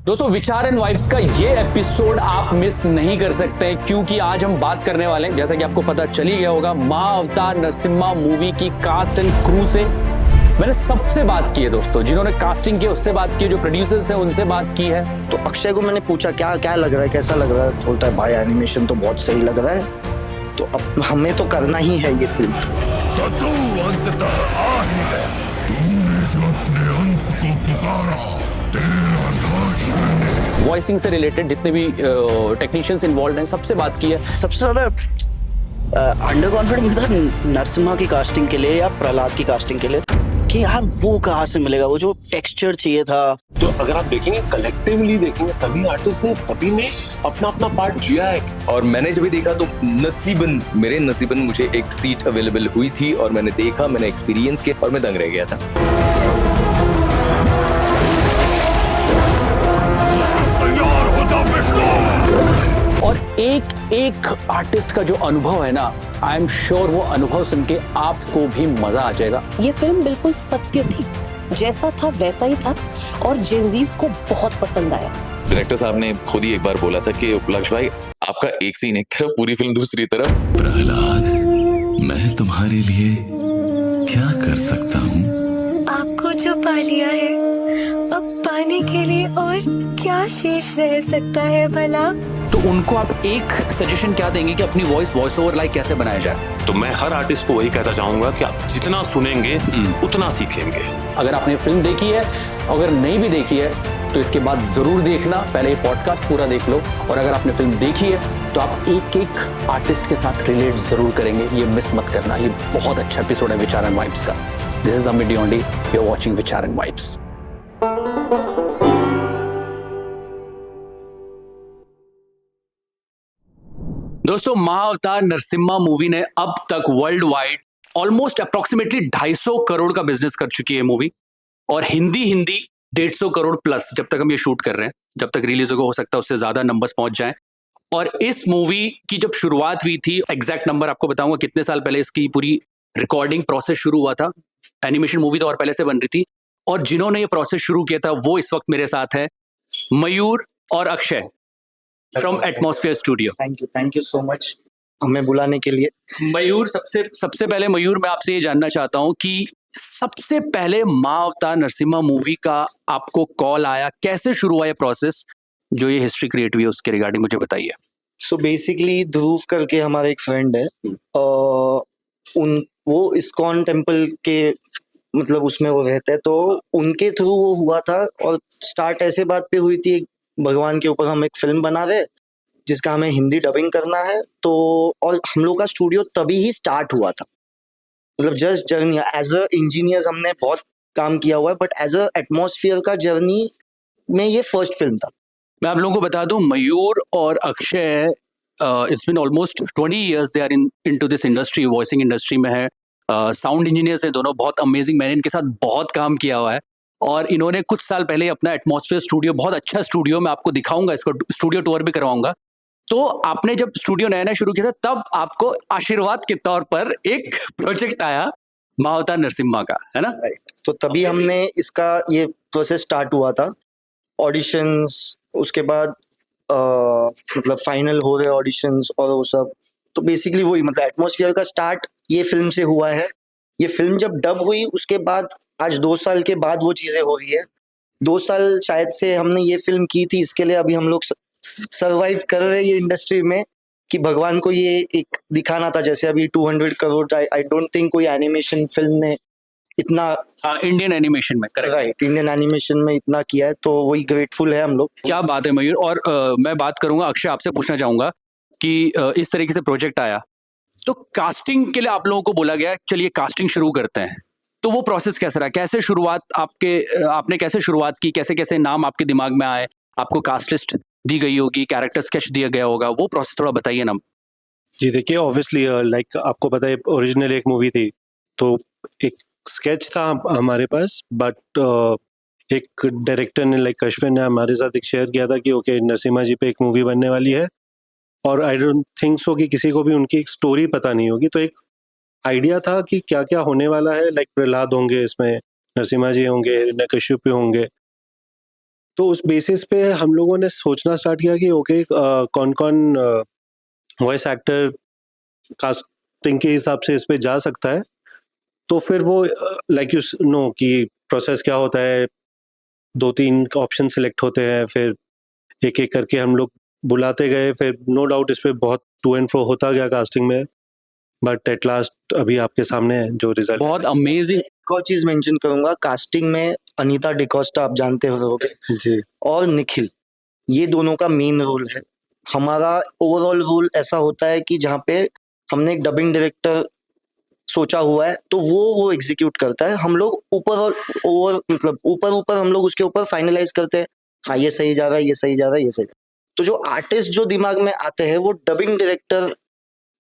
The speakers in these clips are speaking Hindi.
दोस्तों विचार एंड वाइब्स का ये एपिसोड आप मिस नहीं कर सकते क्योंकि आज हम बात करने वाले हैं, जैसा कि आपको पता चल ही गया होगा, महाअवतार नरसिम्हा मूवी की कास्ट एंड क्रू से मैंने सबसे बात की है दोस्तों, जिन्होंने कास्टिंग की उससे बात की, जो प्रोड्यूसर्स हैं उनसे बात की है। तो अक्षय को मैंने पूछा क्या क्या लग रहा है, कैसा लग रहा है, बोलता है भाई एनिमेशन तो बहुत सही लग रहा है, तो अब हमें तो करना ही है ये फिल्म। तो तू अंततः आ ही गया। तूने जो अपने अंत को पुकारा, तेरा नाश करने। वॉइसिंग से रिलेटेड जितने भी टेक्नीशियंस इन्वॉल्व हैं सबसे बात की है। सबसे ज्यादा अंडर कॉन्फिडेंट था नरसिम्हा की कास्टिंग के लिए या प्रहलाद की कास्टिंग के लिए कि यार वो कहाँ से मिलेगा, वो जो टेक्सचर चाहिए था। तो अगर आप देखेंगे कलेक्टिवली देखेंगे सभी आर्टिस्ट ने सभी ने अपना अपना पार्ट जिया है। और मैंने जब भी देखा तो मेरे नसीबन मुझे एक सीट अवेलेबल हुई थी और मैंने देखा, मैंने एक्सपीरियंस किया और मैं दंग रह गया था। तैयार हो जा विष्णु। और एक एक आर्टिस्ट का जो अनुभव है ना, आई एम श्योर वो अनुभव सुन के आपको भी मजा आ जाएगा। ये फिल्म बिल्कुल सत्य थी, जैसा था वैसा ही था और जेनजीज को बहुत पसंद आया। डायरेक्टर साहब ने खुद ही एक बार बोला था कि उपलक्ष भाई आपका एक सीन एक तरफ, पूरी फिल्म दूसरी तरफ। प्रहलाद, मैं तुम्हारे लिए क्या कर सकता हूँ? आपको जो पा लिया है, अब पाने के लिए और क्या शेष रह सकता है भला? तो उनको आप एक सजेशन क्या देंगे कि अपनी वॉइस ओवर लाइक कैसे बनाया जाए? तो मैं हर आर्टिस्ट को वही कहना चाहूंगा कि आप जितना सुनेंगे उतना सीख लेंगे। अगर आपने फिल्म देखी है, अगर नहीं भी देखी है तो इसके बाद जरूर देखना, पहले ये पॉडकास्ट पूरा देख लो। और अगर आपने फिल्म देखी है तो आप एक एक आर्टिस्ट के साथ रिलेट जरूर करेंगे, ये मिस मत करना। ये बहुत अच्छा एपिसोड है विचार एंड वाइब्स का। This is Amit Diyondi, you are watching Vichar and vibes. दोस्तों महाअवतार नरसिम्हा मूवी ने अब तक world wide almost approximately 250 crore का बिजनेस कर चुकी है मूवी, और हिंदी 150 करोड़ प्लस जब तक हम ये शूट कर रहे हैं। जब तक रिलीज होगा हो सकता है उससे ज्यादा नंबर्स पहुंच जाएं। और इस मूवी की जब शुरुआत हुई थी, एग्जैक्ट नंबर आपको बताऊंगा कितने साल पहले इसकी पूरी रिकॉर्डिंग प्रोसेस शुरू हुआ था। एनिमेशन मूवी तो और पहले से बन रही थी, और जिन्होंने ये प्रोसेस शुरू किया था वो इस वक्त मेरे साथ है, मयूर और Akshay from atmosphere studio. Thank you so much हमें बुलाने के लिए। मयूर, सबसे पहले मयूर मैं आपसे ये जानना चाहता हूँ कि सबसे पहले महाअवतार नरसिम्हा मूवी का आपको कॉल आया, कैसे शुरू हुआ ये प्रोसेस, जो ये हिस्ट्री क्रिएट हुई है उसके रिगार्डिंग मुझे बताइए। सो बेसिकली ध्रुव करके हमारा एक फ्रेंड है, वो इस्कॉन टेम्पल के मतलब उसमें वो रहते हैं, तो उनके थ्रू वो हुआ था। और स्टार्ट ऐसे बात पे हुई थी, भगवान के ऊपर हम एक फिल्म बना रहे जिसका हमें हिंदी डबिंग करना है, तो और हम लोग का स्टूडियो तभी ही स्टार्ट हुआ था। मतलब just journey as a engineer हमने बहुत काम किया हुआ है, बट एज अ एटमॉस्फेयर का जर्नी में ये फर्स्ट फिल्म था। मैं आप लोगों को बता दूं, मयूर और Akshay it's been almost 20 years they are into this industry, voicing industry में है। साउंड इंजीनियर्स हैं दोनों, बहुत अमेजिंग। मैंने इनके साथ बहुत काम किया हुआ है, और इन्होंने कुछ साल पहले अपना एटमॉस्फेयर स्टूडियो, बहुत अच्छा स्टूडियो, मैं आपको दिखाऊंगा, इसको स्टूडियो टूर भी करवाऊंगा। तो आपने जब स्टूडियो नया नया शुरू किया था तब आपको आशीर्वाद के तौर पर एक प्रोजेक्ट आया महाअवतार नरसिम्हा का, है ना? तो तभी हमने इसका ये प्रोसेस स्टार्ट हुआ था। ऑडिशंस, उसके बाद मतलब फाइनल हो रहे ऑडिशंस और वो सब। तो बेसिकली वही मतलब एटमॉस्फेयर का स्टार्ट ये फिल्म से हुआ है। ये फिल्म जब डब हुई उसके बाद आज 2 साल के बाद वो चीजें हो रही है। 2 साल शायद से हमने ये फिल्म की थी, इसके लिए अभी हम लोग सरवाइव कर रहे हैं ये इंडस्ट्री में, कि भगवान को ये एक दिखाना था। जैसे अभी 200 करोड़, आई डोंट थिंक कोई एनिमेशन फिल्म ने इतना, इंडियन एनिमेशन में, करेक्ट, राइट, इंडियन एनिमेशन में इतना किया है, तो वही ग्रेटफुल है हम लोग। क्या बात है मयूर। और मैं बात करूंगा, अक्षय आपसे पूछना चाहूंगा कि इस तरीके से प्रोजेक्ट आया तो कास्टिंग के लिए आप लोगों को बोला गया चलिए कास्टिंग शुरू करते हैं, तो वो प्रोसेस कैसा रहा? कैसे शुरुआत आपने कैसे शुरुआत की, कैसे कैसे नाम आपके दिमाग में आए, आपको कास्ट लिस्ट दी गई होगी, कैरेक्टर स्केच दिया गया होगा, वो प्रोसेस थोड़ा बताइए ना। जी देखिए, ऑब्वियसली लाइक आपको पता है ओरिजिनल एक मूवी थी, तो एक स्केच था हमारे पास, बट एक डायरेक्टर ने लाइक अश्विन ने हमारे साथ एक शेयर किया था कि ओके नरसिम्हा जी पे एक मूवी बनने वाली है, और आई डोंट थिंक सो कि किसी को भी उनकी एक स्टोरी पता नहीं होगी। तो एक आइडिया था कि क्या क्या होने वाला है, लाइक प्रहलाद होंगे इसमें, नरसिम्हा जी होंगे, हिरण्यकश्यप होंगे, तो उस बेसिस पे हम लोगों ने सोचना स्टार्ट किया कि ओके कौन कौन वॉइस एक्टर कास्टिंग के हिसाब से इस पे जा सकता है। तो फिर वो लाइक यू नो कि प्रोसेस क्या होता है, 2-3 ऑप्शन सिलेक्ट होते हैं, फिर एक एक करके हम लोग बुलाते गए, फिर नो डाउट इस पे बहुत टू एंड फ्रो होता गया कास्टिंग में, बट एट लास्ट अभी आपके सामने है जो रिजल्ट। बहुत अमेजिंग। एक और चीज मेंशन करूंगा, कास्टिंग में अनीता डिकोस्टा आप जानते होगे, जी और निखिल, ये दोनों का मेन रोल है। हमारा ओवरऑल रोल ऐसा होता है कि जहाँ पे हमने एक डबिंग डायरेक्टर सोचा हुआ है तो वो एग्जीक्यूट करता है, हम लोग ऊपर और ओवर मतलब ऊपर हम लोग उसके ऊपर फाइनलाइज करते हैं, हाँ ये सही जा रहा है, ये सही जा रहा है, ये सही। तो जो आर्टिस्ट जो दिमाग में आते हैं वो डबिंग डायरेक्टर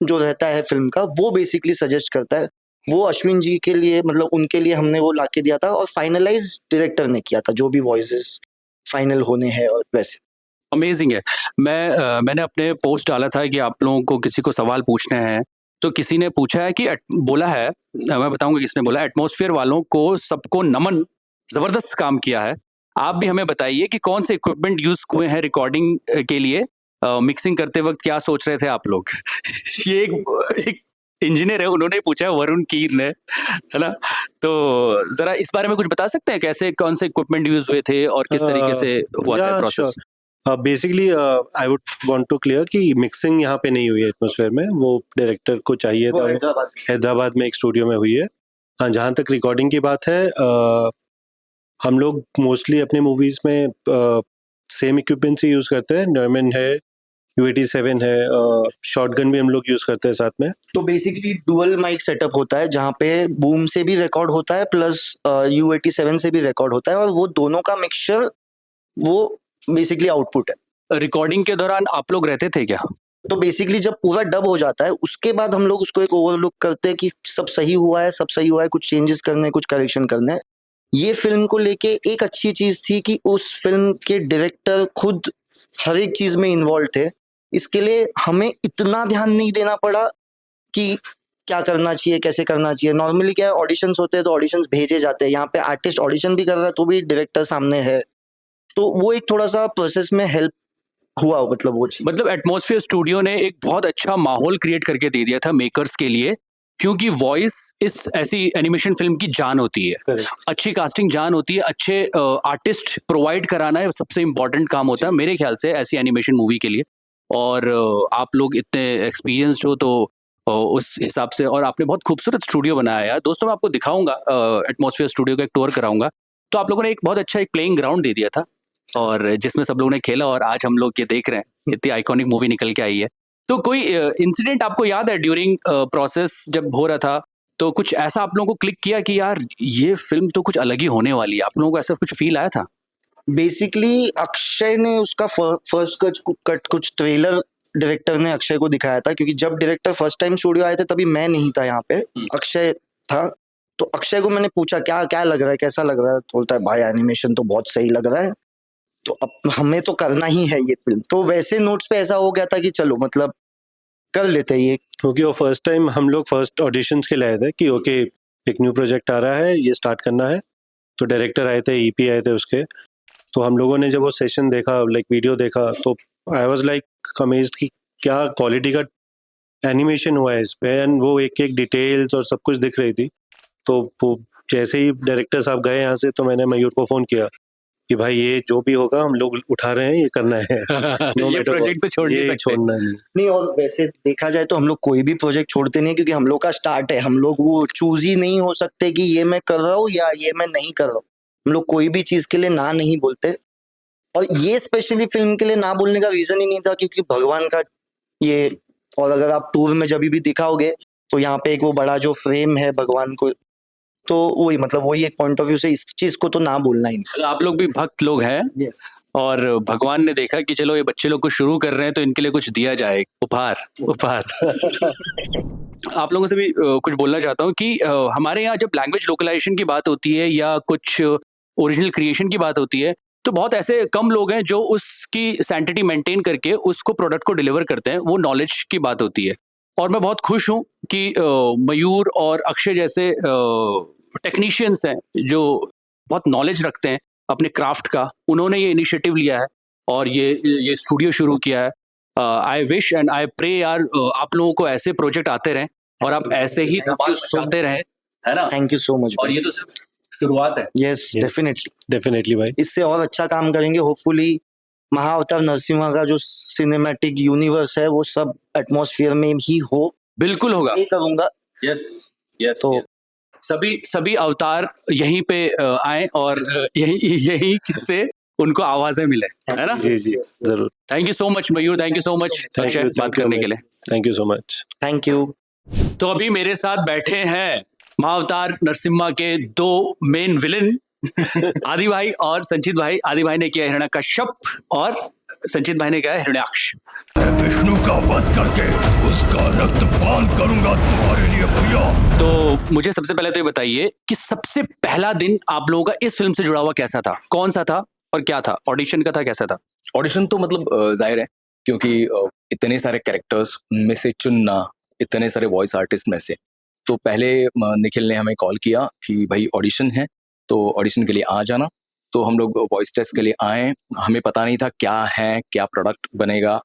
जो रहता है फिल्म का, वो बेसिकली सजेस्ट करता है। वो अश्विन जी के लिए मतलब उनके लिए हमने वो लाके दिया था, और फाइनलाइज डायरेक्टर ने किया था जो भी वॉइसेस फाइनल होने हैं और वैसे। अमेजिंग है। मैंने अपने पोस्ट डाला था कि आप लोगों को किसी को सवाल पूछने हैं, तो किसी ने पूछा है कि बोला है, मैं बताऊंगा किसने बोला, एटमॉस्फेयर वालों को सबको नमन, जबरदस्त काम किया है। आप भी हमें बताइए कि कौन से इक्विपमेंट यूज हुए हैं रिकॉर्डिंग के लिए, मिक्सिंग करते वक्त क्या सोच रहे थे आप लोग? ये एक इंजीनियर है, उन्होंने पूछा है, वरुण कीर ने, है ना? तो जरा इस बारे में कुछ बता सकते हैं, कैसे कौन से इक्विपमेंट यूज हुए थे और किस तरीके से हुआ था process? Basically I would want to clear कि मिक्सिंग यहाँ पे नहीं हुई है एटमॉस्फेयर में, वो डायरेक्टर को चाहिए था, हैदराबाद में एक स्टूडियो में हुई है। हाँ, जहाँ तक रिकॉर्डिंग की बात है, हम लोग मोस्टली अपने मूवीज में सेम इक्विपमेंट से यूज करते हैं। नॉर्मन है, U87 है, शॉटगन भी हम लोग यूज करते हैं साथ में। तो बेसिकली डुअल माइक सेटअप होता है जहाँ पे बूम से भी रिकॉर्ड होता है प्लस U87 से भी रिकॉर्ड होता है, और वो दोनों का मिक्सचर वो बेसिकली आउटपुट है। रिकॉर्डिंग के दौरान आप लोग रहते थे क्या? तो बेसिकली जब पूरा डब हो जाता है उसके बाद हम लोग उसको एक ओवरलुक करते हैं कि सब सही हुआ है, सब सही हुआ है, कुछ चेंजेस करने हैं, कुछ करेक्शन करने हैं। ये फिल्म को लेके एक अच्छी चीज थी कि उस फिल्म के डायरेक्टर खुद हर एक चीज में इन्वॉल्व थे, इसके लिए हमें इतना ध्यान नहीं देना पड़ा कि क्या करना चाहिए, कैसे करना चाहिए। नॉर्मली क्या है, ऑडिशंस होते हैं तो ऑडिशंस भेजे जाते हैं, यहाँ पे आर्टिस्ट ऑडिशन भी कर रहा है तो भी डायरेक्टर सामने है, तो वो एक थोड़ा सा प्रोसेस में हेल्प हुआ, मतलब वो चीज। मतलब एटमॉस्फेयर स्टूडियो ने एक बहुत अच्छा माहौल क्रिएट करके दे दिया था मेकर्स के लिए, क्योंकि वॉइस इस ऐसी एनिमेशन फिल्म की जान होती है। Correct. अच्छी कास्टिंग जान होती है, अच्छे आर्टिस्ट प्रोवाइड कराना है सबसे इम्पोर्टेंट काम होता है मेरे ख्याल से ऐसी एनिमेशन मूवी के लिए। और आप लोग इतने एक्सपीरियंस्ड हो तो उस हिसाब से, और आपने बहुत खूबसूरत स्टूडियो बनाया है। दोस्तों मैं आपको दिखाऊंगा, एटमॉस्फेयर स्टूडियो का एक टूर कराऊंगा। तो आप लोगों ने एक बहुत अच्छा एक प्लेइंग ग्राउंड दे दिया था, और जिसमें सब लोगों ने खेला, और आज हम लोग ये देख रहे हैं, इतनी आइकॉनिक मूवी निकल के आई है। तो कोई इंसिडेंट आपको याद है ड्यूरिंग प्रोसेस जब हो रहा था, तो कुछ ऐसा आप लोगों को क्लिक किया कि यार ये फिल्म तो कुछ अलग ही होने वाली है? आप लोगों को ऐसा कुछ फील आया था? बेसिकली अक्षय ने उसका फर्स्ट कट कुछ ट्रेलर डायरेक्टर ने अक्षय को दिखाया था, क्योंकि जब डायरेक्टर फर्स्ट टाइम स्टूडियो आए थे तभी मैं नहीं था यहाँ पे, अक्षय था। तो अक्षय को मैंने पूछा क्या क्या लग रहा है, कैसा लग रहा है, तो बोलता है भाई एनिमेशन तो बहुत सही लग रहा है, तो अब हमें तो करना ही है ये फिल्म। तो वैसे नोट्स पे ऐसा हो गया था कि चलो मतलब कर लेते हैं ये, क्योंकि वो फर्स्ट टाइम हम लोग फर्स्ट ऑडिशंस के लिए आए थे कि ओके एक न्यू प्रोजेक्ट आ रहा है, ये स्टार्ट करना है। तो डायरेक्टर आए थे, EP आए थे उसके, तो हम लोगों ने जब वो सेशन देखा, लाइक वीडियो देखा, तो आई वाज लाइक अमेज्ड कि क्या क्वालिटी का एनिमेशन हुआ है इस पे, एंड वो एक एक डिटेल्स और सब कुछ दिख रही थी। तो वो जैसे ही डायरेक्टर साहब गए यहाँ से, तो मैंने मयूर को फोन किया कि भाई ये जो भी होगा हम लोग उठा रहे हैं, ये करना है। ये प्रोजेक्ट तो छोड़ नहीं सकते। छोड़ना नहीं। और वैसे देखा जाए तो हम लोग कोई भी प्रोजेक्ट छोड़ते नहीं, क्योंकि हम लोग का स्टार्ट है, हम लोग वो चूज ही नहीं हो सकते कि ये मैं कर रहा हूँ या ये मैं नहीं कर रहा हूँ। हम लोग कोई भी चीज के लिए ना नहीं बोलते, और ये स्पेशली फिल्म के लिए ना बोलने का रीजन ही नहीं था, क्योंकि भगवान का ये, और अगर आप टूर में जब भी दिखाओगे तो यहाँ पे एक वो बड़ा जो फ्रेम है भगवान को, तो वही मतलब वही एक पॉइंट ऑफ व्यू से इस चीज को तो ना बोलना ही नहीं। आप लोग भी भक्त लोग हैं, Yes. और भगवान ने देखा कि चलो ये बच्चे लोग कुछ शुरू कर रहे हैं तो इनके लिए कुछ दिया जाए, उपहार। आप लोगों से भी कुछ बोलना चाहता हूँ कि हमारे यहाँ जब लैंग्वेज लोकलाइजेशन की बात होती है या कुछ ओरिजिनल क्रिएशन की बात होती है, तो बहुत ऐसे कम लोग हैं जो उसकी सैंटिटी मेंटेन करके उसको प्रोडक्ट को डिलीवर करते हैं, वो नॉलेज की बात होती है। और मैं बहुत खुश हूँ कि मयूर और अक्षय जैसे टेक्नीशियंस हैं जो बहुत नॉलेज रखते हैं अपने क्राफ्ट का, उन्होंने ये इनिशिएटिव लिया है और ये स्टूडियो शुरू किया है। I wish and I pray यार आप लोगों को ऐसे प्रोजेक्ट आते रहें और आप ऐसे ही धमाल मचाते रहें, है ना? Thank you so much. और ये तो सिर्फ शुरुआत है। यस, डेफिनेटली डेफिनेटली भाई। इससे और अच्छा काम करेंगे होपफुली। महाअवतार नरसिम्हा का जो सिनेमैटिक यूनिवर्स है वो सब एटमॉस्फेयर में ही हो, बिल्कुल होगा। ये करूंगा। Yes yes. तो सभी अवतार यहीं पे आए और यही किससे उनको आवाजें मिले, है ना? जी जी जरूर। Thank you so much Mayur, thank you so much Akshay बात करने के लिए। Thank you so much. Thank you. तो अभी मेरे साथ बैठे हैं महाअवतार नरसिम्हा के दो मेन विलन आदि भाई और संचित भाई। आदि भाई ने किया हिरण्यकश्यप और संचित भाई ने किया हिरण्याक्ष। मैं विष्णु का वध करके उसका रक्तपान करूंगा तुम्हारे लिए भैया। तो मुझे सबसे पहले तो ये बताइए कि सबसे पहला दिन आप लोगों का इस फिल्म से जुड़ा हुआ कैसा था, कौन सा था और क्या था? ऑडिशन का था, कैसा था? ऑडिशन तो मतलब जाहिर है क्योंकि इतने सारे कैरेक्टर्स में से चुनना, इतने सारे वॉइस आर्टिस्ट में से, तो पहले निखिल ने हमें कॉल किया कि भाई ऑडिशन है तो ऑडिशन के लिए आ जाना। तो हम लोग वॉइस टेस्ट के लिए आए। हमें पता नहीं था क्या है, क्या प्रोडक्ट बनेगा,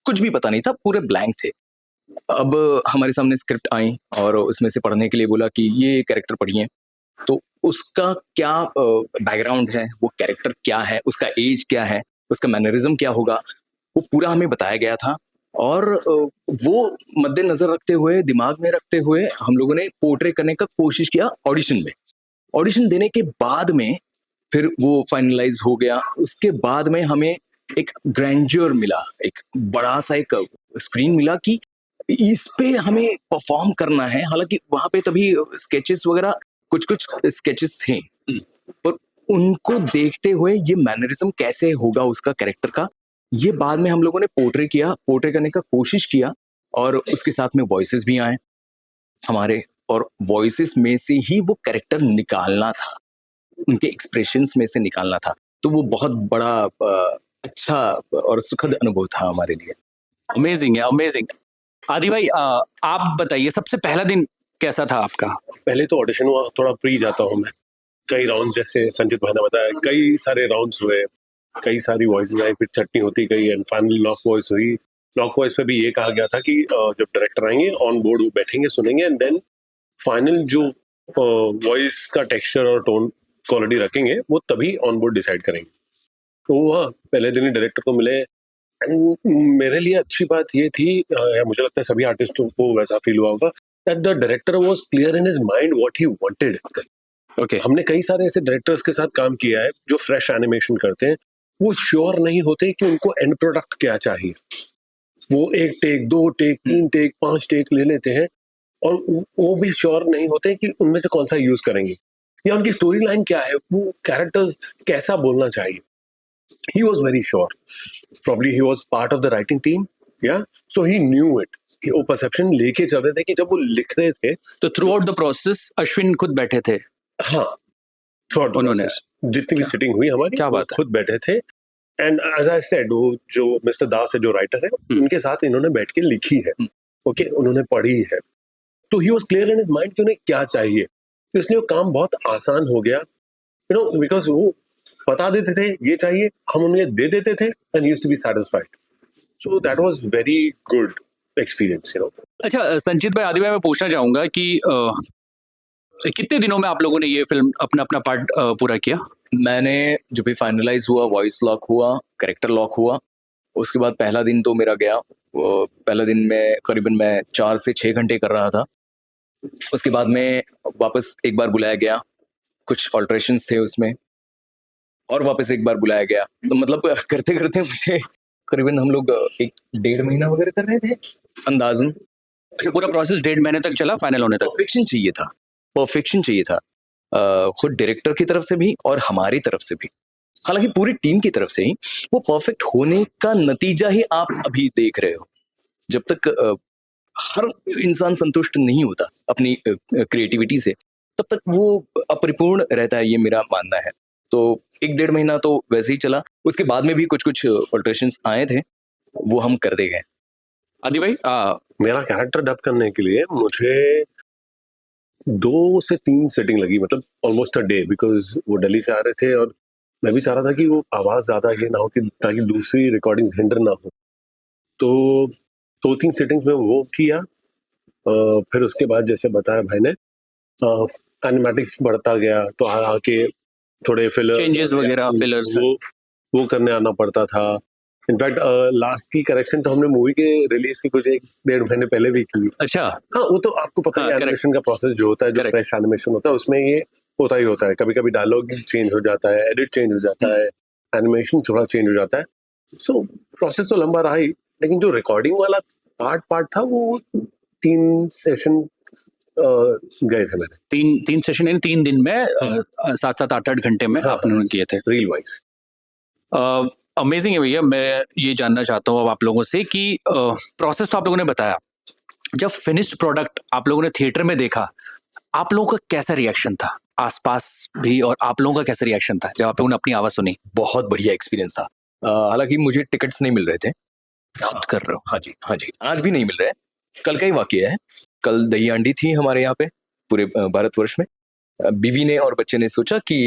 कुछ भी पता नहीं था, पूरे ब्लैंक थे। अब हमारे सामने स्क्रिप्ट आई और उसमें से पढ़ने के लिए बोला कि ये कैरेक्टर पढ़िए। तो उसका क्या बैकग्राउंड है, वो कैरेक्टर क्या है, उसका एज क्या है, उसका मैनरिज्म क्या होगा, वो पूरा हमें बताया गया था। और वो मद्देनजर रखते हुए, दिमाग में रखते हुए हम लोगों ने पोर्ट्रे करने का कोशिश किया ऑडिशन में। ऑडिशन देने के बाद में फिर वो फाइनलाइज हो गया। उसके बाद में हमें एक ग्रैंड्योर मिला, एक बड़ा सा एक स्क्रीन मिला कि इस पे हमें परफॉर्म करना है। हालांकि वहां पे तभी स्केचेस वगैरह कुछ स्केचेस थे, और उनको देखते हुए ये मैनरिज्म कैसे होगा उसका कैरेक्टर का, ये बाद में हम लोगों ने पोर्ट्रे करने का कोशिश किया। और उसके साथ में वॉइसेस भी आए हमारे, और वॉइसेस में से ही वो कैरेक्टर निकालना था, उनके एक्सप्रेशंस में से निकालना था। तो वो बहुत बड़ा अच्छा और सुखद अनुभव था हमारे लिए। अमेजिंग है, अमेजिंग। आदि भाई आप बताइए सबसे पहला दिन कैसा था आपका? पहले तो ऑडिशन हुआ, थोड़ा प्री जाता हूँ मैं। कई राउंड, जैसे संचित भाई ने बताया, कई सारे राउंड्स हुए, कई सारी वॉइस आई, फिर चटनी होती गई एंड फाइनली लॉक वॉइस हुई। लॉक वॉइस पे भी ये कहा गया था कि जब डायरेक्टर आएंगे ऑन बोर्ड वो बैठेंगे, सुनेंगे एंड देन फाइनल जो वॉइस का टेक्सचर और टोन क्वालिटी रखेंगे वो तभी ऑन बोर्ड डिसाइड करेंगे। तो वह पहले दिन ही डायरेक्टर को मिले। एंड मेरे लिए अच्छी बात ये थी, मुझे लगता है सभी आर्टिस्टों को वैसा फील हुआ होगा, that the director was clear in his mind what he wanted. Okay. हमने कई सारे ऐसे डायरेक्टर्स के साथ काम किया है जो फ्रेश एनिमेशन करते हैं, वो श्योर नहीं होते कि उनको एंड प्रोडक्ट क्या चाहिए। वो 1 टेक, 2 टेक, 3 टेक, 5 टेक ले लेते हैं और वो भी श्योर नहीं होते कि उनमें से कौन सा यूज करेंगे या उनकी स्टोरी लाइन क्या है, वो कैरेक्टर कैसा बोलना चाहिए। He was very sure. Probably he was part of the writing team, yeah. So he knew it. वो परसेप्शन लेके चल रहे थे कि जब वो लिख रहे थे तो through out the process Ashwin खुद बैठे थे? हाँ, थ्रू उन्होंने जितनी भी सिटिंग हुई हमारी, क्या बात है? खुद बैठे थे। एंड एज आई सेड, वो जो मिस्टर दास है, जो राइटर है, उनके साथ इन्होंने बैठ के लिखी है। ओके, उन्होंने पढ़ी है। तो he was clear in his mind कि उन्हें क्या चाहिए, तो इसलिए वो काम बहुत आसान हो गया, यू नो, बिकॉज वो बता देते थे ये चाहिए, हम उन्हें दे देते थे and he used to be satisfied. So that was very good experience, you know. अच्छा संचित भाई, आदि भाई, मैं पूछना चाहूंगा कि कितने दिनों में आप लोगों ने ये फिल्म अपना पार्ट पूरा किया? मैंने जो भी फाइनलाइज हुआ, वॉइस लॉक हुआ, कैरेक्टर लॉक हुआ, उसके बाद पहला दिन तो मेरा गया। पहला दिन में करीबन मैं 4 से 6 घंटे कर रहा था। उसके बाद में वापस एक बार बुलाया गया, कुछ ऑल्ट्रेशंस थे उसमें, और वापस एक बार बुलाया गया। तो मतलब करते करते मुझे करीबन हम लोग 1-1.5 महीना वगैरह कर रहे थे अंदाजन। अच्छा, पूरा प्रोसेस 1.5 महीने तक चला फाइनल होने तक? परफेक्शन चाहिए था, परफेक्शन चाहिए था, खुद डायरेक्टर की तरफ से भी और हमारी तरफ से भी, हालांकि पूरी टीम की तरफ से ही। वो परफेक्ट होने का नतीजा ही आप अभी देख रहे हो। जब तक हर इंसान संतुष्ट नहीं होता अपनी क्रिएटिविटी से, तब तक वो अपरिपूर्ण रहता है, ये मेरा मानना है। तो 1-1.5 महीना तो वैसे ही चला। उसके बाद में भी कुछ अल्टरेशंस आए थे, वो हम कर दे गए। आदि भाई, मेरा कैरेक्टर डब करने के लिए मुझे 2 से 3 सेटिंग लगी, मतलब ऑलमोस्ट अ डे, बिकॉज वो दिल्ली से आ रहे थे और मैं भी चाह रहा था कि वो आवाज़ ज़्यादा ये ना हो कि ताकि दूसरी रिकॉर्डिंग्स हिंडर ना हो। तो 2-3 सेटिंग्स में वो किया। फिर उसके बाद जैसे बताया भाई ने एनिमेटिक्स बढ़ता गया, तो आके थोड़े फिलर्स Changes वगैरह, fillers। वो करने आना पड़ता था। इनफैक्ट लास्ट की करेक्शन तो हमने मूवी के रिलीज की कुछ 1-1.5 महीने पहले भी की। अच्छा। हाँ, वो तो आपको पता हाँ, है correct। एनिमेशन का प्रोसेस जो होता है, जो Correct। फ्रेश एनिमेशन होता है उसमें ये होता ही होता है। कभी-कभी डायलॉग चेंज हो जाता है, एडिट चेंज हो जाता है, एनिमेशन थोड़ा चेंज हो जाता है। सो प्रोसेस तो लंबा रहा ही, लेकिन जो रिकॉर्डिंग वाला पार्ट था वो 3 सेशन गए थे मेरे। तीन सेशन इन 3 दिन में 7-7, 8-8 घंटे में हाँ, आपने किए थे। Reel wise. अमेजिंग है भैया। मैं ये जानना चाहता हूँ अब आप लोगों से कि प्रोसेस तो आप लोगों ने बताया, जब फिनिश्ड प्रोडक्ट आप लोगों ने थिएटर में देखा, आप लोगों का कैसा रिएक्शन था? आसपास भी और आप लोगों का कैसा रिएक्शन था जब आप लोगों ने अपनी आवाज सुनी? बहुत बढ़िया एक्सपीरियंस था। हालांकि मुझे टिकट्स नहीं मिल रहे थे। बात कर रहे हो? हाँ जी, हाँ जी, आज भी नहीं मिल रहे हैं। कल का ही वाकया है। कल दही हांडी थी हमारे यहाँ पे पूरे भारतवर्ष में। बीवी ने और बच्चे ने सोचा कि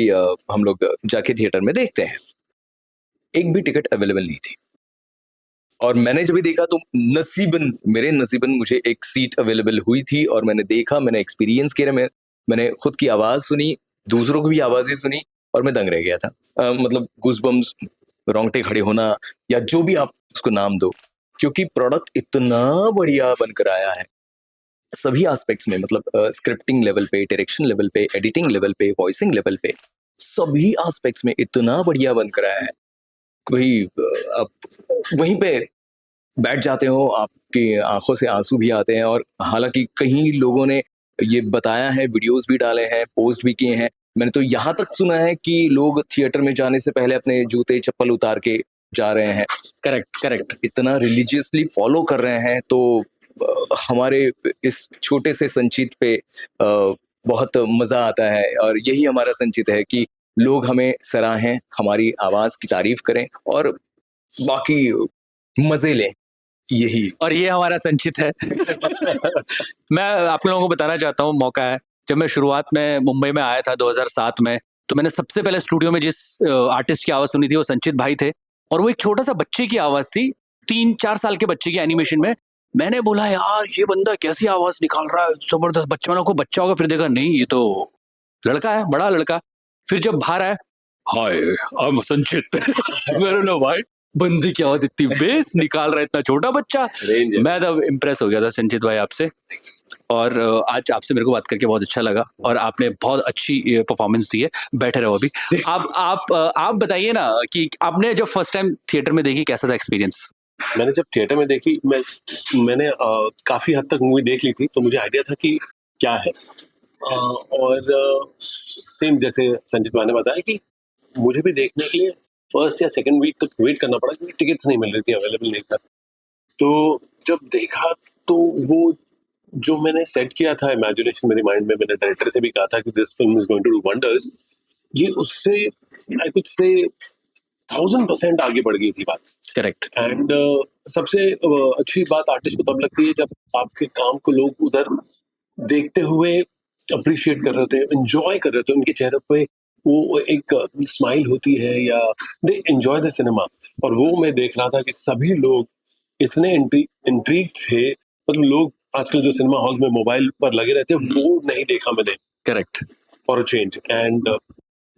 हम लोग जाके थिएटर में देखते हैं। एक भी टिकट अवेलेबल नहीं थी और मैंने जब भी देखा तो मेरे नसीबन मुझे एक सीट अवेलेबल हुई थी और मैंने देखा, मैंने एक्सपीरियंस किया, मैंने खुद की आवाज सुनी, दूसरों की भी आवाजें सुनी और मैं दंग रह गया था। मतलब गूज़बम्स, रोंगटे खड़े होना या जो भी आप उसको नाम दो, क्योंकि प्रोडक्ट इतना बढ़िया बनकर आया है सभी एस्पेक्ट्स में। मतलब स्क्रिप्टिंग लेवल पे, डायरेक्शन लेवल पे, एडिटिंग लेवल पे, वॉइसिंग लेवल पे, सभी एस्पेक्ट्स में इतना बढ़िया बनकर आया है। कोई आप वहीं पे बैठ जाते हो, आपकी आंखों से आंसू भी आते हैं। और हालांकि कई लोगों ने ये बताया है, वीडियोस भी डाले हैं, पोस्ट भी किए हैं। मैंने तो यहाँ तक सुना है कि लोग थिएटर में जाने से पहले अपने जूते चप्पल उतार के जा रहे हैं। करेक्ट। इतना रिलीजियसली फॉलो कर रहे हैं। तो हमारे इस छोटे से संचित पे बहुत मजा आता है और यही हमारा संचित है कि लोग हमें सराहें, हमारी आवाज की तारीफ करें और बाकी मजे लें। यही और ये हमारा संचित है। मैं आप लोगों को बताना चाहता हूँ, मौका है, जब मैं शुरुआत में मुंबई में आया था 2007 में, तो मैंने सबसे पहले स्टूडियो में जिस आर्टिस्ट की आवाज सुनी थी वो संचित भाई थे और वो एक छोटा सा बच्चे की आवाज थी, 3-4 साल के बच्चे की एनिमेशन में। मैंने बोला यार ये बंदा कैसी आवाज निकाल रहा है, जबरदस्त। बच्चे वालों को बच्चा होगा, फिर देखा नहीं ये तो लड़का है, बड़ा लड़का। फिर जब बाहर आया, हाय आई एम संचित। मेरे नो भाई, बंदे की आवाज इतनी बेस निकाल रहा है, इतना छोटा बच्चा। मैं तब इम्प्रेस हो गया था संचित भाई आपसे। और आज आपसे मेरे को बात करके बहुत अच्छा लगा और आपने बहुत अच्छी परफॉर्मेंस दी है। बैठे रहो अभी। आप बताइए ना कि आपने जब फर्स्ट टाइम थिएटर में देखी कैसा था एक्सपीरियंस? मैंने जब थिएटर में देखी, मैंने काफी हद तक मूवी देख ली थी, तो मुझे आइडिया था कि क्या है। और सेम जैसे संजीत भाई ने बताया कि मुझे भी देखने के लिए फर्स्ट या सेकंड वीक तक वेट करना पड़ा क्योंकि टिकट्स नहीं मिल रही थी, अवेलेबल नहीं था। तो जब देखा तो वो जो मैंने सेट किया था इमेजिनेशन मेरे माइंड में, मैंने डायरेक्टर से भी कहा था कि this film is going to do wonders, ये उससे आई कुड से 1000% आगे बढ़ गई थी बात। करेक्ट। एंड सबसे अच्छी बात आर्टिस्ट को तब लगती है जब आपके काम को लोग उधर देखते हुए अप्रिशिएट कर रहे होते हैं, एंजॉय कर रहे होते हैं, उनके चेहरे पे वो एक स्माइल होती है या दे एंजॉय द सिनेमा। और वो मैं देख रहा था कि सभी लोग इतने इंट्रीग थे, मतलब लोग आजकल जो सिनेमा हॉल में मोबाइल पर लगे रहते हैं वो नहीं देखा मैंने। Correct. For a change. And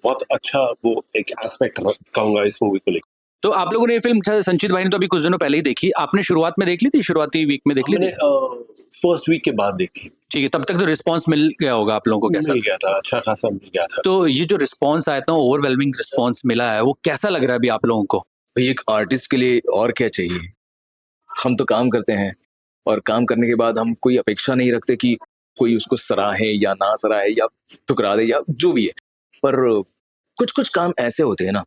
बहुत अच्छा वो एक एस्पेक्ट कहूंगा इस मूवी को लेकर। तो आप लोगों ने ये फिल्म, संचित भाई ने तो अभी कुछ दिनों पहले ही देखी, आपने शुरुआत में देख ली थी, शुरुआती वीक में देख ली मैंने थी? फर्स्ट वीक के बाद देखी। ठीक है, तब तक तो रिस्पांस मिल गया होगा आप लोगों को? कैसा मिल गया था, अच्छा खासा मिल गया था। तो ये जो रिस्पांस आया था, ओवरवेलमिंग रिस्पांस मिला है, वो कैसा लग रहा है अभी आप लोगों को? भाई एक आर्टिस्ट के लिए और क्या चाहिए। हम तो काम करते हैं और काम करने के बाद हम कोई अपेक्षा नहीं रखते कि कोई उसको सराहे या ना सराहे या ठुकरा दे या जो भी है। पर कुछ कुछ काम ऐसे होते हैं ना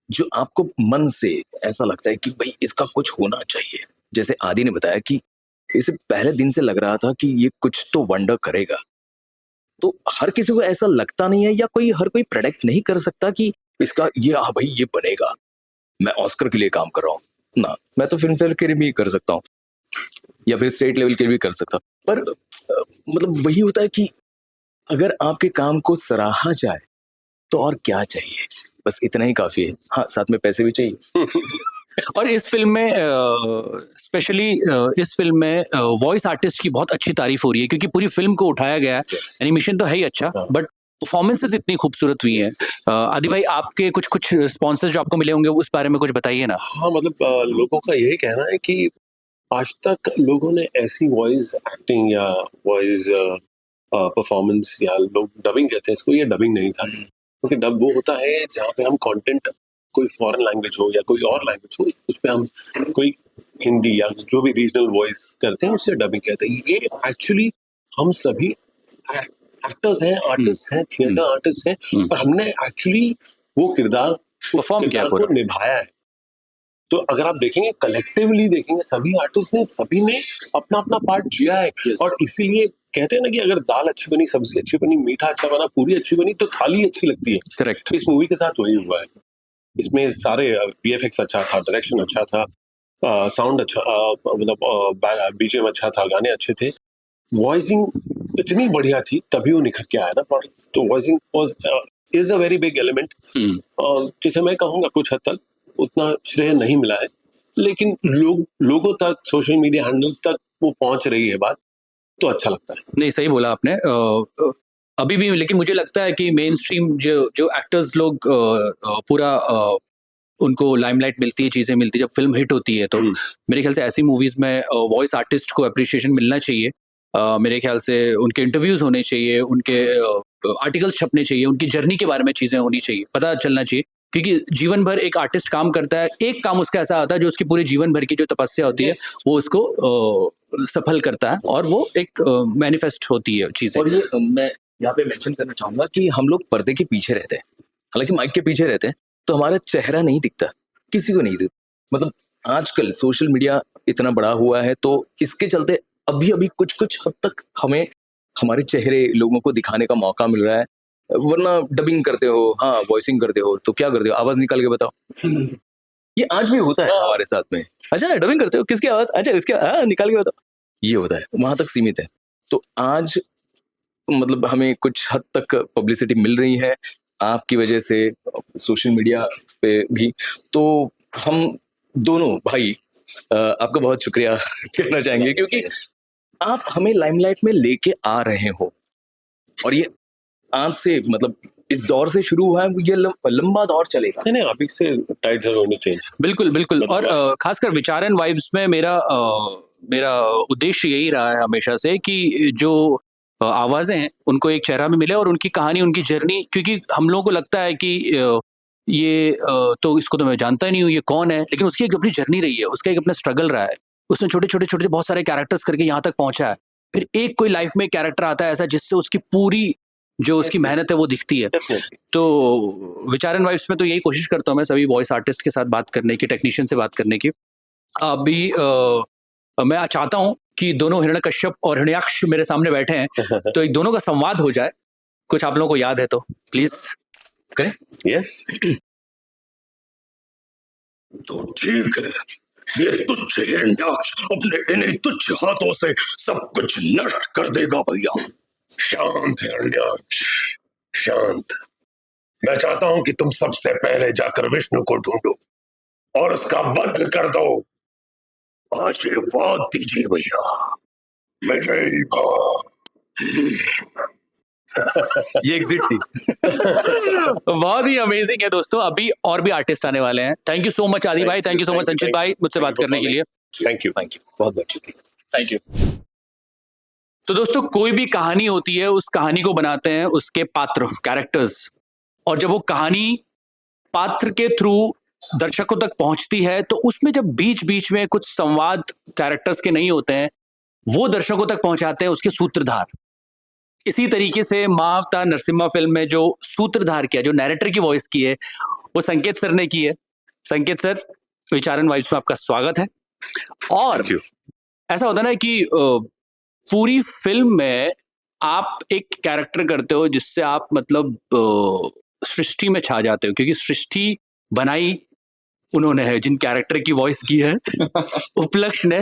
जो आपको मन से ऐसा लगता है कि भाई इसका कुछ होना चाहिए। जैसे आदि ने बताया कि इसे पहले दिन से लग रहा था कि ये कुछ तो वंडर करेगा। तो हर किसी को ऐसा लगता नहीं है या हर कोई प्रेडिक्ट नहीं कर सकता कि इसका ये भाई ये बनेगा। मैं ऑस्कर के लिए काम कर रहा हूँ ना, मैं तो फिल्म फेयर के लिए भी कर सकता हूँ या फिर स्टेट लेवल के लिए भी कर सकता हूँ। पर मतलब वही होता है कि अगर आपके काम को सराहा जाए तो और क्या चाहिए। बस इतना ही काफी है। हाँ, साथ में पैसे भी चाहिए। और इस फिल्म में स्पेशली इस फिल्म में वॉइस आर्टिस्ट की बहुत अच्छी तारीफ हो रही है, क्योंकि पूरी फिल्म को उठाया गया है। एनिमेशन तो है ही अच्छा, हाँ। बट परफॉर्मेंसेस इतनी खूबसूरत हुई हैं। आदि भाई, आपके कुछ रिस्पॉन्सेज जो आपको मिले होंगे उस बारे में कुछ बताइए ना। हाँ, मतलब लोगों का यही कहना है कि आज तक लोगों ने ऐसी वॉइस एक्टिंग या वॉइस परफॉर्मेंस, या लोग डबिंग कहते हैं इसको, ये डबिंग नहीं था। क्योंकि डब वो होता है जहाँ पे हम कंटेंट कोई फॉरेन लैंग्वेज हो या कोई और लैंग्वेज हो, उस पे हम कोई हिंदी या जो भी रीजनल वॉइस करते हैं उससे डबिंग कहते हैं। ये एक्चुअली हम सभी एक्टर्स हैं, आर्टिस्ट हैं, थिएटर आर्टिस्ट हैं, और हमने एक्चुअली वो किरदार परफॉर्म किया को पूरा। निभाया है। तो अगर आप देखेंगे, कलेक्टिवली देखेंगे, सभी आर्टिस्ट ने, सभी ने अपना अपना पार्ट जिया है। और इसीलिए कहते हैं ना कि अगर दाल अच्छी बनी, सब्जी अच्छी बनी, मीठा अच्छा बना, पूरी अच्छी बनी, तो थाली अच्छी लगती है। करेक्ट। इस मूवी के साथ वही हुआ है। इसमें सारे VFX अच्छा था, डायरेक्शन अच्छा था, साउंड अच्छा, मतलब BGM अच्छा था, गाने अच्छे थे, वॉइसिंग इतनी बढ़िया थी, तभी वो निखर के आया ना प्रोडक्ट। तो voicing is a very big element, जिसे मैं कहूँगा कुछ हद तक उतना श्रेय नहीं मिला है, लेकिन लोगों तक, सोशल मीडिया हैंडल्स तक वो पहुंच रही है बात, तो अच्छा लगता है। नहीं, सही बोला आपने। अभी भी लेकिन मुझे लगता है कि मेन स्ट्रीम जो एक्टर्स लोग पूरा उनको लाइमलाइट मिलती है, चीजें मिलती है जब फिल्म हिट होती है, तो मेरे ख्याल से ऐसी मूवीज में वॉइस आर्टिस्ट को अप्रिशिएशन मिलना चाहिए। मेरे ख्याल से उनके इंटरव्यूज होने चाहिए, उनके आर्टिकल्स छपने चाहिए, उनकी जर्नी के बारे में चीजें होनी चाहिए, पता चलना चाहिए। क्योंकि जीवन भर एक आर्टिस्ट काम करता है, एक काम उसका ऐसा आता है जो उसकी पूरी जीवन भर की जो तपस्या होती है वो उसको सफल करता है, और वो एक मैनिफेस्ट होती है चीजें। और ये मैं यहाँ पे मेंशन करना चाहूंगा कि हम लोग पर्दे के पीछे रहते हैं, हालांकि माइक के पीछे रहते हैं, तो हमारा चेहरा नहीं दिखता, किसी को नहीं दिखता। मतलब आजकल सोशल मीडिया इतना बड़ा हुआ है, तो इसके चलते अभी अभी कुछ हद तक हमें हमारे चेहरे लोगों को दिखाने का मौका मिल रहा है। वरना डबिंग करते हो, हाँ वॉइसिंग करते हो, तो क्या करते हो, आवाज निकाल के बताओ। ये आज भी होता है हमारे साथ में। अच्छा डबिंग करते हो, किसकी आवाज, अच्छा इसके, हाँ निकाल के बताओ। ये होता है, वहां तक सीमित है। तो आज मतलब हमें कुछ हद तक पब्लिसिटी मिल रही है आपकी वजह से, सोशल मीडिया पे भी। तो हम दोनों भाई आपका बहुत शुक्रिया कहना चाहेंगे, क्योंकि आप हमें लाइमलाइट में लेके आ रहे हो, और ये आज से मतलब इस दौर से शुरू हुआ है, ये लंबा दौर चलेगा। नहीं, अभी से tides are going to change. बिल्कुल बिल्कुल। और खासकर विचार एंड वाइब्स में मेरा उद्देश्य यही रहा है हमेशा से कि जो आवाजें हैं उनको एक चेहरा भी मिले, और उनकी कहानी, उनकी जर्नी, क्योंकि हम लोगों को लगता है कि ये तो इसको तो मैं जानता ही नहीं हूँ, ये कौन है, लेकिन उसकी एक अपनी जर्नी रही है, उसका एक अपना स्ट्रगल रहा है, उसने छोटे छोटे छोटे बहुत सारे कैरेक्टर्स करके यहाँ तक पहुंचा है। फिर एक कोई लाइफ में कैरेक्टर आता है ऐसा जिससे उसकी पूरी जो उसकी मेहनत है वो दिखती है। तो विचार एंड वाइब्स में तो यही कोशिश करता हूँ मैं सभी वॉइस आर्टिस्ट के साथ बात करने की, टेक्नीशियन से बात करने की। अभी मैं चाहता हूँ कि दोनों हिरण्यकश्यप और हिरण्याक्ष मेरे सामने बैठे हैं, तो एक दोनों का संवाद हो जाए। कुछ आप लोगों को याद है तो प्लीज करें। यस। तो ठीक है, ये तुच्छ हिरण्याक्ष अपने इन्हीं तुच्छ हाथों से सब कुछ नष्ट कर देगा भैया। शांत हिरण्याक्ष, शांत। मैं चाहता हूं कि तुम सबसे पहले जाकर विष्णु को ढूंढो और उसका वध कर दो। आशीर्वाद दीजिए भैया। विजय भव। ये एग्जिट थी। बहुत ही अमेजिंग है दोस्तों। अभी और भी आर्टिस्ट आने वाले हैं। थैंक यू सो मच आदि भाई, थैंक यू सो मच संचित भाई मुझसे बात करने के लिए। थैंक यू, बहुत बहुत शुक्रिया। Thank you. तो दोस्तों, कोई भी कहानी होती है, उस कहानी को बनाते हैं उसके पात्र, कैरेक्टर्स, और जब वो कहानी पात्र के थ्रू दर्शकों तक पहुंचती है, तो उसमें जब बीच बीच में कुछ संवाद कैरेक्टर्स के नहीं होते हैं, वो दर्शकों तक पहुंचाते हैं उसके सूत्रधार। इसी तरीके से माँ अवतार नरसिम्हा फिल्म में जो सूत्रधार किया, जो नैरेटर की वॉइस की है, वो संकेत सर ने की है। संकेत सर, विचार एंड वाइब्स में आपका स्वागत है। और ऐसा होता है ना कि पूरी फिल्म में आप एक कैरेक्टर करते हो जिससे आप मतलब सृष्टि में छा जाते हो, क्योंकि सृष्टि बनाई उन्होंने है जिन कैरेक्टर की वॉइस की है। उपलक्ष्य ने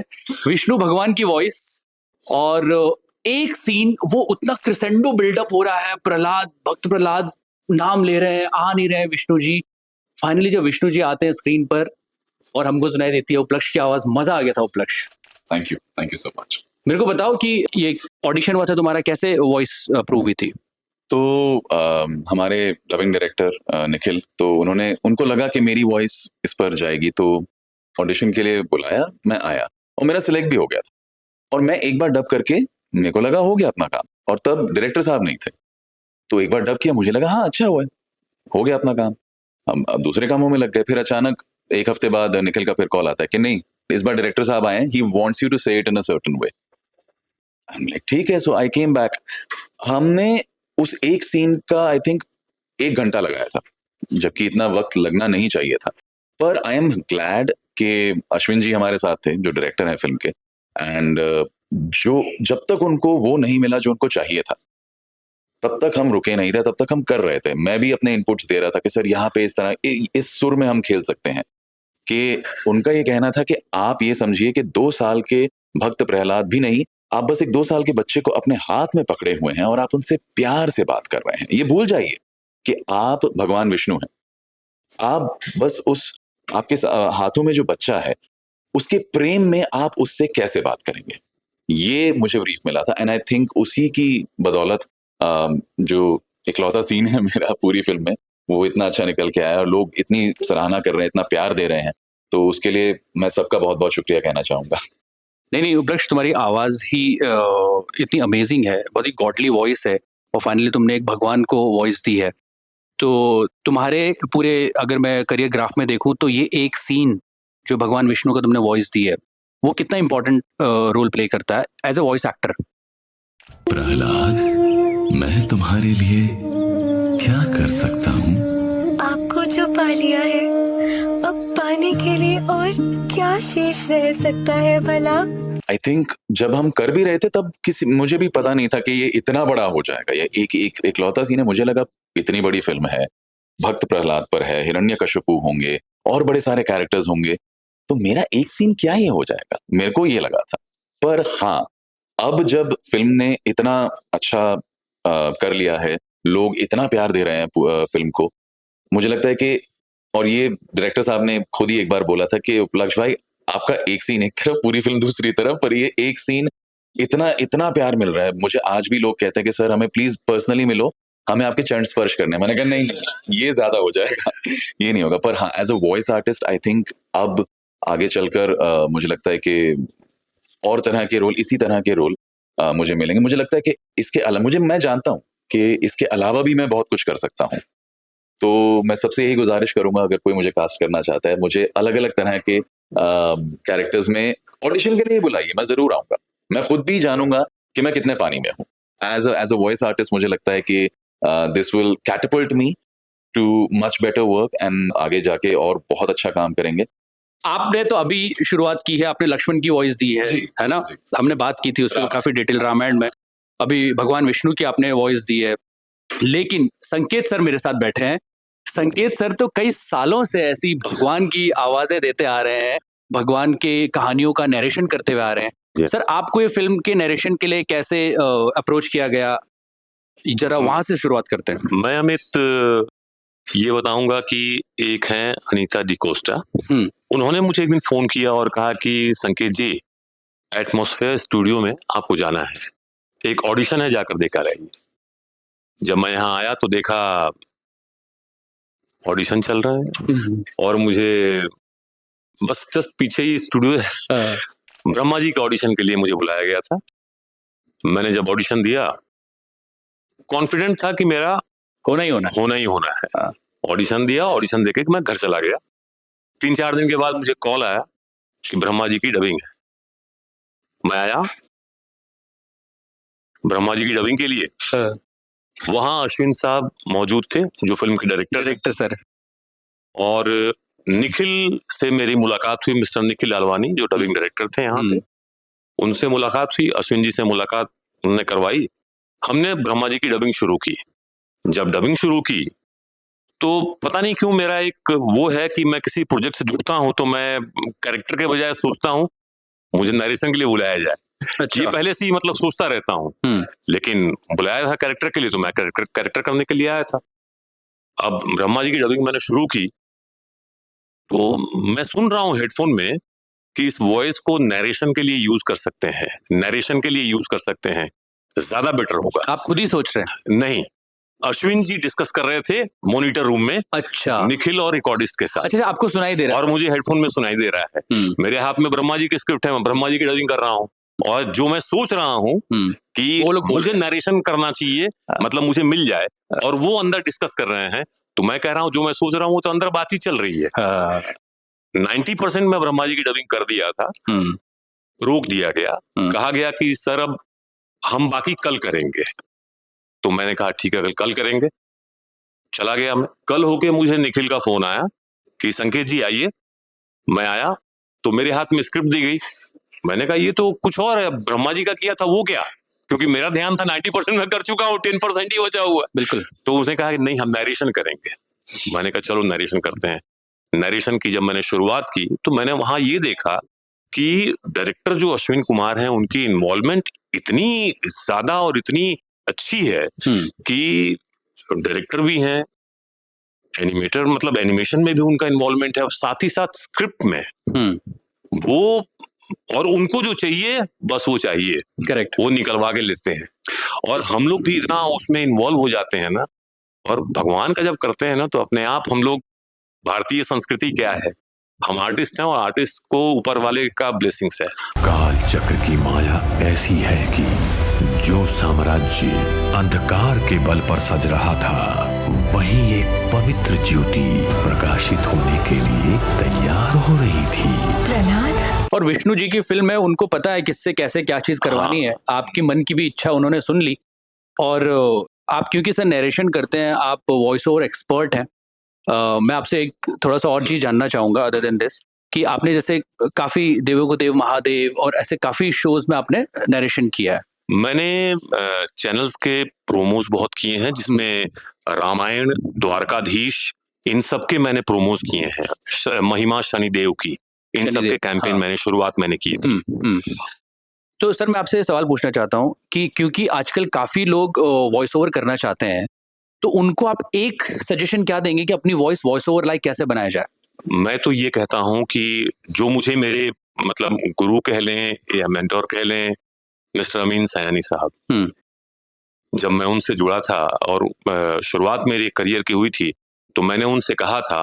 विष्णु भगवान की वॉइस, और एक सीन वो उतना क्रिसेंडो बिल्डअप हो रहा है, प्रहलाद, भक्त प्रहलाद नाम ले रहे हैं, आ नहीं रहे हैं विष्णु जी। फाइनली जब विष्णु जी आते हैं स्क्रीन पर और हमको सुनाई देती है उपलक्ष की आवाज, मजा आ गया था उपलक्ष। Thank you so much. मेरे को बताओ कि ये ऑडिशन हुआ था तुम्हारा, कैसे वॉइस अप्रूव हुई थी? तो हमारे डबिंग डायरेक्टर निखिल, तो उनको लगा कि मेरी वॉइस इस पर जाएगी, तो ऑडिशन के लिए बुलाया, मैं आया और मेरा सिलेक्ट भी हो गया था। और मैं एक बार डब करके मेरे को लगा हो गया अपना काम, और तब डायरेक्टर साहब नहीं थे, तो एक बार डब किया, मुझे लगा हाँ अच्छा हुआ है, हो गया अपना काम। हम अब दूसरे कामों में लग गए। फिर अचानक एक हफ्ते बाद निखिल का फिर कॉल आता है कि नहीं, इस बार डायरेक्टर साहब आए हैं, ही वांट्स यू टू से it in a certain way. I am like ठीक है, सो आई केम बैक। हमने उस एक सीन का आई थिंक 1 घंटा लगाया था, जबकि इतना वक्त लगना नहीं चाहिए था। पर आई एम ग्लैड कि अश्विन जी हमारे साथ थे, जो डायरेक्टर हैं फिल्म के, एंड जो जब तक उनको वो नहीं मिला जो उनको चाहिए था, तब तक हम रुके नहीं थे, तब तक हम कर रहे थे। मैं भी अपने इनपुट्स दे रहा था कि सर यहाँ पे इस तरह इस सुर में हम खेल सकते हैं। कि उनका ये कहना था कि आप ये समझिए कि 2 साल के भक्त प्रहलाद भी नहीं, आप बस एक 2 साल के बच्चे को अपने हाथ में पकड़े हुए हैं और आप उनसे प्यार से बात कर रहे हैं। ये भूल जाइए कि आप भगवान विष्णु हैं। आप बस उस आपके हाथों में जो बच्चा है, उसके प्रेम में आप उससे कैसे बात करेंगे, ये मुझे ब्रीफ मिला था। एंड आई थिंक उसी की बदौलत जो इकलौता सीन है मेरा पूरी फिल्म में, वो इतना अच्छा निकल के आया और लोग इतनी सराहना कर रहे हैं, इतना प्यार दे रहे हैं, तो उसके लिए मैं सबका बहुत बहुत शुक्रिया कहना चाहूंगा। नहीं उपलक्ष, तुम्हारी आवाज ही इतनी अमेजिंग है, बहुत ही गॉडली वॉइस है, और फाइनली तुमने एक भगवान को वॉइस दी है। तो तुम्हारे पूरे अगर मैं करियर ग्राफ में देखूं तो ये एक सीन जो भगवान विष्णु का तुमने वॉइस दी है, वो कितना इंपॉर्टेंट रोल प्ले करता है as a voice actor? Prahlad, मैं तुम्हारे लिए क्या कर सकता हूँ? आपको जो पा लिया है, अब पाने के लिए और क्या शेष रह सकता है भला? आई थिंक जब हम कर भी रहे थे तब मुझे भी पता नहीं था कि ये इतना बड़ा हो जाएगा। ये एक इकलौता सीन है, मुझे लगा इतनी बड़ी फिल्म है, भक्त प्रहलाद पर है, हिरण्यकशिपु होंगे और बड़े सारे कैरेक्टर्स होंगे, तो मेरा एक सीन क्या ही हो जाएगा, मेरे को ये लगा था। पर हाँ, अब जब फिल्म ने इतना अच्छा कर लिया है, लोग इतना प्यार दे रहे हैं फिल्म को, मुझे लगता है कि, और ये डायरेक्टर साहब ने खुद ही एक बार बोला था कि उपलक्ष भाई, आपका एक सीन एक तरफ, पूरी फिल्म दूसरी तरफ, पर ये एक सीन इतना प्यार मिल रहा है। मुझे आज भी लोग कहते हैं कि सर हमें प्लीज पर्सनली मिलो, हमें आपके चरण स्पर्श करने। मैंने कहा नहीं, ये ज्यादा हो जाएगा, ये नहीं होगा। पर हाँ, as a voice artist I think अब आगे चलकर मुझे लगता है कि और तरह के रोल, इसी तरह के रोल मुझे मिलेंगे। मुझे लगता है कि इसके अलावा, मैं जानता हूँ कि इसके अलावा भी मैं बहुत कुछ कर सकता हूँ। तो मैं सबसे यही गुजारिश करूंगा, अगर कोई मुझे कास्ट करना चाहता है, मुझे अलग अलग तरह के कैरेक्टर्स में ऑडिशन के लिए बुलाइए, मैं जरूर आऊंगा। मैं खुद भी जानूंगा कि मैं कितने पानी में हूँ। एज अ वॉइस आर्टिस्ट मुझे लगता है कि this will catapult me to much better work, and आगे जाके और बहुत अच्छा काम करेंगे। आपने तो अभी शुरुआत की है, आपने लक्ष्मण की वॉइस दी है ना? हमने बात की थी उसमें काफी डिटेल, रामायण में। अभी भगवान विष्णु की आपने वॉइस दी है, लेकिन संकेत सर मेरे साथ बैठे हैं। संकेत सर तो कई सालों से ऐसी भगवान की आवाजें देते आ रहे हैं, भगवान के कहानियों का नरेशन करते हुए आ रहे हैं। सर, आपको ये फिल्म के नरेशन के लिए कैसे अप्रोच किया गया, जरा वहां से शुरुआत करते हैं। मैं अमित ये बताऊंगा कि एक है अनीता डिकोस्टा, उन्होंने मुझे एक दिन फोन किया और कहा कि संकेत जी, एटमॉस्फेयर स्टूडियो में आपको जाना है, एक ऑडिशन है, जाकर देखा रहिए। जब मैं यहाँ आया तो देखा ऑडिशन चल रहा है, और मुझे बस जस्ट पीछे ही स्टूडियो है, ब्रह्मा जी के ऑडिशन के लिए मुझे बुलाया गया था। मैंने जब ऑडिशन दिया, कॉन्फिडेंट था कि मेरा होना ही होना है। ऑडिशन दिया, ऑडिशन देके मैं घर चला गया। 3-4 दिन के बाद मुझे कॉल आया कि ब्रह्मा जी की डबिंग है। मैं आया ब्रह्मा जी की डबिंग के लिए। वहां अश्विन साहब मौजूद थे, जो फिल्म के डायरेक्टर सर, और निखिल से मेरी मुलाकात हुई, मिस्टर निखिल लालवानी जो डबिंग डायरेक्टर थे यहाँ पे, उनसे मुलाकात हुई। अश्विन जी से मुलाकात उन्होंने करवाई। हमने ब्रह्मा जी की डबिंग शुरू की। जब डबिंग शुरू की तो पता नहीं क्यों मेरा एक वो है कि मैं किसी प्रोजेक्ट से जुड़ता हूं तो मैं कैरेक्टर के बजाय सोचता हूं मुझे नरेशन के लिए बुलाया जाए। अच्छा। ये पहले से ही मतलब सोचता रहता हूं, लेकिन बुलाया था कैरेक्टर के लिए, तो मैं कैरेक्टर करने के लिए आया था। अब ब्रह्मा जी की डबिंग मैंने शुरू की तो मैं सुन रहा हूँ हेडफोन में कि इस वॉइस को नरेशन के लिए यूज कर सकते हैं, नरेशन के लिए यूज कर सकते हैं, ज्यादा बेटर होगा। आप खुद ही सोच रहे हैं? नहीं, अश्विन जी डिस्कस कर रहे थे मॉनिटर रूम में, अच्छा निखिल और रिकॉर्डिस्ट के साथ। अच्छा, आपको सुनाई दे रहा है और मुझे हेडफोन में सुनाई दे रहा है। मेरे हाथ में ब्रह्मा जी की स्क्रिप्ट है, मैं ब्रह्मा जी की डबिंग कर रहा हूँ और जो मैं सोच रहा हूँ कि वो लोग बोल मुझे नरेशन करना चाहिए, मतलब मुझे मिल जाए, और वो अंदर डिस्कस कर रहे हैं, तो मैं कह रहा हूँ जो मैं सोच रहा हूँ तो अंदर बात ही चल रही है। 90% मैं ब्रह्मा जी की डबिंग कर दिया था, रोक दिया गया, कहा गया कि सर अब हम बाकी कल करेंगे। तो मैंने कहा ठीक है कल करेंगे। चला गया मैं। कल होके मुझे निखिल का फोन आया कि संकेत जी आइए। मैं आया तो मेरे हाथ में स्क्रिप्ट दी गई। मैंने कहा ये तो कुछ और है, ब्रह्मा जी का किया था वो क्या, क्योंकि मेरा ध्यान था 90% मैं कर चुका हूँ, 10% ही बचा हुआ। बिल्कुल। तो उसने कहा कि नहीं हम नरेशन करेंगे। मैंने कहा चलो नरेशन करते हैं। नरेशन की जब मैंने शुरुआत की तो मैंने वहां ये देखा कि डायरेक्टर जो अश्विन कुमार हैं उनकी इन्वॉल्वमेंट इतनी ज्यादा और इतनी अच्छी है कि डायरेक्टर भी हैं, एनिमेटर, मतलब एनिमेशन में भी उनका इन्वॉल्वमेंट है, और साथ ही साथ स्क्रिप्ट में वो, और उनको जो चाहिए बस वो चाहिए, करेक्ट, वो निकलवा के लेते हैं। और हम लोग भी इतना उसमें इन्वॉल्व हो जाते हैं ना, और भगवान का जब करते हैं ना तो अपने आप हम लोग, भारतीय संस्कृति क्या है, हम आर्टिस्ट हैं और आर्टिस्ट को ऊपर वाले का ब्लेसिंग्स है। काल चक्र की माया ऐसी है कि जो साम्राज्य अंधकार के बल पर सज रहा था, वहीं एक पवित्र ज्योति प्रकाशित होने के लिए तैयार हो रही थी। प्रहलाद, और विष्णु जी की फिल्म है, उनको पता है किससे कैसे क्या चीज करवानी है। आपकी मन की भी इच्छा उन्होंने सुन ली। और आप क्योंकि सर नरेशन करते हैं, आप वॉइस ओवर एक्सपर्ट हैं, मैं आपसे एक थोड़ा सा और चीज जानना चाहूंगा अदर देन दिस, कि आपने जैसे काफी देवों को देव महादेव और ऐसे काफी शोज में आपने नरेशन किया है। मैंने चैनल्स के प्रोमोज बहुत किए हैं, जिसमें रामायण, द्वारकाधीश, इन सब के मैंने प्रोमोज किए हैं। महिमा शनिदेव की, इन सब के कैंपेन मैंने शुरुआत मैंने की थी। तो सर मैं आपसे सवाल पूछना चाहता हूँ कि क्योंकि आजकल काफी लोग वॉइस ओवर करना चाहते हैं, तो उनको आप एक सजेशन क्या देंगे कि अपनी वॉइस ओवर लाइक कैसे बनाया जाए? मैं तो ये कहता हूँ कि जो मुझे मेरे मतलब गुरु कह लें या मेंटोर कह लें, मिस्टर अमीन सयानी साहब, जब मैं उनसे जुड़ा था और शुरुआत मेरी करियर की हुई थी, तो मैंने उनसे कहा था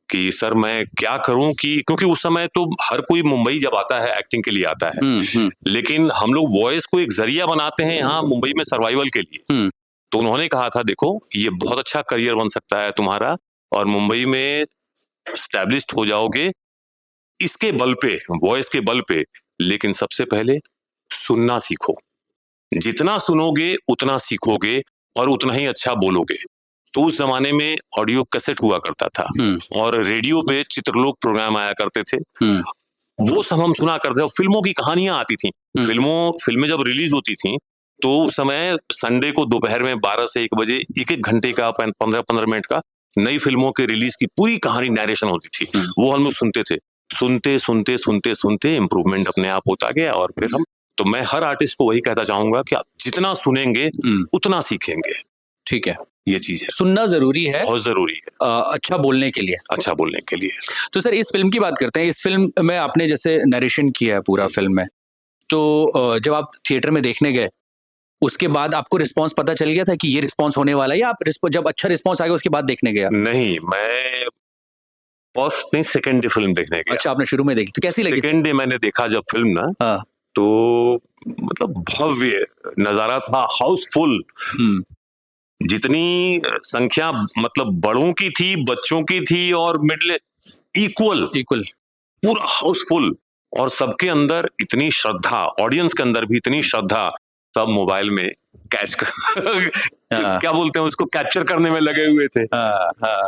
कि सर मैं क्या करूं, कि क्योंकि उस समय तो हर कोई मुंबई जब आता है एक्टिंग के लिए आता है, लेकिन हम लोग वॉइस को एक जरिया बनाते हैं यहाँ मुंबई में सर्वाइवल के लिए। तो उन्होंने कहा था देखो ये बहुत अच्छा करियर बन सकता है तुम्हारा, और मुंबई में एस्टैब्लिश्ड हो जाओगे इसके बल पे, वॉइस के बल पे, लेकिन सबसे पहले सुनना सीखो। जितना सुनोगे उतना सीखोगे और उतना ही अच्छा बोलोगे। तो उस जमाने में ऑडियो कैसेट हुआ करता था और रेडियो पे चित्रलोक प्रोग्राम आया करते थे, वो सब हम सुना करते थे। फिल्मों की कहानियां आती थी, फिल्में जब रिलीज होती थी तो उस समय संडे को दोपहर में 12 से 1 बजे एक घंटे का 15-15 मिनट का नई फिल्मों के रिलीज की पूरी कहानी नरेशन होती थी। वो हम लोग सुनते थे, सुनते सुनते सुनते सुनते इम्प्रूवमेंट अपने आप होता गया। और फिर हम, तो मैं हर आर्टिस्ट को वही कहता चाहूंगा कि आप जितना सुनेंगे उतना सीखेंगे। ठीक है, ये चीज है, सुनना जरूरी है, बहुत जरूरी है, अच्छा बोलने के लिए, अच्छा बोलने के लिए। तो सर इस फिल्म की बात करते हैं। इस फिल्म में आपने जैसे नरेशन किया है पूरा फिल्म में, तो जब आप थिएटर में देखने गए उसके बाद आपको रिस्पांस पता चल गया था कि ये रिस्पांस होने वाला है, या आप जब अच्छा रिस्पांस आ गया उसके बाद देखने गया? नहीं, मैं फर्स्ट नहीं सेकंड डे फिल्म देखने गया। अच्छा, आपने शुरू में देखी, तो कैसी लगी? सेकंड डे मैंने देखा जब फिल्म ना, तो मतलब भव्य नजारा था, हाउसफुल। जितनी संख्या मतलब बड़ों की थी, बच्चों की थी और मिडिल इक्वल, पूरा हाउसफुल। और सबके अंदर इतनी श्रद्धा, ऑडियंस के अंदर भी इतनी श्रद्धा, सब मोबाइल में कैच कर क्या बोलते हैं उसको, कैप्चर करने में लगे हुए थे।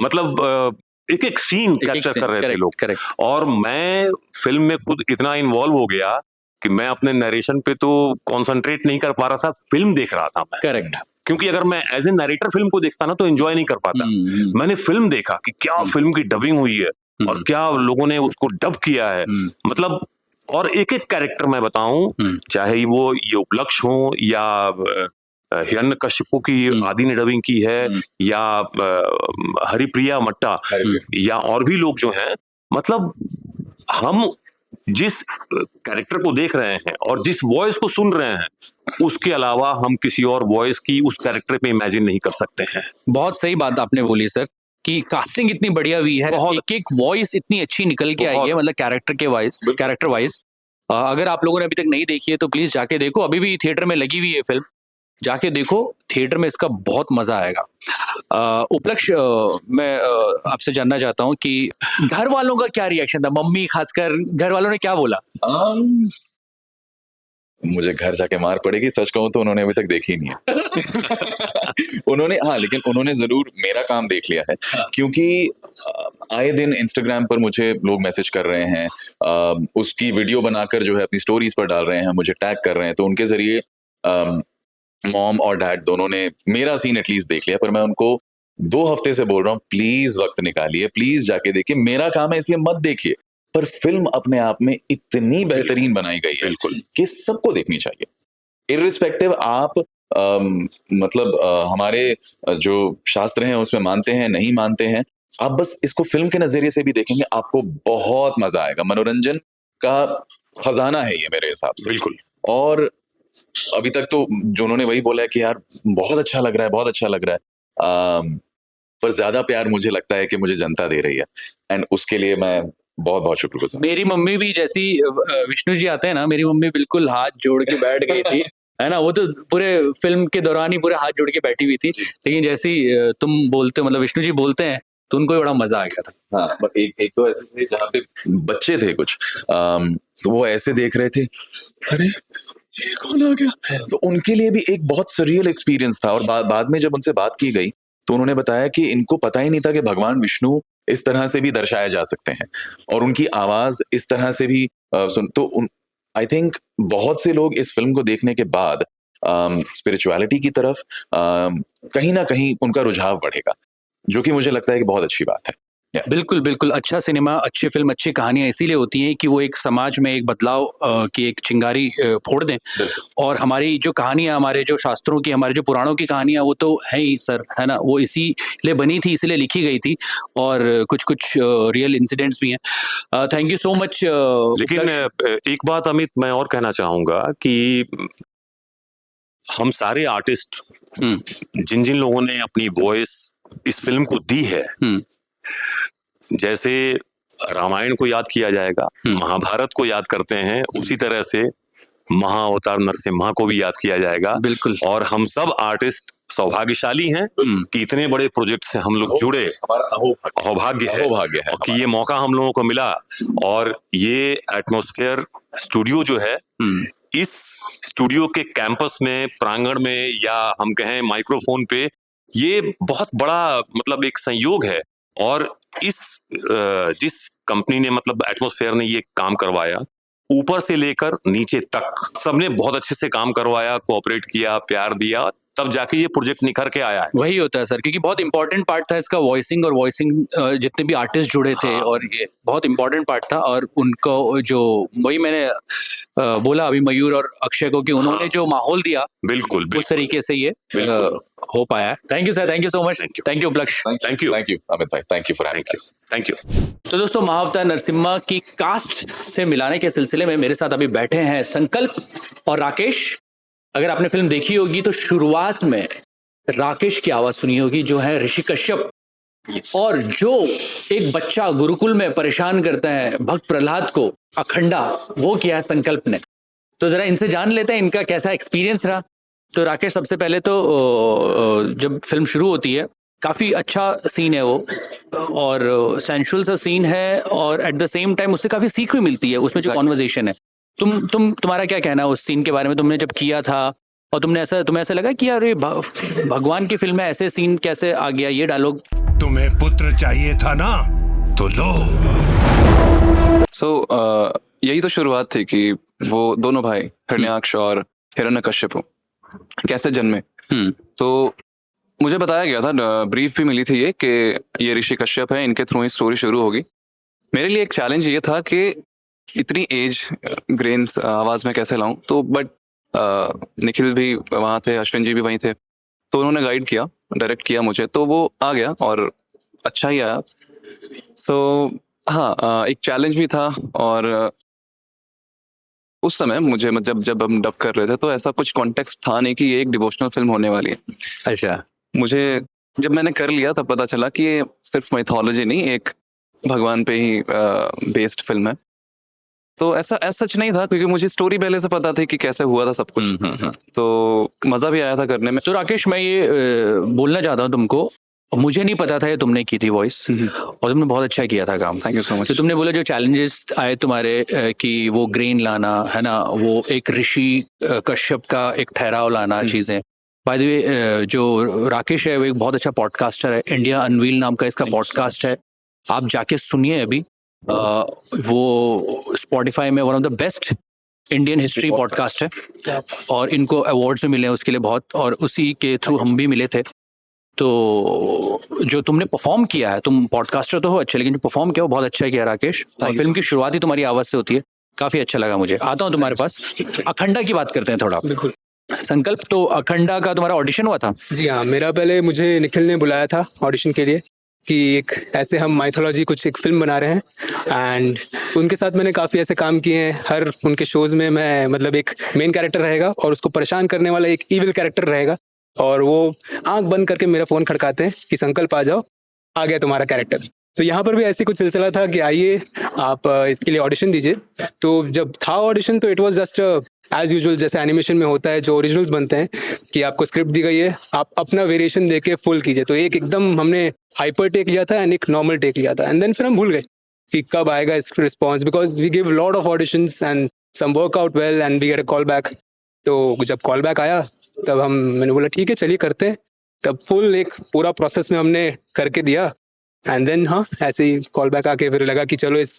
मतलब एक एक सीन कैप्चर कर रहे थे लोग। और मैं फिल्म में खुद इतना इन्वॉल्व हो गया कि मैं अपने नरेशन पे तो कंसंट्रेट नहीं कर पा रहा था, फिल्म देख रहा था मैं। करेक्ट। क्योंकि अगर मैं एज ए नरेटर फिल्म को देखता ना तो एंजॉय नहीं कर पाता। मैंने फिल्म देखा कि क्या फिल्म की डबिंग हुई है और क्या लोगों ने उसको डब किया है, मतलब। और एक एक कैरेक्टर मैं बताऊं, चाहे वो ये उपलक्ष्य हो या हिरण्यकशिपु की आदि ने डबिंग की है, या हरिप्रिया मट्टा, या और भी लोग जो हैं, मतलब हम जिस कैरेक्टर को देख रहे हैं और जिस वॉइस को सुन रहे हैं, उसके अलावा हम किसी और वॉइस की उस कैरेक्टर पे इमेजिन नहीं कर सकते हैं। बहुत सही बात आपने बोली सर कि कास्टिंग इतनी बढ़िया हुई है, एक एक वॉइस इतनी अच्छी निकल के आई है, मतलब कैरेक्टर वाइज। अगर आप लोगों ने अभी तक नहीं देखी है तो प्लीज जाके देखो, अभी भी थिएटर में लगी हुई है फिल्म, जाके देखो थिएटर में, इसका बहुत मजा आएगा। उपलक्ष, मैं आपसे जानना चाहता हूँ कि घर वालों का क्या रिएक्शन था, मम्मी खासकर घर वालों ने क्या बोला? मुझे घर जाके मार पड़ेगी, सच कहूं तो उन्होंने अभी तक देखी नहीं है। लेकिन उन्होंने जरूर मेरा काम देख लिया है, क्योंकि आए दिन इंस्टाग्राम पर मुझे लोग मैसेज कर रहे हैं, उसकी वीडियो बनाकर जो है अपनी स्टोरीज पर डाल रहे हैं, मुझे टैग कर रहे हैं, तो उनके जरिए मॉम और डैड दोनों ने मेरा सीन एटलीस्ट देख लिया। पर मैं उनको 2 हफ्ते से बोल रहा हूँ, प्लीज वक्त निकालिए, प्लीज जाके देखिए, मेरा काम है इसलिए मत देखिए, पर फिल्म अपने आप में इतनी बेहतरीन बनाई गई है बिल्कुल कि सबको देखनी चाहिए, इररिस्पेक्टिव आप हमारे जो शास्त्र हैं उसमें मानते हैं नहीं मानते हैं, आप बस इसको फिल्म के नजरिए से भी देखेंगे, आपको बहुत मजा आएगा। मनोरंजन का खजाना है ये मेरे हिसाब से, बिल्कुल। और अभी तक तो जो उन्होंने वही बोला है कि यार बहुत अच्छा लग रहा है, बहुत अच्छा लग रहा है, पर ज्यादा प्यार मुझे लगता है कि मुझे जनता दे रही है, एंड उसके लिए मैं बहुत बहुत शुक्रगुजार। मेरी मम्मी भी जैसी विष्णु जी आते हैं ना, मेरी मम्मी बिल्कुल हाथ जोड़ के बैठ गई थी, है ना, वो तो पूरे फिल्म के दौरान ही पूरे हाथ जोड़ के बैठी हुई थी, लेकिन जैसी तुम बोलते हो, मतलब विष्णु जी बोलते हैं, तो उनको बड़ा मजा आ गया था। हाँ, एक तो ऐसे थे जहाँ पे बच्चे थे कुछ, तो वो ऐसे देख रहे थे, अरे ये कौन आ गया, तो उनके लिए भी एक बहुत सरियल एक्सपीरियंस था। और बाद में जब उनसे बात की गई तो उन्होंने बताया कि इनको पता ही नहीं था कि भगवान विष्णु इस तरह से भी दर्शाए जा सकते हैं, और उनकी आवाज इस तरह से भी तो आई थिंक बहुत से लोग इस फिल्म को देखने के बाद स्पिरिचुअलिटी की तरफ कहीं ना कहीं उनका रुझाव बढ़ेगा, जो कि मुझे लगता है कि बहुत अच्छी बात है। बिल्कुल बिल्कुल, अच्छा सिनेमा, अच्छी फिल्म, अच्छी कहानियां इसीलिए होती हैं कि वो एक समाज में एक बदलाव की एक चिंगारी फोड़ दें। और हमारी जो कहानियां, हमारे जो शास्त्रों की, हमारे जो पुराणों की कहानियां, वो तो है ही सर, है ना, वो इसीलिए बनी थी, इसीलिए लिखी गई थी, और कुछ रियल इंसिडेंट्स भी हैं। Thank you so much. लेकिन एक बात अमित मैं और कहना चाहूंगा कि हम सारे आर्टिस्ट, जिन जिन लोगों ने अपनी वॉइस इस फिल्म को दी है, जैसे रामायण को याद किया जाएगा, महाभारत को याद करते हैं, उसी तरह से महाअवतार नरसिम्हा को भी याद किया जाएगा। बिल्कुल। और हम सब आर्टिस्ट सौभाग्यशाली हैं कि इतने बड़े प्रोजेक्ट से हम लोग जुड़े, अहोभाग्य है कि ये मौका हम लोगों को मिला। और ये एटमॉस्फेयर स्टूडियो जो है, इस स्टूडियो के कैंपस में, प्रांगण में, या हम कहें माइक्रोफोन पे, ये बहुत बड़ा मतलब एक संयोग है। और जिस कंपनी ने, मतलब एटमॉस्फेयर ने ये काम करवाया, ऊपर से लेकर नीचे तक सबने बहुत अच्छे से काम करवाया, कोऑपरेट किया, प्यार दिया, तब जाके ये प्रोजेक्ट निखर के आया है। वही होता है सर, क्योंकि बहुत इंपॉर्टेंट पार्ट था इसका वॉइसिंग, और वॉइसिंग जितने भी आर्टिस्ट जुड़े थे, और ये बहुत इंपॉर्टेंट पार्ट था। और उनको जो, वही मैंने बोला अभी मयूर और अक्षय को, कि उन्होंने जो माहौल दिया, बिल्कुल उस तरीके से ये हो पाया। Thank you sir, thank you so much, thank you उपलक्ष, थैंक यू अमित भाई, thank you for having us. Thank you. तो दोस्तों, महाअवतार नरसिम्हा की कास्ट से मिलाने के सिलसिले में मेरे साथ अभी बैठे हैं संकल्प और राकेश। अगर आपने फिल्म देखी होगी तो शुरुआत में राकेश की आवाज सुनी होगी, जो है ऋषि कश्यप, और जो एक बच्चा गुरुकुल में परेशान करता है भक्त प्रहलाद को, अखंडा, वो किया है संकल्प ने। तो जरा इनसे जान लेते हैं इनका कैसा एक्सपीरियंस रहा। तो राकेश, सबसे पहले तो जब फिल्म शुरू होती है, काफी अच्छा सीन है वो, और सेंशुअल सा सीन है, और एट द सेम टाइम उससे काफी सीख भी मिलती है, उसमें जो कॉन्वर्सेशन है। तुम्हारा क्या कहना है उस सीन के बारे में? तुमने जब किया था, और तुम्हें ऐसा लगा कि यार ये भगवान की फिल्म में ऐसे सीन कैसे आ गया, ये डायलॉग? तुम्हें पुत्र चाहिए था ना, तो लो। यही तो शुरुआत थी कि वो दोनों भाई हिरण्याक्ष और हिरण्यकश्यप कैसे जन्मे। तो मुझे बताया गया था, ब्रीफ भी मिली थी ये, कि ये ऋषि कश्यप है, इनके थ्रू ही स्टोरी शुरू होगी। मेरे लिए एक चैलेंज ये था कि इतनी एज ग्रेन्स आवाज में कैसे लाऊं, तो बट निखिल भी वहाँ थे, अश्विन जी भी वहीं थे, तो उन्होंने गाइड किया, डायरेक्ट किया मुझे, तो वो आ गया और अच्छा ही आया। सो हाँ, एक चैलेंज भी था। और उस समय मुझे जब हम डब कर रहे थे तो ऐसा कुछ कॉन्टेक्स्ट था नहीं कि ये एक डिवोशनल फिल्म होने वाली है। अच्छा, मुझे जब मैंने कर लिया तब पता चला कि ये सिर्फ माइथोलॉजी नहीं, एक भगवान पे ही बेस्ड फिल्म है। तो ऐसा सच नहीं था, क्योंकि मुझे स्टोरी पहले से पता थी कि कैसे हुआ था सब कुछ। तो मजा भी आया था करने में। तो राकेश, मैं ये बोलना चाहता हूँ तुमको, मुझे नहीं पता था ये तुमने की थी वॉइस, और तुमने बहुत अच्छा किया था काम। Thank you so much. तो तुमने बोला जो चैलेंजेस आए तुम्हारे कि वो ग्रेन लाना है ना, वो एक ऋषि कश्यप का एक ठहराव लाना, चीजें। बाय द वे, जो राकेश है वो एक बहुत अच्छा पॉडकास्टर है, इंडिया अनवील नाम का इसका पॉडकास्ट है, आप जाके सुनिए अभी। वो स्पॉटिफाई में one of the best Indian history podcast है, और इनको अवार्ड्स भी मिले हैं उसके लिए बहुत, और उसी के थ्रू हम भी मिले थे। तो जो तुमने परफॉर्म किया है, तुम पॉडकास्टर तो हो अच्छे, लेकिन जो परफॉर्म किया वो बहुत अच्छा किया राकेश। और फिल्म की शुरुआत ही तुम्हारी आवाज से होती है, काफी अच्छा लगा मुझे। आता हूँ तुम्हारे पास, अखंडा की बात करते हैं थोड़ा। बिल्कुल। संकल्प, तो अखंडा का तुम्हारा ऑडिशन हुआ था? जी हाँ, मेरा पहले मुझे निखिल ने बुलाया था ऑडिशन के लिए कि एक ऐसे हम माइथोलॉजी कुछ एक फिल्म बना रहे हैं, एंड उनके साथ मैंने काफ़ी ऐसे काम किए हैं। हर उनके शोज़ में मैं मतलब एक मेन कैरेक्टर रहेगा और उसको परेशान करने वाला एक ईविल कैरेक्टर रहेगा, और वो आंख बंद करके मेरा फ़ोन खड़काते हैं कि संकल्प आ जाओ, आ गया तुम्हारा कैरेक्टर। तो यहाँ पर भी ऐसी कुछ सिलसिला था कि आइए आप इसके लिए ऑडिशन दीजिए। तो जब था ऑडिशन तो it was just as usual, जैसे एनिमेशन में होता है, जो ओरिजिनल्स बनते हैं कि आपको स्क्रिप्ट दी गई है, आप अपना वेरिएशन देके फुल कीजिए। तो एक एकदम हमने हाइपर टेक लिया था एंड एक नॉर्मल टेक लिया था, एंड देन फिर हम भूल गए कि कब आएगा इसका response, because we give lot of auditions and some work out well and we get a call back. तो जब कॉल बैक आया तब मैंने बोला ठीक है चलिए करते हैं। तब फुल एक पूरा प्रोसेस में हमने करके दिया, एंड देन हाँ ऐसे ही कॉल बैक आके फिर लगा कि चलो इस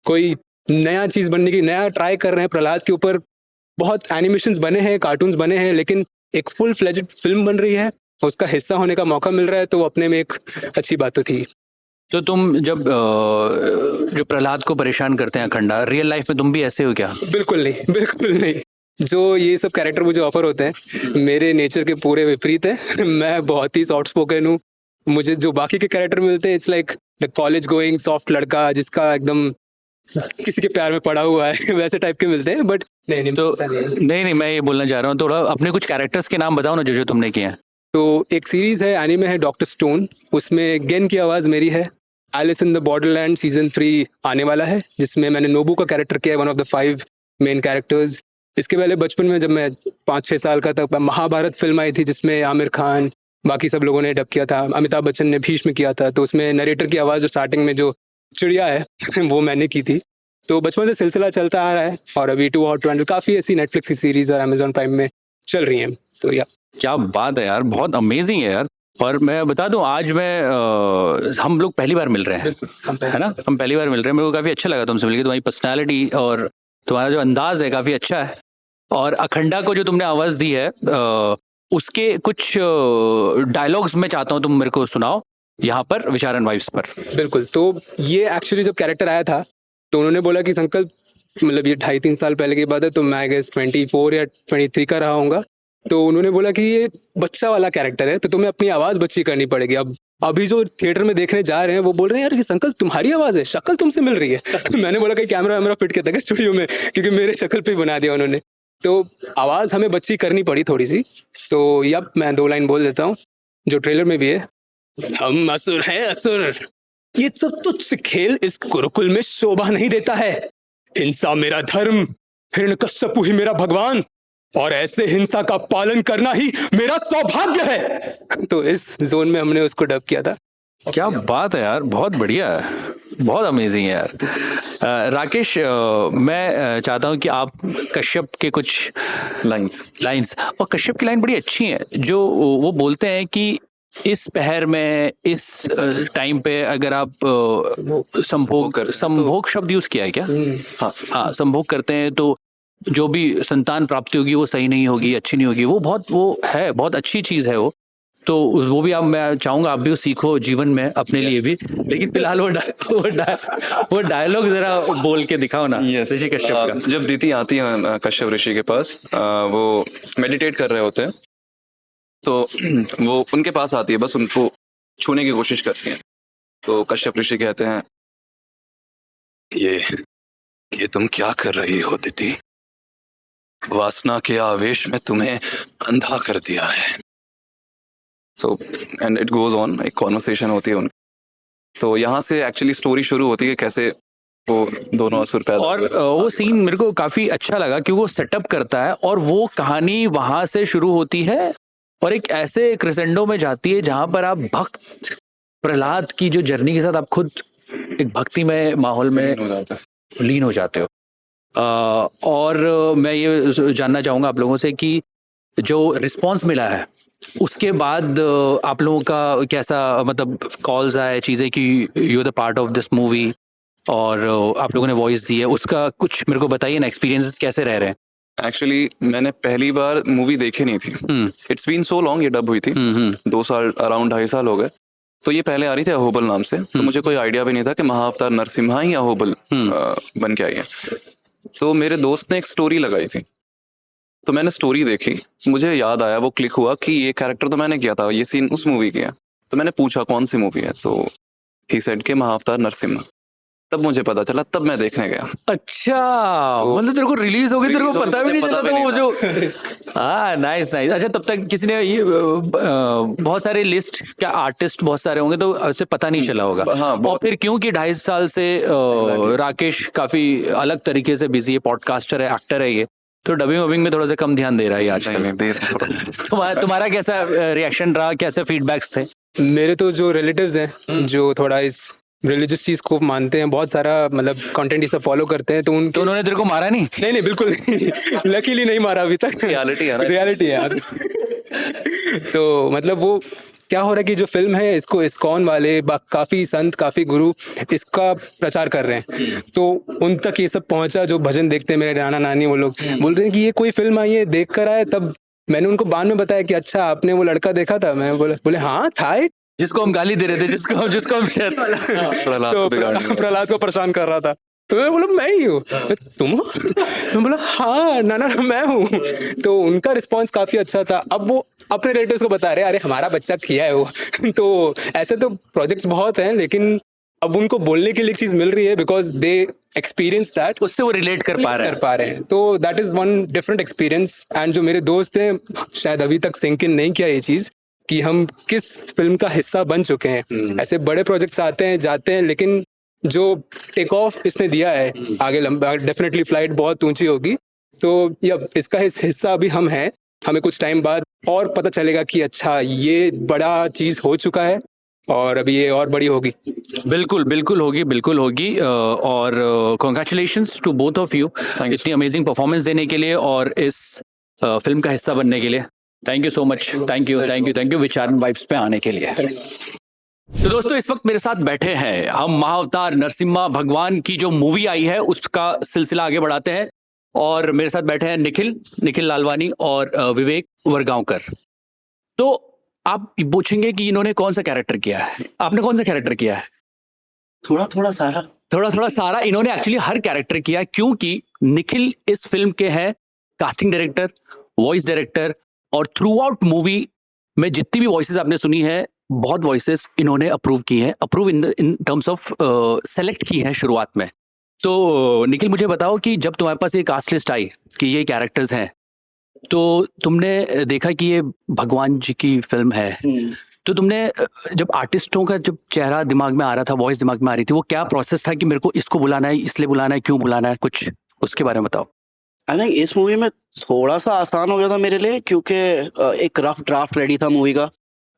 कोई नया चीज़ बनने की, नया ट्राई कर रहे हैं। प्रहलाद के ऊपर बहुत एनिमेशंस बने हैं, कार्टून्स बने हैं, लेकिन एक फुल फ्लेज्ड फिल्म बन रही है, उसका हिस्सा होने का मौका मिल रहा है, तो वो अपने में एक अच्छी बात तो थी। तो तुम जब जो प्रहलाद को परेशान करते हैं अखंडा, रियल लाइफ में तुम भी ऐसे हो क्या? बिल्कुल नहीं, बिल्कुल नहीं। जो ये सब कैरेक्टर मुझे ऑफर होते हैं मेरे नेचर के पूरे विपरीत है। मैं बहुत ही सॉफ्ट स्पोकन हूँ। मुझे जो बाकी के कैरेक्टर मिलते हैं, it's like the college going soft लड़का जिसका एकदम किसी के प्यार में पड़ा हुआ है, वैसे टाइप के मिलते हैं। बट नहीं तो नहीं, मैं ये बोलना चाह रहा हूँ, थोड़ा अपने कुछ कैरेक्टर्स के नाम बताओ ना जो तुमने किए हैं। तो एक सीरीज है, एनीमे है, डॉक्टर स्टोन, उसमें गेन की आवाज़ मेरी है। Alice in the Borderland season 3 आने वाला है, जिसमें मैंने नोबू का कैरेक्टर किया है, one of the 5 main characters. इसके पहले बचपन में जब मैं 5-6 साल का था, महाभारत फिल्म आई थी जिसमें आमिर खान बाकी सब लोगों ने डब किया था, अमिताभ बच्चन ने भीष्म किया था। तो उसमें नरेटर की आवाज़ जो स्टार्टिंग में जो चिड़िया है वो मैंने की थी। तो बचपन से सिलसिला चलता आ रहा है, और अभी 2 Hot to Handle काफ़ी ऐसी नेटफ्लिक्स की सीरीज और अमेजॉन प्राइम में चल रही हैं। तो या क्या बात है यार, बहुत अमेजिंग है यार। और मैं बता दूं, आज मैं हम लोग पहली बार मिल रहे हैं, है ना, हम पहली बार मिल रहे हैं। मेरे को काफ़ी अच्छा लगा तुमसे मिलकर, तुम्हारी पर्सनैलिटी और तुम्हारा जो अंदाज है काफ़ी अच्छा है। और अखंडा को जो तुमने आवाज़ दी है, उसके कुछ डायलॉग्स मैं चाहता हूँ तुम मेरे को सुनाओ यहाँ पर विचार एंड वाइब्स पर। बिल्कुल। तो ये एक्चुअली जब कैरेक्टर आया था तो उन्होंने बोला कि संकल्प, मतलब ये 2.5-3 साल पहले की बात है, तो मैं गेस 24 या 23 का रहा हूँगा। तो उन्होंने बोला कि ये बच्चा वाला कैरेक्टर है, तो तुम्हें अपनी आवाज़ बच्ची करनी पड़ेगी। अब अभी जो थिएटर में देखने जा रहे हैं वो बोल रहे हैं यार ये संकल्प तुम्हारी आवाज़ है, शक्ल तुमसे मिल रही है। मैंने बोला कि कैमरा वैमरा फिट किया था स्टूडियो में, क्योंकि मेरे शक्ल पे बना दिया उन्होंने। तो आवाज़ हमें बच्ची करनी पड़ी थोड़ी सी। तो यब मैं 2 लाइन बोल देता हूँ जो ट्रेलर में भी है। हम असुर हैं असुर, ये सब तुच्छ से खेल इस गुरुकुल में शोभा नहीं देता है। हिंसा मेरा धर्म, हिरण्यकश्यपु ही मेरा भगवान, और ऐसे हिंसा का पालन करना ही मेरा सौभाग्य है। तो इस जोन में हमने उसको डब किया था। क्या बात है यार, बहुत बढ़िया है, बहुत अमेजिंग है यार। राकेश, मैं चाहता हूँ कि आप कश्यप के कुछ लाइंस, और कश्यप की लाइन बड़ी अच्छी है, जो वो बोलते हैं कि इस पहर में, इस टाइम पे अगर आप संभोग शब्द यूज किया है क्या? हाँ, संभोग करते हैं तो जो भी संतान प्राप्ति होगी वो सही नहीं होगी, अच्छी नहीं होगी। वो बहुत अच्छी चीज़ है वो। तो वो भी आप, मैं चाहूंगा आप भी वो सीखो जीवन में अपने लिए भी। लेकिन फिलहाल वो डायलॉग जरा बोल के दिखाओ ना ऋषि कश्यप का। जब दीदी आती है कश्यप ऋषि के पास, वो मेडिटेट कर रहे होते हैं, तो वो उनके पास आती है, बस उनको छूने की कोशिश करती है। तो कश्यप ऋषि कहते हैं, ये तुम क्या कर रही हो दीदी? वासना के आवेश में तुम्हें अंधा कर दिया है। So and it goes on, एक कॉन्वर्सेशन होती है उनकी। तो यहाँ से एक्चुअली स्टोरी शुरू होती है, कैसे वो दोनों असुर पैदा। और वो सीन मेरे को काफी अच्छा लगा क्योंकि वो सेटअप करता है और वो कहानी वहां से शुरू होती है और एक ऐसे क्रिसेंडो में जाती है जहां पर आप भक्त प्रहलाद की जो जर्नी के साथ आप खुद एक भक्तिमय माहौल में लीन हो जाते हो। और मैं ये जानना चाहूंगा आप लोगों से कि जो रिस्पांस मिला है उसके बाद आप लोगों का कैसा, मतलब कॉल्स आए, चीज़ें कि you are the part of this movie और आप लोगों ने वॉइस दी है, उसका कुछ मेरे को बताइए ना, एक्सपीरियंसेस कैसे रह रहे हैं? एक्चुअली मैंने पहली बार मूवी देखी नहीं थी। इट्स बीन सो लॉन्ग, ये डब हुई थी 2 साल, अराउंड 2.5 साल हो गए। तो ये पहले आ रही थी अहोबल नाम से, तो मुझे कोई आइडिया भी नहीं था कि महाअवतार नरसिम्हा ही अहोबल बन के आई है। तो मेरे दोस्त ने एक स्टोरी लगाई थी, तो मैंने स्टोरी देखी, मुझे याद आया, वो क्लिक हुआ कि ये कैरेक्टर तो मैंने किया था, ये सीन उस मूवी की है। तो मैंने पूछा कौन सी मूवी है, तो ही सेड के महाअवतार नरसिम्हा। तब मुझे पता चला, तब मैं देखने गया। अच्छा, मतलब तेरे को रिलीज हो गई, तेरे को पता भी नहीं चला था वो जो। हाँ, नाइस नाइस। अच्छा, तब तक किसी ने ये बहुत सारे लिस्ट क्या आर्टिस्ट बहुत सारे होंगे तो उसे पता नहीं चला होगा। हाँ, और फिर क्योंकि 2.5 साल से राकेश काफी अलग तरीके से बिजी है, पॉडकास्टर है, एक्टर है, ये तो डबिंग वबिंग में थोड़ा सा कम ध्यान दे रहा है आजकल। तुम्हारा कैसा रिएक्शन रहा, कैसे फीडबैक्स थे? मेरे तो जो रिलेटिव्स हैं जो थोड़ा इस रिलीजियस चीज को मानते हैं, बहुत सारा मतलब कंटेंट ये सब फॉलो करते हैं, तो उन्होंने तेरे को मारा नहीं? नहीं बिल्कुल नहीं। लकीली नहीं मारा अभी तक। रियलिटी है ना, रियलिटी है यार। तो मतलब वो क्या हो रहा है कि जो फिल्म है इसको इस्कॉन वाले काफी संत, काफी गुरु इसका प्रचार कर रहे हैं, तो उन तक ये सब पहुंचा। जो भजन देखते हैं मेरे नाना नानी, वो लोग बोल रहे हैं कि ये कोई फिल्म आई है, देख कर आए। तब मैंने उनको बाद में बताया कि अच्छा आपने वो लड़का देखा था? मैं बोले हाँ था, जिसको हम गाली दे रहे थे, जिसको हम शायद प्रहलाद को परेशान कर रहा था। तो मैं बोला मैं ही हूँ। तुम हो? मैं बोला हाँ नाना मैं हूँ। तो उनका रिस्पांस काफी अच्छा था। अब वो अपने रिलेटिव्स को बता रहे, अरे हमारा बच्चा किया है वो। तो ऐसे तो प्रोजेक्ट्स बहुत हैं, लेकिन अब उनको बोलने के लिए एक चीज मिल रही है, बिकॉज दे एक्सपीरियंस दैट, उससे वो रिलेट कर पा रहे हैं। तो that is one different experience. And जो मेरे दोस्त हैं, शायद अभी तक सिंक इन नहीं किया ये चीज कि हम किस फिल्म का हिस्सा बन चुके हैं। ऐसे बड़े प्रोजेक्ट्स आते हैं जाते हैं, लेकिन जो टेक ऑफ इसने दिया है आगे लंबा, डेफिनेटली फ्लाइट बहुत ऊंची होगी। तो इसका हिस्सा अभी हम हैं। हमें कुछ टाइम बाद और पता चलेगा कि अच्छा ये बड़ा चीज हो चुका है और अभी ये और बड़ी होगी। बिल्कुल होगी। और congratulations to both of you इतनी अमेजिंग परफॉर्मेंस देने के लिए और इस फिल्म का हिस्सा बनने के लिए। Thank you so much. Thank you Vichar and vibes पे आने के लिए। तो दोस्तों, इस वक्त मेरे साथ बैठे हैं हम महाअवतार नरसिम्हा भगवान की जो मूवी आई है उसका सिलसिला आगे बढ़ाते हैं। और मेरे साथ बैठे हैं निखिल लालवानी और विवेक वरगांवकर। तो आप पूछेंगे कि इन्होंने कौन सा कैरेक्टर किया है? आपने कौन सा कैरेक्टर किया है? थोड़ा सारा इन्होंने एक्चुअली हर कैरेक्टर किया है, क्योंकि निखिल इस फिल्म के हैं कास्टिंग डायरेक्टर, वॉइस डायरेक्टर, और थ्रू आउट मूवी में जितनी भी वॉइसेस आपने सुनी है, बहुत वॉइसेस इन्होंने अप्रूव की हैं, approve in terms of select की है शुरुआत में। तो निखिल, मुझे बताओ कि जब तुम्हारे पास ये कास्ट लिस्ट आई कि ये कैरेक्टर्स हैं, तो तुमने देखा कि ये भगवान जी की फिल्म है, तो तुमने जब आर्टिस्टों का जब चेहरा दिमाग में आ रहा था, वॉइस दिमाग में आ रही थी, वो क्या प्रोसेस था कि मेरे को इसको बुलाना है, इसलिए बुलाना है, क्यों बुलाना है, कुछ उसके बारे में बताओ। आई थिंक इस मूवी में थोड़ा सा आसान हो गया था मेरे लिए, क्योंकि एक रफ ड्राफ्ट रेडी था मूवी का,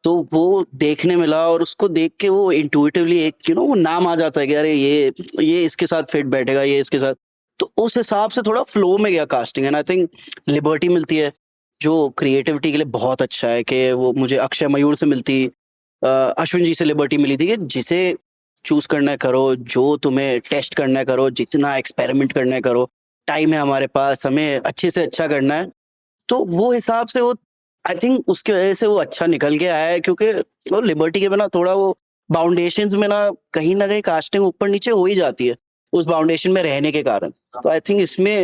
तो वो देखने मिला और उसको देख के वो इंट्यूटिवली एक वो नाम आ जाता है कि अरे ये इसके साथ फिट बैठेगा, ये इसके साथ। तो उस हिसाब से थोड़ा फ्लो में गया casting. And I think liberty मिलती है जो क्रिएटिविटी के लिए बहुत अच्छा है, कि वो मुझे अक्षय मयूर से मिलती, अश्विन जी से लिबर्टी मिली थी कि जिसे चूज करना है करो, जो तुम्हें टेस्ट करना है करो, जितना एक्सपेरिमेंट करना है करो, टाइम है हमारे पास, हमें अच्छे से अच्छा करना है। तो वो हिसाब से वो आई थिंक उसकी वजह से वो अच्छा निकल के आया है, क्योंकि वो लिबर्टी के बिना थोड़ा वो बाउंडेशंस में ना कहीं कास्टिंग ऊपर नीचे हो ही जाती है उस बाउंडेशन में रहने के कारण। तो आई थिंक इसमें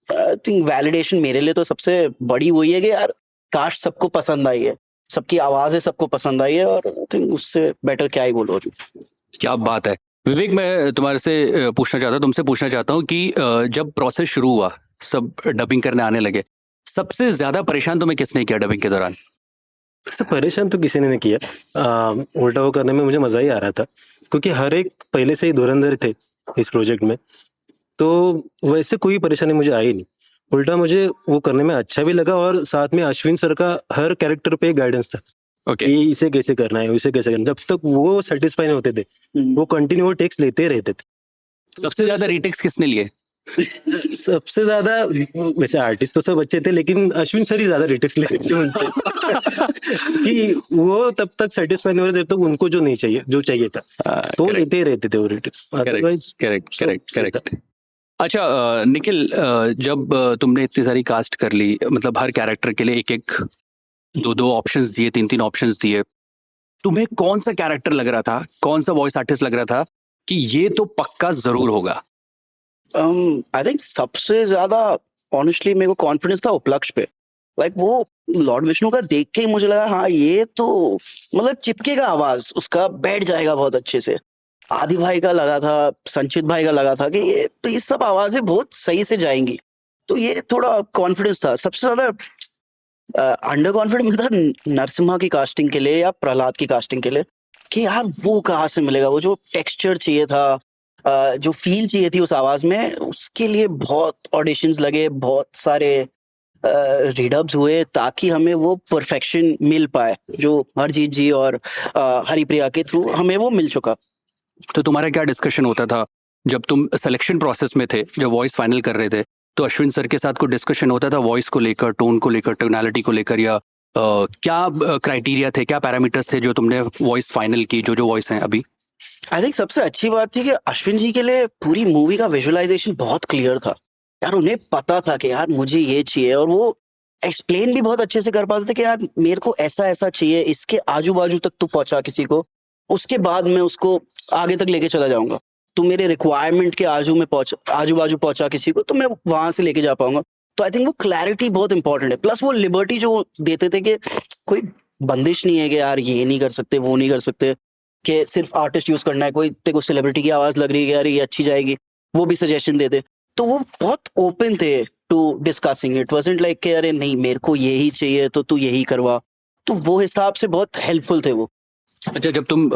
आई थिंक वैलिडेशन मेरे लिए तो सबसे बड़ी वही है कि यार कास्ट सबको पसंद आई है, सबकी आवाजें सबको पसंद आई है, और आई थिंक उससे बेटर क्या ही बोलो। क्या बात है विवेक, मैं तुम्हारे से तुमसे पूछना चाहता हूँ कि जब प्रोसेस शुरू हुआ, सब डबिंग करने आने लगे, सबसे ज्यादा परेशान तुम्हें किसने किया डबिंग के दौरान? वैसे परेशान तो किसी ने नहीं किया, उल्टा वो करने में मुझे मजा ही आ रहा था, क्योंकि हर एक पहले से ही धुरंधर थे इस प्रोजेक्ट में, तो वैसे कोई परेशानी मुझे आई नहीं। उल्टा मुझे वो करने में अच्छा भी लगा, और साथ में अश्विन सर का हर कैरेक्टर पे गाइडेंस था कि इसे कैसे करना है, उसे कैसे करना है। जब तक वो सेटिस्फाई नहीं होते थे, वो कंटिन्यू वो टेक्स लेते रहते थे। सबसे ज्यादा रीटेक्स किसने लिए? सबसे ज्यादा वैसे आर्टिस्ट तो सब अच्छे थे, लेकिन अश्विन सर ही ज्यादा रिटेक्स ले रहे थे उनसे कि वो तब तक सेटिस्फाई नहीं हो रहे थे, तब तक उनको जो चाहिए था तो लेते रहते थे वो रिटेक्स। करेक्ट। अच्छा निखिल, जब तुमने इतनी सारी कास्ट कर ली, मतलब हर कैरेक्टर के लिए एक एक दो ऑप्शंस दिए, तीन ऑप्शंस दिए, तुम्हें कौन सा कैरेक्टर लग रहा था, कौन सा वॉइस आर्टिस्ट लग रहा था कि ये तो पक्का जरूर होगा? आई थिंक सबसे ज्यादा ऑनेस्टली मेरे को कॉन्फिडेंस था उपलक्ष पे। लाइक वो लॉर्ड विष्णु का देख के ही मुझे लगा हाँ ये तो मतलब चिपकेगा, आवाज उसका बैठ जाएगा बहुत अच्छे से। आदि भाई का लगा था, संचित भाई का लगा था कि ये सब आवाजें बहुत सही से जाएंगी, तो ये थोड़ा कॉन्फिडेंस था। सबसे ज्यादा अंडर कॉन्फिडेंस था नरसिम्हा की कास्टिंग के लिए या प्रहलाद की कास्टिंग के लिए, कि यार वो कहाँ से मिलेगा, वो जो टेक्सचर चाहिए था, जो फील चाहिए थी उस आवाज में, उसके लिए बहुत ऑडिशंस लगे, बहुत सारे रीडअप्स हुए, ताकि हमें वो परफेक्शन मिल पाए जो हरजीत जी और हरिप्रिया के थ्रू हमें वो मिल चुका। तो तुम्हारा क्या डिस्कशन होता था जब तुम सिलेक्शन प्रोसेस में थे, जब वॉइस फाइनल कर रहे थे, तो अश्विन सर के साथ कोई डिस्कशन होता था वॉइस को लेकर, टोन को लेकर, टोनालिटी को लेकर, या क्या क्राइटेरिया थे, क्या पैरामीटर्स थे जो तुमने वॉइस फाइनल की, जो वॉइस हैं अभी? आई थिंक सबसे अच्छी बात थी कि अश्विन जी के लिए पूरी मूवी का विजुअलाइजेशन बहुत क्लियर था यार, उन्हें पता था कि यार मुझे ये चाहिए, और वो एक्सप्लेन भी बहुत अच्छे से कर पाते थे कि यार मेरे को ऐसा ऐसा चाहिए, इसके आजू बाजू तक तू पहुंचा किसी को, उसके बाद मैं उसको आगे तक लेके चला जाऊंगा। तू मेरे रिक्वायरमेंट के आजू बाजू पहुंचा किसी को, तो मैं वहां से लेके जा पाऊंगा। तो आई थिंक वो क्लैरिटी बहुत इंपॉर्टेंट है। प्लस वो लिबर्टी जो देते थे कि कोई बंदिश नहीं है कि यार ये नहीं कर सकते, वो नहीं कर सकते, कि सिर्फ आर्टिस्ट यूज करना है, कोई तेरे को सेलिब्रिटी की आवाज लग रही है यार ये अच्छी जाएगी, वो भी सजेशन दे दे। तो वो बहुत ओपन थे to discussing it, wasn't like कि अरे नहीं मेरे को यही चाहिए तो तू यही करवा। तो वो हिसाब से बहुत हेल्पफुल थे वो। अच्छा, जब तुम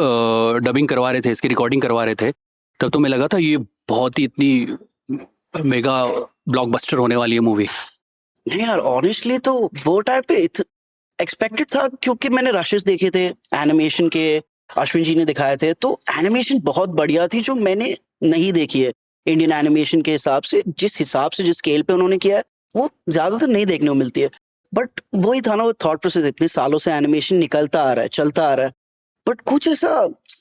डबिंग करवा रहे थे, इसकी रिकॉर्डिंग करवा रहे थे, तब तुम्हें लगा था ये बहुत ही इतनी मेगा ब्लॉकबस्टर होने वाली है मूवी? नहीं यार, ऑनेस्टली तो वो टाइप पे एक्सपेक्टेड था, क्योंकि मैंने रशेस देखे थे एनिमेशन के, अश्विन जी ने दिखाए थे, तो एनिमेशन बहुत बढ़िया थी जो मैंने नहीं देखी है इंडियन एनिमेशन के हिसाब से। जिस हिसाब से जिस स्केल पे उन्होंने किया है वो ज्यादातर नहीं देखने को मिलती है। बट वही था ना, वो थॉट प्रोसेस, इतने सालों से एनिमेशन निकलता आ रहा है, चलता आ रहा है, बट कुछ ऐसा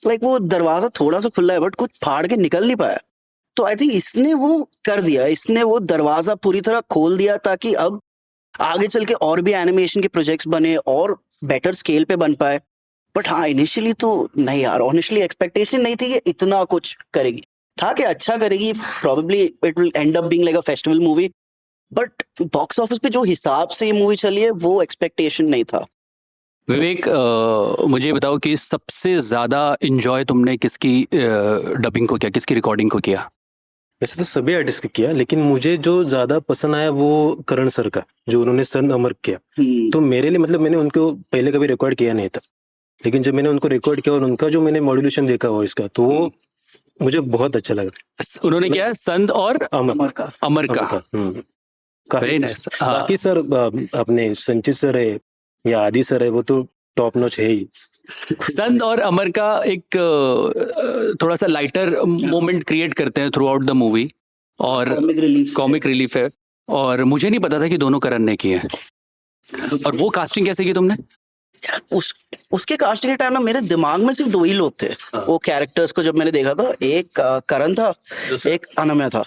लाइक वो दरवाजा थोड़ा सा खुला है बट कुछ फाड़ के निकल नहीं पाया। तो आई थिंक इसने वो कर दिया, इसने वो दरवाजा पूरी तरह खोल दिया, ताकि अब आगे चल के और भी एनिमेशन के प्रोजेक्ट्स बने और बेटर स्केल पे बन पाए। बट हाँ, इनिशियली तो नहीं यार, ऑनेस्टली एक्सपेक्टेशन नहीं थी कि इतना कुछ करेगी। था कि अच्छा करेगी, probably it will and up being like a festival movie, but box office पे जो हिसाब से ये मूवी चली है वो एक्सपेक्टेशन नहीं था। विवेक, मुझे बताओ कि सबसे ज्यादा एंजॉय तुमने किसकी डबिंग को किया, किसकी रिकॉर्डिंग को किया? वैसे तो सभी आर्टिस्ट का किया, लेकिन मुझे जो ज्यादा पसंद आया वो करण सर का, जो उन्होंने संत अमर किया। तो मेरे लिए मतलब मैंने उनको पहले कभी रिकॉर्ड किया नहीं था, लेकिन जब मैंने उनको रिकॉर्ड किया और उनका जो मैंने मॉड्यूलेशन देखा वॉइस का, तो वो मुझे बहुत अच्छा लगा। उन्होंने किया संत और अमर का। काफी nice। बाकी सर अपने संचित सर है या आदि सर है, वो तो टॉप नॉच है ही। संत और अमर का एक थोड़ा सा लाइटर मोमेंट क्रिएट करते हैं थ्रू आउट द मूवी, और कॉमिक रिलीफ है, और मुझे नहीं पता था कि दोनों करण ने किए हैं। और वो कास्टिंग कैसे की तुमने? उसके कास्टिंग के टाइम ना मेरे दिमाग में सिर्फ दो ही लोग थे वो कैरेक्टर्स को जब मैंने देखा था, एक करण था, एक अनम्या था।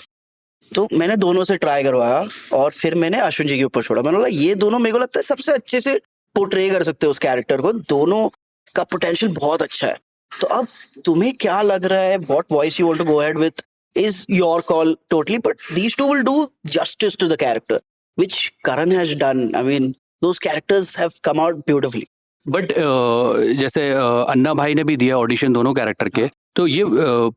तो मैंने दोनों से ट्राई करवाया और फिर मैंने अश्विन जी के ऊपर छोड़ा। मैंने बोला ये दोनों मेरे को लगता है सबसे अच्छे से पोर्ट्रे कर सकते हो उस कैरेक्टर को, दोनों का पोटेंशियल बहुत अच्छा है। तो अब तुम्हें क्या लग रहा है, what voice you want to go ahead with is your call totally, but these two will do justice to the character which Karan has done. I mean, those characters have come out beautifully. But जैसे अन्ना भाई ने भी दिया ऑडिशन दोनों कैरेक्टर के, तो ये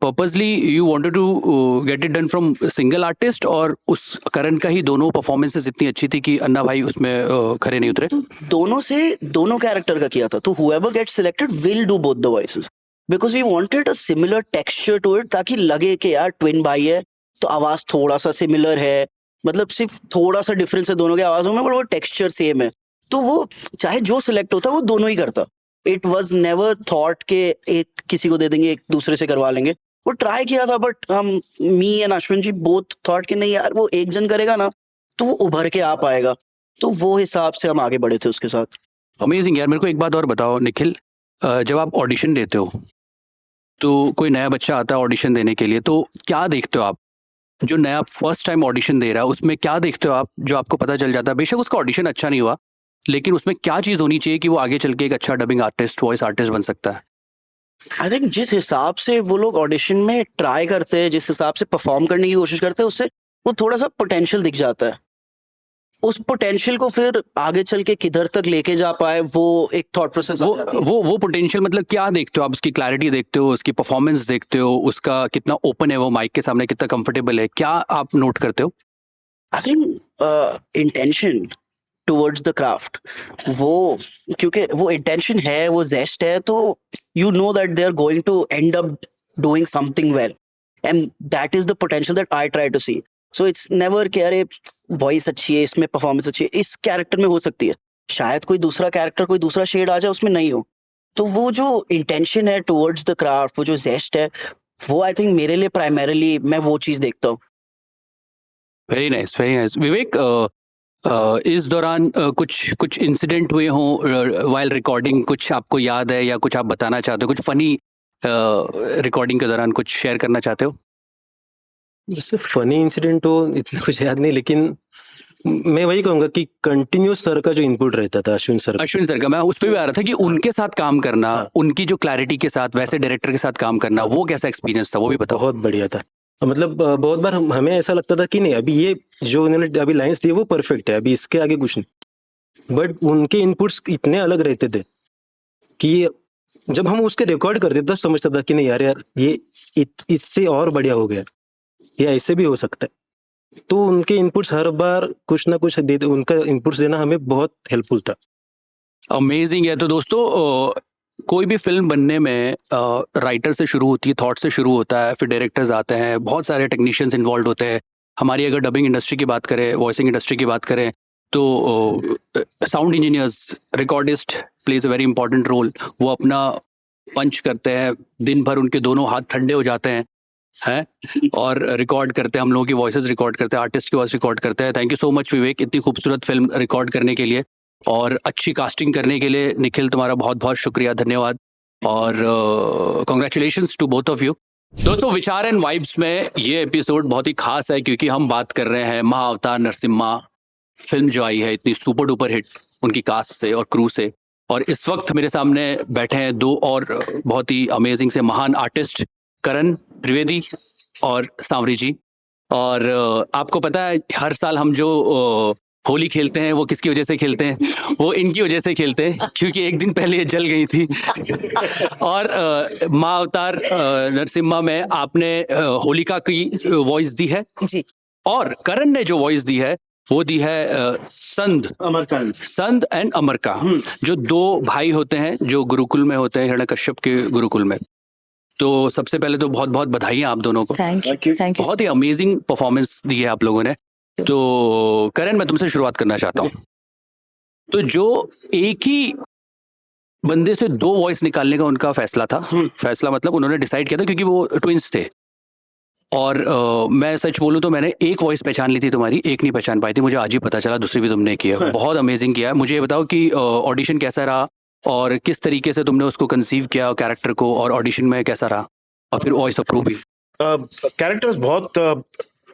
purposely you wanted to get it done from single artist, और उस करण का ही दोनों परफॉर्मेंसेस इतनी अच्छी थी कि अन्ना भाई उसमें खरे नहीं उतरे? दोनों से दोनों कैरेक्टर का किया था, तो whoever gets selected will do both the voices because we wanted a similar texture to it, ताकि लगे कि यार ट्विन भाई है तो आवाज थोड़ा सा सिमिलर है, मतलब सिर्फ थोड़ा सा डिफरेंस है दोनों की आवाजों में, बट वो टेक्सचर सेम है। तो वो चाहे जो सिलेक्ट होता वो दोनों ही करता। इट वॉज नेवर थॉट के एक किसी को दे देंगे एक दूसरे से करवा लेंगे, वो ट्राई किया था, बट हम me and Ashwin ji both thought कि नहीं यार वो एक जन करेगा ना तो वो उभर के आ पाएगा, तो वो हिसाब से हम आगे बढ़े थे उसके साथ। अमेजिंग यार। मेरे को एक बात और बताओ निखिल, जब आप ऑडिशन देते हो तो कोई नया बच्चा आता है ऑडिशन देने के लिए, तो क्या देखते हो आप? जो नया फर्स्ट टाइम ऑडिशन दे रहा है उसमें क्या देखते हो आप जो आपको पता चल जाता है? बेशक उसका ऑडिशन अच्छा नहीं हुआ, लेकिन उसमें क्या चीज़ होनी चाहिए कि वो आगे चल के एक अच्छा डबिंग आर्टिस्ट, वॉइस आर्टिस्ट बन सकता है? आई थिंक जिस हिसाब से वो लोग ऑडिशन में ट्राई करते हैं, जिस हिसाब से परफॉर्म करने की कोशिश करते हैं, उससे वो थोड़ा सा पोटेंशियल दिख जाता है। उस पोटेंशियल को फिर आगे चल के किधर तक लेके जा पाए, वो एक थॉट प्रोसेस। वो पोटेंशियल मतलब क्या देखते हो आप? उसकी क्लैरिटी देखते हो, उसकी परफॉर्मेंस देखते हो, उसका कितना ओपन है वो माइक के सामने, कितना कंफर्टेबल है, क्या आप नोट करते हो? I think intention towards the craft, वो क्योंकि वो इंटेंशन है, वो जेस्ट है, तो you know that they are going to end up doing something well, and that is the potential that I try to see. So it's never कि अरे वॉइस अच्छी है, इसमें परफॉर्मेंस अच्छी है, इस कैरेक्टर में हो सकती है, शायद कोई दूसरा कैरेक्टर, कोई दूसरा शेड आ जाए उसमें नहीं हो। तो वो जो इंटेंशन है टुवर्ड्स द क्राफ्ट, वो जो जेस्ट है, वो आई थिंक मेरे लिए प्राइमरीली मैं वो चीज देखता हूँ। Very nice, very nice. Vivek, इस दौरान कुछ इंसिडेंट हुए हों वाइल रिकॉर्डिंग, कुछ आपको याद है या कुछ आप बताना चाहते हो? कुछ फनी रिकॉर्डिंग के दौरान कुछ शेयर करना चाहते हो? जैसे फनी इंसिडेंट हो इतना कुछ याद नहीं, लेकिन मैं वही कहूंगा कि कंटिन्यूस सर का जो इनपुट रहता था, अश्विन सर का, मैं उस पर भी आ रहा था कि उनके साथ काम करना, उनकी जो क्लैरिटी के साथ वैसे डायरेक्टर के साथ काम करना, वो कैसा एक्सपीरियंस था, वो भी बताओ। बहुत बढ़िया था। मतलब बहुत बार हमें ऐसा लगता था कि नहीं अभी ये जो उन्होंने अभी लाइंस दिए वो परफेक्ट है, अभी इसके आगे कुछ नहीं, बट उनके इनपुट्स इतने अलग रहते थे कि जब हम उसके रिकॉर्ड करते तब समझता था कि नहीं यार ये इससे और बढ़िया हो गया, ये ऐसे भी हो सकता है। तो उनके इनपुट्स हर बार कुछ ना कुछ देते, उनका इनपुट्स देना हमें बहुत हेल्पफुल था। अमेजिंग है। तो दोस्तों, कोई भी फिल्म बनने में राइटर से शुरू होती है, थॉट से शुरू होता है, फिर डायरेक्टर्स आते हैं, बहुत सारे टेक्नीशियंस इन्वॉल्व होते हैं। हमारी अगर डबिंग इंडस्ट्री की बात करें, वॉइसिंग इंडस्ट्री की बात करें, तो sound engineers, recordist plays a very important role. वो अपना पंच करते हैं, दिन भर उनके दोनों हाथ ठंडे हो जाते हैं और रिकॉर्ड करते हैं, हम लोगों की वॉइसेस रिकॉर्ड करते हैं, आर्टिस्ट की वॉइस रिकॉर्ड करते हैं। थैंक यू सो मच विवेक, इतनी खूबसूरत फिल्म रिकॉर्ड करने के लिए और अच्छी कास्टिंग करने के लिए। निखिल, तुम्हारा बहुत बहुत शुक्रिया, धन्यवाद, और congratulations to both of you. दोस्तों, विचार एंड वाइब्स में ये एपिसोड बहुत ही खास है क्योंकि हम बात कर रहे हैं महाअवतार नरसिम्हा फिल्म जो आई है इतनी सुपर डुपर हिट, उनकी कास्ट से और क्रू से। और इस वक्त मेरे सामने बैठे हैं दो और बहुत ही अमेजिंग से महान आर्टिस्ट, करण त्रिवेदी और सांवरी जी। और आपको पता है हर साल हम जो होली खेलते हैं वो किसकी वजह से खेलते हैं? वो इनकी वजह से खेलते हैं क्योंकि एक दिन पहले ये जल गई थी। और माँ अवतार नरसिम्हा में आपने होलिका की वॉइस दी है जी, और करण ने जो वॉइस दी है वो दी है संद एंड अमरका, जो दो भाई होते हैं जो गुरुकुल में होते हैं, हिरण्यकश्यप के गुरुकुल में। तो सबसे पहले तो बहुत बहुत बधाई आप दोनों को, थैंक यू। बहुत ही अमेजिंग परफॉर्मेंस दी है आप लोगों ने। तो करण, मैं तुमसे शुरुआत करना चाहता हूँ। तो जो एक ही बंदे से दो वॉइस निकालने का उनका फैसला था, फैसला मतलब उन्होंने डिसाइड किया था क्योंकि वो ट्विंस थे। और मैं सच बोलूं तो मैंने एक वॉइस पहचान ली थी तुम्हारी, एक नहीं पहचान पाई थी, मुझे आज ही पता चला दूसरी भी तुमने की है। बहुत अमेजिंग किया है। मुझे ये बताओ कि ऑडिशन कैसा रहा और किस तरीके से तुमने उसको कंसीव किया कैरेक्टर को, और ऑडिशन में कैसा रहा और फिर वॉइस अप्रूव भी? कैरेक्टर्स बहुत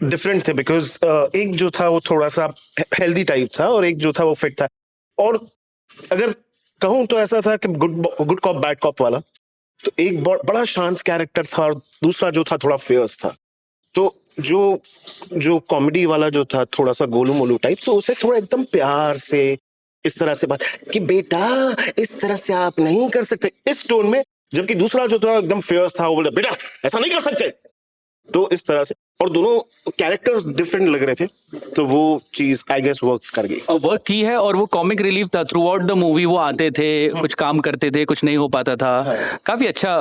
डिफरेंट थे बिकॉज एक जो था वो थोड़ा सा हेल्दी टाइप था और एक जो था वो फिट था। और अगर कहूँ तो ऐसा था कि गुड कॉप बैड कॉप वाला। तो एक बड़ा शांत कैरेक्टर था और दूसरा जो था थोड़ा फेयर्स था। तो जो कॉमेडी वाला जो था थोड़ा सा गोलू मोलू टाइप, तो उसे थोड़ा एकदम प्यार से इस तरह से बात कि बेटा इस तरह से आप नहीं कर सकते, इस टोन में। जबकि दूसरा जो था एकदम फेयर्स था, वो बोला बेटा ऐसा नहीं कर सकते, तो इस तरह से। और दोनों कैरेक्टर्स डिफरेंट लग रहे थे, तो वो चीज आई गेस वर्क कर गई। वर्क की है। और वो कॉमिक रिलीफ था थ्रू आउट द मूवी। वो आते थे, कुछ काम करते थे, कुछ नहीं हो पाता था। काफी अच्छा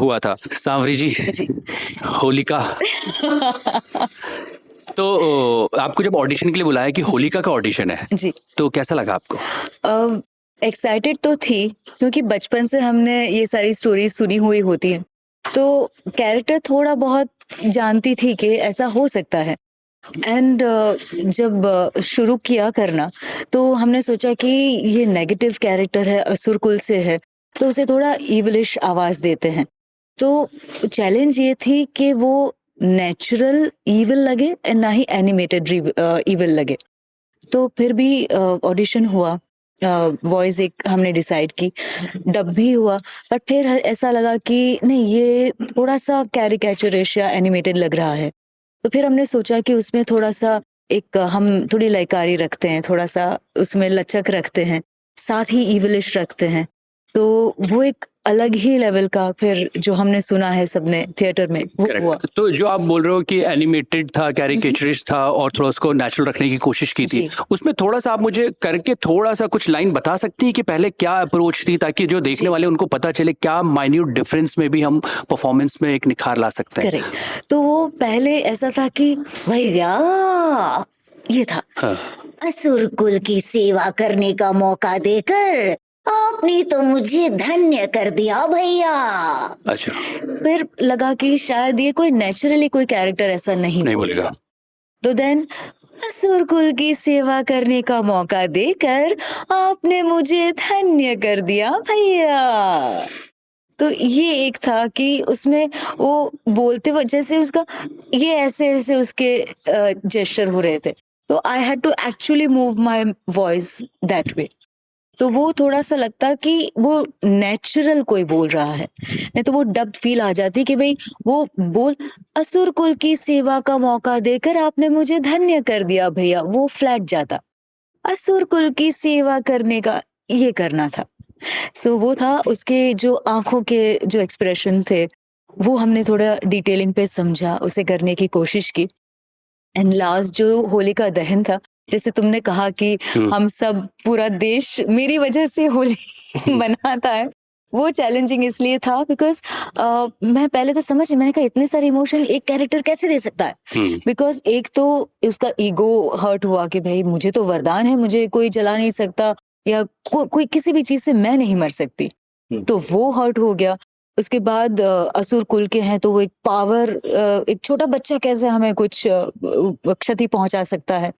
हुआ था। सांवरी जी, होलिका तो आपको जब ऑडिशन के लिए बुलाया कि होलिका का ऑडिशन है जी, तो कैसा लगा आपको? एक्साइटेड तो थी, क्योंकि बचपन से हमने ये सारी स्टोरीज सुनी हुई होती हैं, तो कैरेक्टर थोड़ा बहुत जानती थी कि ऐसा हो सकता है। एंड जब शुरू किया करना, तो हमने सोचा कि ये नेगेटिव कैरेक्टर है, असुर कुल से है, तो उसे थोड़ा इवलिश आवाज देते हैं। तो चैलेंज ये थी कि वो नेचुरल ईविल लगे एंड ना ही एनिमेटेड ईविल लगे। तो फिर भी ऑडिशन हुआ, वॉइस एक हमने डिसाइड की, डब भी हुआ, बट फिर ऐसा लगा कि नहीं, ये थोड़ा सा कैरिकेचरिश या एनिमेटेड लग रहा है। तो फिर हमने सोचा कि उसमें थोड़ा सा एक हम थोड़ी लयकारी रखते हैं, थोड़ा सा उसमें लचक रखते हैं, साथ ही इवलिश रखते हैं। तो वो एक अलग ही लेवल का फिर जो हमने सुना है सबने थिएटर में, वो हुआ। तो जो आप बोल रहे हो कि एनिमेटेड था, कैरिकेचरिस्ट था और थोड़ा उसको नेचुरल रखने की कोशिश की थी, उसमें थोड़ा सा आप मुझे करके थोड़ा सा कुछ लाइन बता सकती है कि पहले क्या अप्रोच थी, ताकि जो देखने वाले उनको पता चले क्या माइन्यूट डिफरेंस में भी हम परफॉर्मेंस में एक निखार ला सकते हैं। तो वो पहले ऐसा था कि भैया ये था, असुर कुल की सेवा करने का मौका देकर आपने तो मुझे धन्य कर दिया भैया। अच्छा, फिर लगा कि शायद ये कोई नेचुरली कोई कैरेक्टर ऐसा नहीं बोलेगा। तो देन असुर कुल की सेवा करने का मौका देकर आपने मुझे धन्य कर दिया भैया। तो ये एक था कि उसमें वो बोलते वक्त जैसे उसका ये ऐसे ऐसे उसके जेस्चर हो रहे थे, तो I had to actually move my voice that way. तो वो थोड़ा सा लगता कि वो नेचुरल कोई बोल रहा है, नहीं तो वो डब फील आ जाती कि भाई वो बोल असुर कुल की सेवा का मौका देकर आपने मुझे धन्य कर दिया भैया, वो फ्लैट जाता। असुर कुल की सेवा करने का ये करना था। सो वो था, उसके जो आंखों के जो एक्सप्रेशन थे वो हमने थोड़ा डिटेलिंग पे समझा, उसे करने की कोशिश की। एंड लास्ट जो होलिका दहन था, जैसे तुमने कहा कि हम सब पूरा देश मेरी वजह से होली मनाता है, वो चैलेंजिंग इसलिए था बिकॉज मैं पहले तो मैंने कहा इतने सारे इमोशन एक कैरेक्टर कैसे दे सकता है। बिकॉज एक तो उसका ईगो हर्ट हुआ कि भाई मुझे तो वरदान है, मुझे कोई जला नहीं सकता या कोई किसी भी चीज से मैं नहीं मर सकती, तो वो हर्ट हो गया। उसके बाद असुर कुल के हैं तो वो एक पावर, एक छोटा बच्चा कैसे हमें कुछ क्षति पहुंचा सकता है,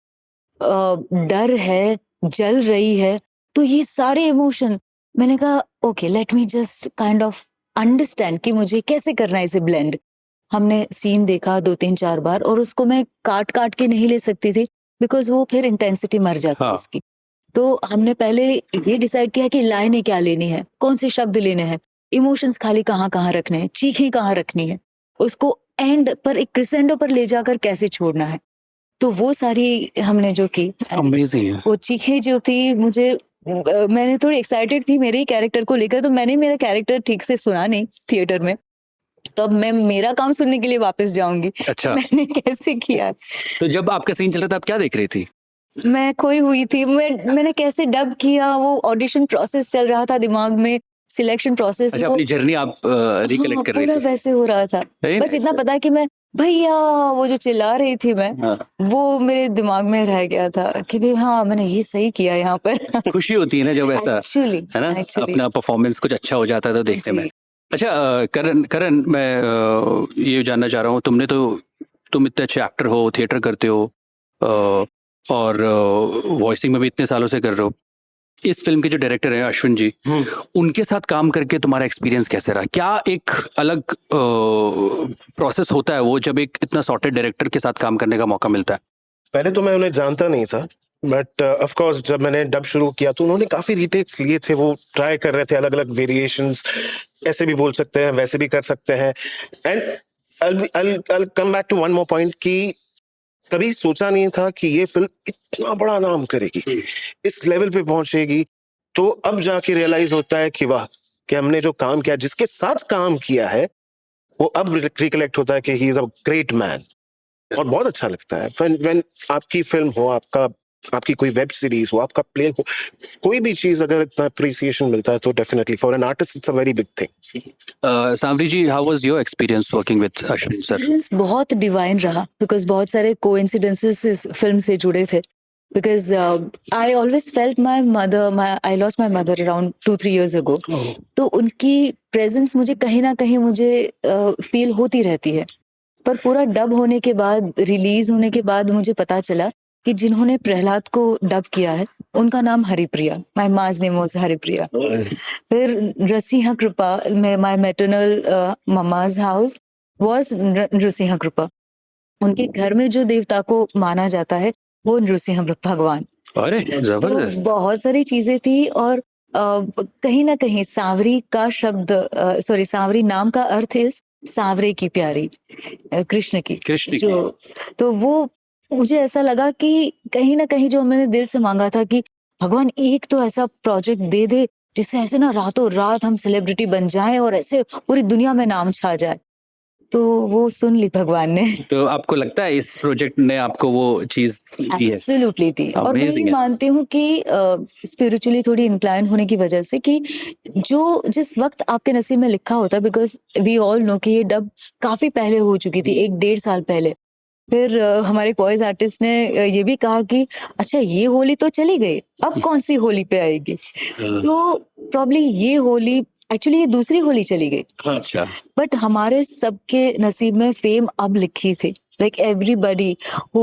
डर है, जल रही है, तो ये सारे इमोशन मैंने कहा okay let me just kind of understand कि मुझे कैसे करना है इसे ब्लेंड। हमने सीन देखा 2-3-4 बार और उसको मैं काट काट के नहीं ले सकती थी बिकॉज वो फिर इंटेंसिटी मर जाती है उसकी। तो हमने पहले ये डिसाइड किया कि लाइनें क्या लेनी है, कौन से शब्द लेने हैं, इमोशंस खाली कहाँ कहाँ रखने हैं, चीखें कहाँ रखनी है, उसको एंड पर एक क्रिसेंडो पर ले जाकर कैसे छोड़ना है। तो वो सारी हमने जो की, अमेजिंग है। वो चीखें जो थी मुझे, मैंने थोड़ी एक्साइटेड थी मेरे ही कैरेक्टर को लेकर, तो मैंने मेरा कैरेक्टर ठीक से सुना नहीं थिएटर में, तो अब मैं मेरा काम सुनने के लिए वापस जाऊंगी। अच्छा, मैंने कैसे किया। तो जब आपका सीन चल रहा था आप क्या देख रही थी? मैं खोई हुई थी, मैंने कैसे डब किया, वो ऑडिशन प्रोसेस चल रहा था दिमाग में, सिलेक्शन प्रोसेस। अच्छा, अपनी जर्नी आप रिकलेक्ट कर रही थी? वैसे हो रहा था, बस इतना पता कि मैं भैया वो जो चिल्ला रही थी मैं, वो मेरे दिमाग में रह गया था कि भाई हाँ मैंने ये सही किया यहाँ पर। खुशी होती है ना जब ऐसा Actually, है ना, अपना परफॉर्मेंस कुछ अच्छा हो जाता है तो देखने में। अच्छा करण मैं ये जानना चाह रहा हूँ, तुम इतने अच्छे एक्टर हो, थिएटर करते हो और वॉइसिंग में भी इतने सालों से कर रहे हो, इस फिल्म के जो डायरेक्टर हैं अश्विन जी, उनके साथ काम करके तुम्हारा एक्सपीरियंस कैसे रहा? क्या एक अलग प्रोसेस होता है वो जब एक इतना सॉर्टेड डायरेक्टर के साथ काम करने का मौका मिलता है? पहले तो मैं उन्हें जानता नहीं था, बट ऑफ कोर्स जब मैंने डब शुरू किया तो उन्होंने काफी रीटेक्स लिए थे, वो ट्राई कर रहे थे अलग अलग वेरिएशंस, ऐसे भी बोल सकते हैं वैसे भी कर सकते हैं। And I'll come back to one more point कि कभी सोचा नहीं था कि ये फिल्म इतना बड़ा नाम करेगी, इस लेवल पे पहुंचेगी। तो अब जाके रियलाइज होता है कि वाह, कि हमने जो काम किया, जिसके साथ काम किया है, वो अब रिकलेक्ट होता है कि he is a great man. और बहुत अच्छा लगता है when आपकी फिल्म हो, आपकी कोई वेब सीरीज हो, आपका प्ले हो, कोई भी चीज अगर इतना अप्रिसिएशन मिलता है तो definitely for an artist it's a very big thing. Sanwari ji, how was your experience working with Ashwin sir? Experience बहुत डिवाइन रहा बिकॉज बहुत सारे कोइंसिडेंसेस इस फिल्म से जुड़े थे। Because I always felt my mother, I lost my mother around 2-3 years ago। तो उनकी प्रेजेंस मुझे कहीं ना कहीं मुझे फील होती रहती है। पर पूरा डब होने के बाद, रिलीज होने के बाद मुझे पता चला कि जिन्होंने प्रहलाद को डब किया है उनका नाम Haripriya, my ma's name was Haripriya. फिर Nrisingh Kripa, my maternal mama's house was Nrisingh Kripa. उनके घर में जो देवता को माना जाता है वो नृसिंह भगवान। अरे जबरदस्त। तो बहुत सारी चीजें थी। और कहीं ना कहीं सांवरी का शब्द, सॉरी, सांवरी नाम का अर्थ इस सांवरे की प्यारी, कृष्ण की जो, तो वो मुझे ऐसा लगा कि कहीं ना कहीं जो मैंने दिल से मांगा था कि भगवान एक तो ऐसा प्रोजेक्ट दे दे जिससे ऐसे ना रातों रात हम सेलिब्रिटी बन जाएं और ऐसे पूरी दुनिया में नाम छा जाए, तो वो सुन ली भगवान ने। तो आपको लगता है इस प्रोजेक्ट ने आपको वो चीज दी है? एब्सोल्युटली दी। और मैं ये मानती हूँ कि स्पिरिचुअली थोड़ी इंक्लाइन होने की वजह से कि जो जिस वक्त आपके नसीब में लिखा होता है, बिकॉज वी ऑल नो कि ये डब काफी पहले हो चुकी थी, 1-1.5 साल पहले। फिर हमारे वॉइस आर्टिस्ट ने ये भी कहा कि अच्छा ये होली तो चली गई, अब कौन सी होली पे आएगी। तो प्रॉब्ली ये होली, एक्चुअली ये दूसरी होली चली गई। अच्छा। बट हमारे सबके नसीब में फेम अब लिखी थी। Like everybody who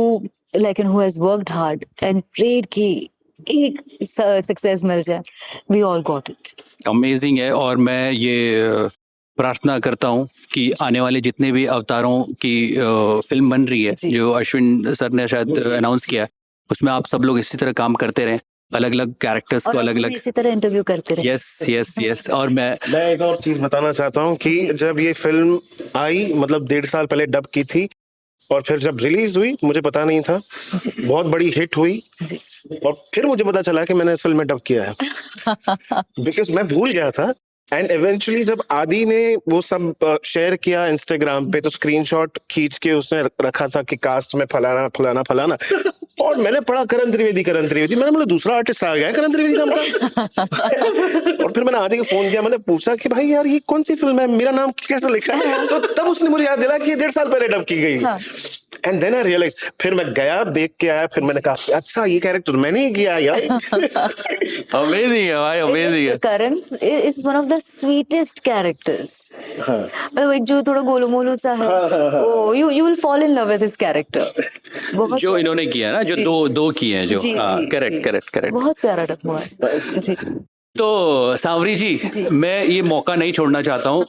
who has worked hard and prayed कि एक सक्सेस मिल जाए, we all got it. Amazing है। और मैं ये प्रार्थना करता हूँ कि आने वाले जितने भी अवतारों की फिल्म बन रही है, जो अश्विन सर ने शायद अनाउंस किया है, उसमें आप सब लोग इसी तरह काम करते रहें, अलग अलग कैरेक्टर्स को अलग अलग इसी तरह इंटरव्यू करते रहे। यस। और मैं एक और चीज बताना चाहता हूँ कि जब ये फिल्म आई, मतलब 1.5 साल पहले डब की थी, और फिर जब रिलीज हुई मुझे पता नहीं था, बहुत बड़ी हिट हुई, और फिर मुझे पता चला कि मैंने इस फिल्म में डब किया है। बिकॉज मैं भूल गया था। एंड इवेंचुअली जब आदि ने वो सब शेयर किया इंस्टाग्राम पे, तो स्क्रीनशॉट खींच के उसने रखा था कि कास्ट में फलाना फलाना फलाना, और मैंने पढ़ा करण त्रिवेदी, मैंने बोला दूसरा आर्टिस्ट आ गया है करण त्रिवेदी नाम का। और फिर मैंने आदि को फोन किया, मैंने पूछा कि भाई यार ये कौन सी फिल्म है, मेरा नाम कैसे लिखा है। तो तब उसने मुझे याद दिला कि ये 1.5 साल पहले डब की गई। एंड देन आई रियलाइज, फिर मैं गया, देख के आया, फिर मैंने कहा अच्छा ये कैरेक्टर मैंने ही किया यार। अमेजिंग है भाई, अमेजिंग है। Karan is one of the sweetest characters. मतलब जो थोड़ा गोलू मोलू सा है, oh you will fall in love with his character. जो इन्होंने किया ना, जो दो किए हैं, जो करेक्ट बहुत प्यारा रखा है जी। तो सांवरी जी, मैं ये मौका नहीं छोड़ना चाहता हूँ।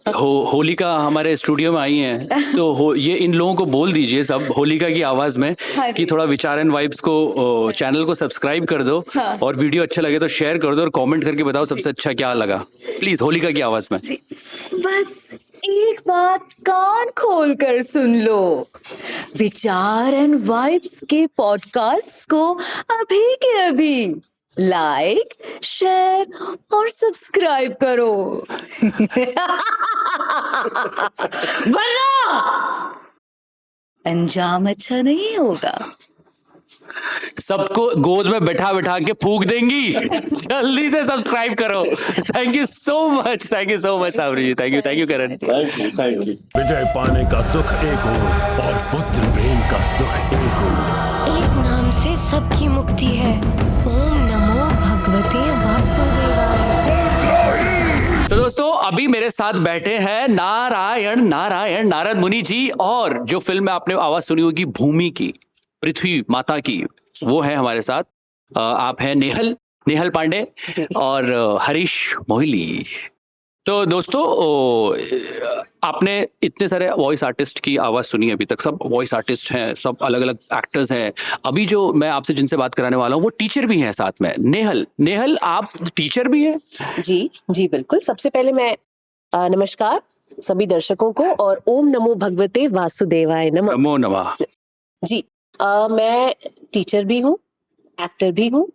होलिका हमारे स्टूडियो में आई हैं, तो ये इन लोगों को बोल दीजिए सब होलिका की आवाज में कि थोड़ा विचार एंड वाइब्स को चैनल को सब्सक्राइब कर दो, और वीडियो अच्छा लगे तो शेयर कर दो, और कमेंट करके बताओ सबसे अच्छा क्या लगा, प्लीज होलिका की आवाज में। बस एक बात कान खोल कर सुन लो, विचार एंड वाइब्स के पॉडकास्ट को अभी के अभी लाइक, शेयर और सब्सक्राइब करो। वरना अंजाम अच्छा नहीं होगा। सबको गोद में बैठा बैठा के फूक देंगी। जल्दी से सब्सक्राइब करो। Thank you so much Sanwari ji. Thank you Karan. Thank you. विजय पाने का सुख एक और पुत्र प्रेम का सुख एक और। एक नाम से सबकी मुक्ति है, ओम नमो भगवते वासुदेवाय। तो दोस्तों, अभी मेरे साथ बैठे हैं नारायण नारद मुनि जी, और जो फिल्म में आपने आवाज सुनी होगी भूमि की, पृथ्वी माता की, वो है हमारे साथ। आप हैं नेहल पांडे और हरीश मोहिली। तो दोस्तों आपने इतने सारे वॉइस आर्टिस्ट की आवाज़ सुनी अभी तक, सब वॉइस आर्टिस्ट हैं, सब अलग अलग एक्टर्स हैं। अभी जो मैं आपसे जिनसे बात कराने वाला हूँ वो टीचर भी हैं साथ में। नेहल आप टीचर भी हैं? जी जी बिल्कुल। सबसे पहले मैं नमस्कार सभी दर्शकों को और ओम नमो भगवते वासुदेवाय नमः। नमो नमः। जी मैं टीचर भी हूँ, एक्टर भी हूँ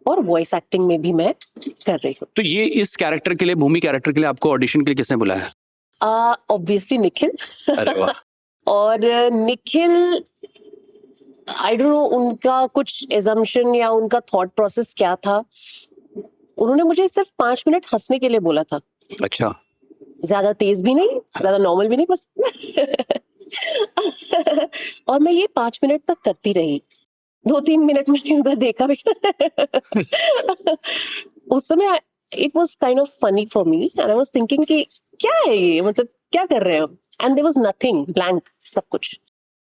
और वॉइस एक्टिंग में भी मैं कर रही हूँ। तो ये इस कैरेक्टर के लिए, भूमि कैरेक्टर के लिए आपको ऑडिशन के लिए किसने बुलाया? ऑब्वियसली निखिल। अरे वाह। और निखिल आई डोंट नो उनका कुछ एजम्पशन या उनका थॉट प्रोसेस क्या था। उन्होंने मुझे सिर्फ 5 मिनट हंसने के लिए बोला था। अच्छा। ज्यादा तेज भी नहीं, ज्यादा नॉर्मल भी नहीं, बस और मैं ये 5 मिनट तक करती रही। 2-3 मिनट मैंने उधर देखा भी। उस समय it was kind of funny for me and I was thinking कि क्या है ये, मतलब क्या कर रहे हो, and there was nothing, blank सब कुछ।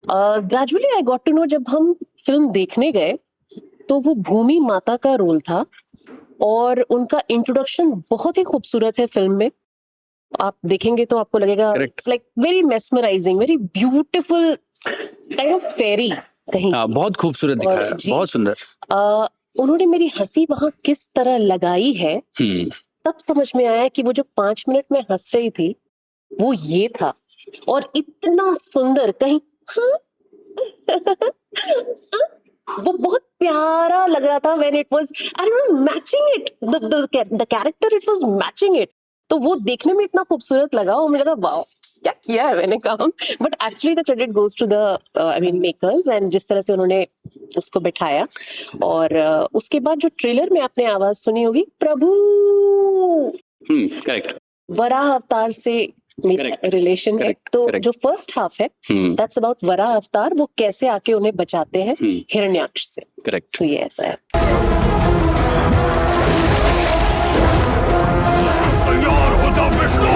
Gradually I got to know, जब हम फिल्म देखने गए तो वो भूमि माता का रोल था और उनका इंट्रोडक्शन बहुत ही खूबसूरत है फिल्म में। आप देखेंगे तो आपको लगेगा it's like very mesmerizing, very beautiful, kind of fairy कहीं। बहुत खूबसूरत दिखाया, बहुत सुंदर। उन्होंने मेरी हंसी वहां किस तरह लगाई है तब समझ में आया कि वो जो 5 मिनट में हंस रही थी वो ये था। और इतना सुंदर कहीं वो बहुत प्यारा लग रहा था when it was and it was matching it, the character, it was matching it। तो वो देखने में इतना खूबसूरत लगा और मुझे लगा वाओ क्या किया है मैंने काम। But actually the credit goes to the I mean makers, and जिस तरह से उन्होंने उसको बिठाया। और उसके बाद जो ट्रेलर में आपने आवाज सुनी होगी प्रभु, करेक्ट, वराह अवतार से मेरा रिलेशन है। तो जो फर्स्ट हाफ है दैट्स अबाउट वराह अवतार, वो कैसे आके उन्हें बचाते हैं हिरण्याक्ष से। करेक्ट। तो ये ऐसा है। तैयार हो जाओ विष्णु।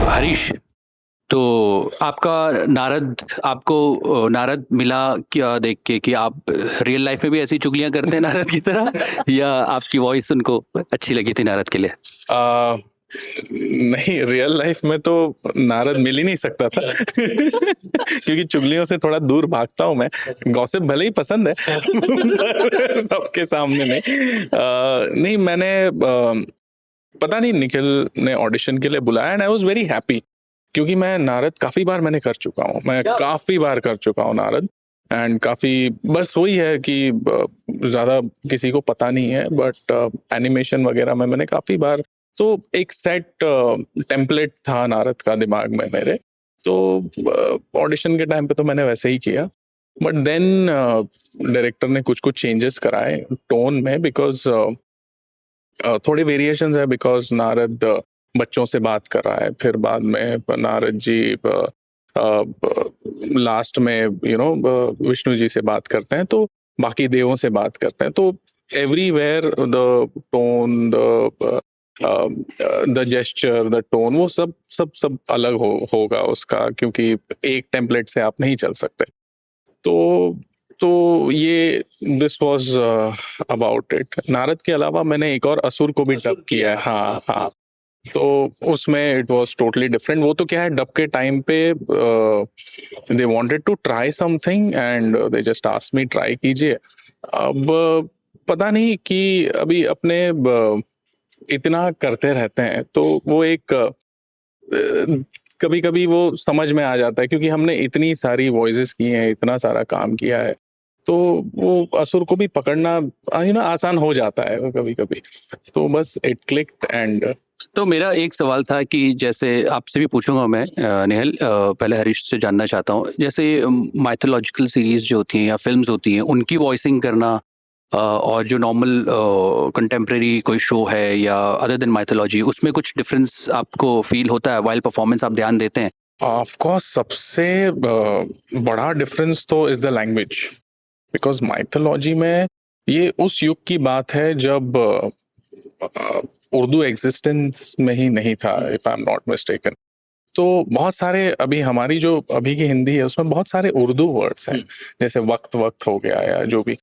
हरीश, तो आपका आपको नारद मिला क्या देख के कि आप रियल लाइफ में भी ऐसी चुगलियां करते हैं नारद की तरह, या आपकी वॉइस उनको अच्छी लगी थी नारद के लिए? नहीं, रियल लाइफ में तो नारद मिल ही नहीं सकता था क्योंकि चुगलियों से थोड़ा दूर भागता हूं मैं। गॉसिप भले ही पसंद है सबके सामने नहीं। मैंने पता नहीं, निखिल ने ऑडिशन के लिए बुलाया and I was very happy, क्योंकि मैं नारद काफी बार मैंने कर चुका हूँ, काफी बार कर चुका हूँ नारद। एंड काफी, बस वही है कि ज्यादा किसी को पता नहीं है, बट एनिमेशन वगैरह में मैंने काफी बार, तो एक सेट टेम्पलेट था नारद का दिमाग में मेरे, तो ऑडिशन के टाइम पे तो मैंने वैसे ही किया। बट देन डायरेक्टर ने कुछ चेंजेस कराए टोन में, बिकॉज थोड़े वेरिएशंस है, बिकॉज नारद बच्चों से बात कर रहा है, फिर बाद में नारद जी लास्ट में विष्णु जी से बात करते हैं, तो बाकी देवों से बात करते हैं। तो everywhere the tone, the gesture, the tone, वो सब अलग होगा उसका, क्योंकि एक टेम्पलेट से आप नहीं चल सकते। तो ये this was about it. Narad के अलावा मैंने एक और असुर को भी डब किया है। हाँ, तो उसमें इट वाज टोटली डिफरेंट। वो तो क्या है, डब के टाइम पे they wanted to try something and they just asked me try कीजिए। अब पता नहीं कि अभी अपने इतना करते रहते हैं, तो वो एक कभी कभी वो समझ में आ जाता है, क्योंकि हमने इतनी सारी वॉइसेस की हैं, इतना सारा काम किया है, तो वो असुर को भी पकड़ना आसान हो जाता है कभी कभी। तो बस इट क्लिक्ड। एंड तो मेरा एक सवाल था कि जैसे आपसे भी पूछूंगा मैं, नेहल, पहले हरीश से जानना चाहता हूँ, जैसे माइथोलॉजिकल सीरीज जो होती हैं या फिल्म्स होती हैं, उनकी वॉइसिंग करना और जो नॉर्मल कंटेम्प्रेरी कोई शो है या अदर देन माइथोलॉजी, उसमें कुछ डिफरेंस आपको फील होता है? वाइल परफॉर्मेंस आप ध्यान देते हैं? ऑफ कोर्स सबसे बड़ा डिफरेंस तो is the language, because mythology में ये उस युग की बात है जब उर्दू एग्जिस्टेंस में ही नहीं था, if I am not mistaken. तो बहुत सारे अभी हमारी जो अभी की हिंदी है उसमें बहुत सारे उर्दू वर्ड्स हैं, जैसे वक्त हो गया या जो भी।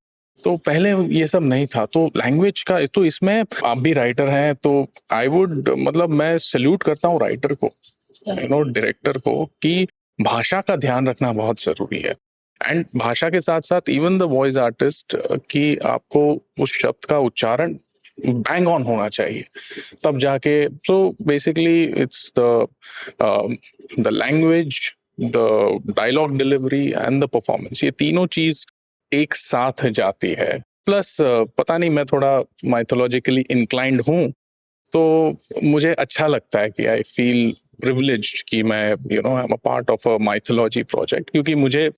तो पहले ये सब नहीं था। तो लैंग्वेज का तो इसमें आप भी राइटर हैं, तो आई वुड मतलब मैं सल्यूट करता हूँ राइटर को, डायरेक्टर को, कि भाषा का ध्यान रखना बहुत जरूरी है। एंड भाषा के साथ साथ इवन द वॉइस आर्टिस्ट कि आपको उस शब्द का उच्चारण बैंग ऑन होना चाहिए, तब जाके। So basically it's the language, the dialogue delivery and the performance, ये तीनों चीज एक साथ जाती है। प्लस पता नहीं, मैं थोड़ा माइथोलॉजिकली इंक्लाइंड हूँ, तो मुझे अच्छा लगता है कि आई फील प्रिविलेज्ड कि मैं I am a part of a mythology project, क्योंकि मुझे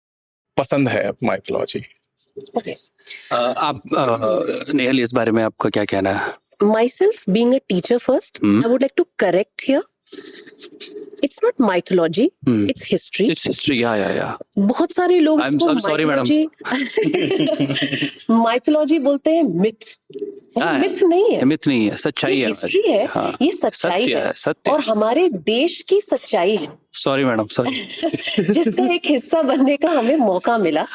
पसंद है माइथोलॉजी। आप नेहल, इस बारे में आपका क्या कहना है? Myself being a teacher first, I would like to correct here. It's not mythology, it's history. It's history, yeah. बहुत सारे लोग इसको I'm sorry, madam. माइथोलॉजी बोलते हैं, मिथ। मिथ नहीं है, मिथ नहीं है, सच्चाई है, हिस्ट्री है। हाँ, ये सच्चाई सत्य है, सत्य और हमारे देश की सच्चाई है। Sorry madam, sorry. जिसका एक हिस्सा बनने का हमें मौका मिला।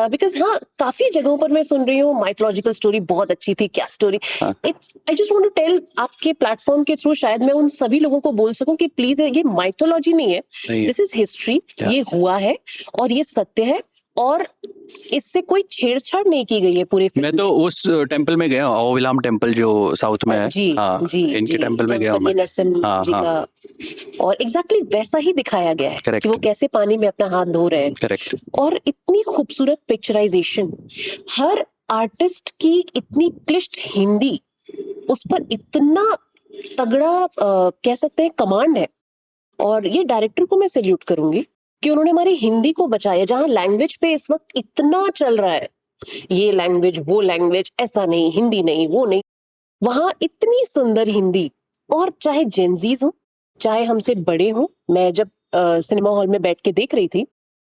बिकॉज हाँ, काफी जगहों पर मैं सुन रही हूँ माइथोलॉजिकल स्टोरी बहुत अच्छी थी, क्या story. It's I just want to tell, आपके प्लेटफॉर्म के थ्रू शायद मैं उन सभी लोगों को बोल सकूं कि प्लीज ये माइथोलॉजी नहीं है, दिस इज हिस्ट्री। ये हुआ है और ये सत्य है, और इससे कोई छेड़छाड़ नहीं की गई है पूरे फिल्म। मैं तो उस टेम्पल में गया, ओविलाम टेम्पल जो साउथ में है। जी, जी, इनके टेम्पल में गया मैं। नरसिम्हा जी का, और एग्जैक्टली वैसा ही दिखाया गया है कि वो कैसे पानी में अपना हाथ धो रहे हैं। करेक्ट। और इतनी खूबसूरत पिक्चराइजेशन, हर आर्टिस्ट की इतनी क्लिष्ट हिंदी, उस पर इतना तगड़ा कह सकते हैं कमांड है। और ये डायरेक्टर को मैं सैल्यूट करूंगी कि उन्होंने हमारी हिंदी को बचाया, जहां लैंग्वेज पे इस वक्त इतना चल रहा है, ये लैंग्वेज वो लैंग्वेज, ऐसा नहीं, हिंदी नहीं, वो नहीं, वहां इतनी सुंदर हिंदी। और चाहे जेनजीज हो, चाहे हमसे बड़े हो, मैं जब सिनेमा हॉल में बैठ के देख रही थी,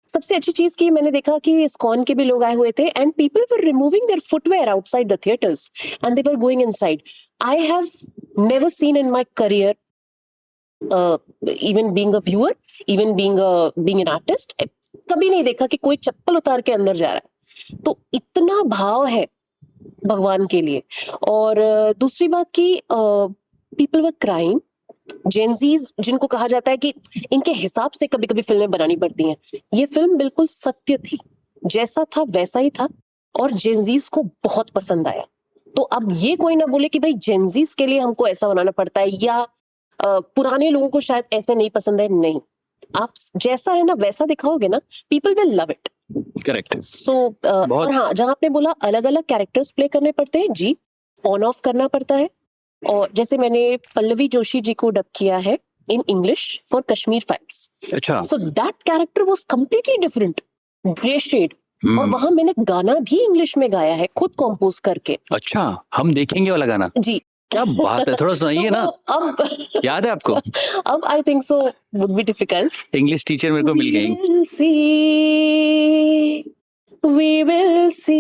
सबसे अच्छी चीज की मैंने देखा कि इस्कॉन के भी लोग आए हुए थे, and people were removing their footwear outside the theatres and they were going inside. I have never seen in my career, even being a viewer, even being an artist, कभी नहीं देखा कि कोई चप्पल उतार के अंदर जा रहा है। तो इतना भाव है भगवान के लिए। और दूसरी बात की, पीपल वर क्राइंग, जेनजीज जिनको कहा जाता है कि इनके हिसाब से कभी कभी फिल्में बनानी पड़ती हैं, ये फिल्म बिल्कुल सत्य थी, जैसा था वैसा ही था, और जेनजीज को बहुत पसंद आया। तो अब ये कोई ना बोले कि भाई जेनजीज के लिए हमको ऐसा बनाना पड़ता है, या पुराने लोगों को शायद ऐसे नहीं पसंद है। नहीं, आप जैसा है ना वैसा दिखाओगे ना, people will love it. Correct. So और हाँ, जहां आपने बोला अलग अलग कैरेक्टर्स प्ले करने पड़ते हैं, जी, ऑन ऑफ करना पड़ता है। और जैसे मैंने पल्लवी जोशी जी को डब किया है in English for Kashmir files. अच्छा। So that character was completely different, grey shade, और वहां मैंने गाना भी इंग्लिश में गाया है, खुद कंपोज करके। अच्छा, हम देखेंगे वाला गाना? जी। क्या बात है, थोड़ा सुनाइए ना। अब याद है आपको? अब I think so would be difficult. English teacher मेरे को मिल गई। We will see.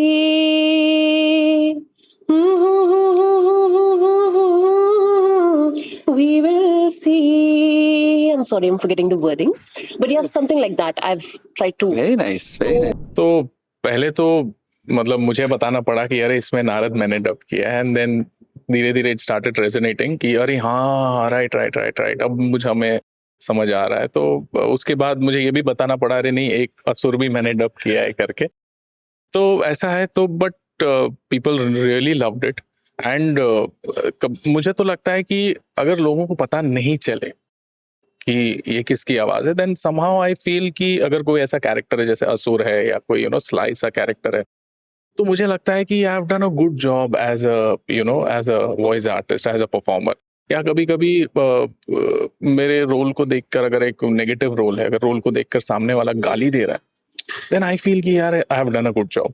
We will see. I'm sorry, I'm forgetting the wordings, but yeah, something like that. I've tried to. Very nice, very nice. तो पहले तो मतलब मुझे बताना पड़ा कि अरे इसमें नारद मैंने डब किया है, एंड देन धीरे धीरे इट स्टार्टेड रेजोनेटिंग कि अरे हाँ, राइट, अब मुझे हमें समझ आ रहा है। तो उसके बाद मुझे ये भी बताना पड़ा, अरे नहीं, एक असुर भी मैंने डब किया है करके। तो ऐसा है। तो but people really loved it, and मुझे तो लगता है कि अगर लोगों को पता नहीं चले कि ये किसकी आवाज है, देन समहाउ आई फील कि अगर कोई ऐसा कैरेक्टर है जैसे असुर है या कोई स्लाई सा कैरेक्टर है, तो मुझे लगता है कि I have done a good job as a voice artist, as a performer. या कभी कभी मेरे रोल को देखकर, अगर एक नेगेटिव रोल है, अगर रोल को देखकर सामने वाला गाली दे रहा है, देन आई फील कि यार आई have done a good job,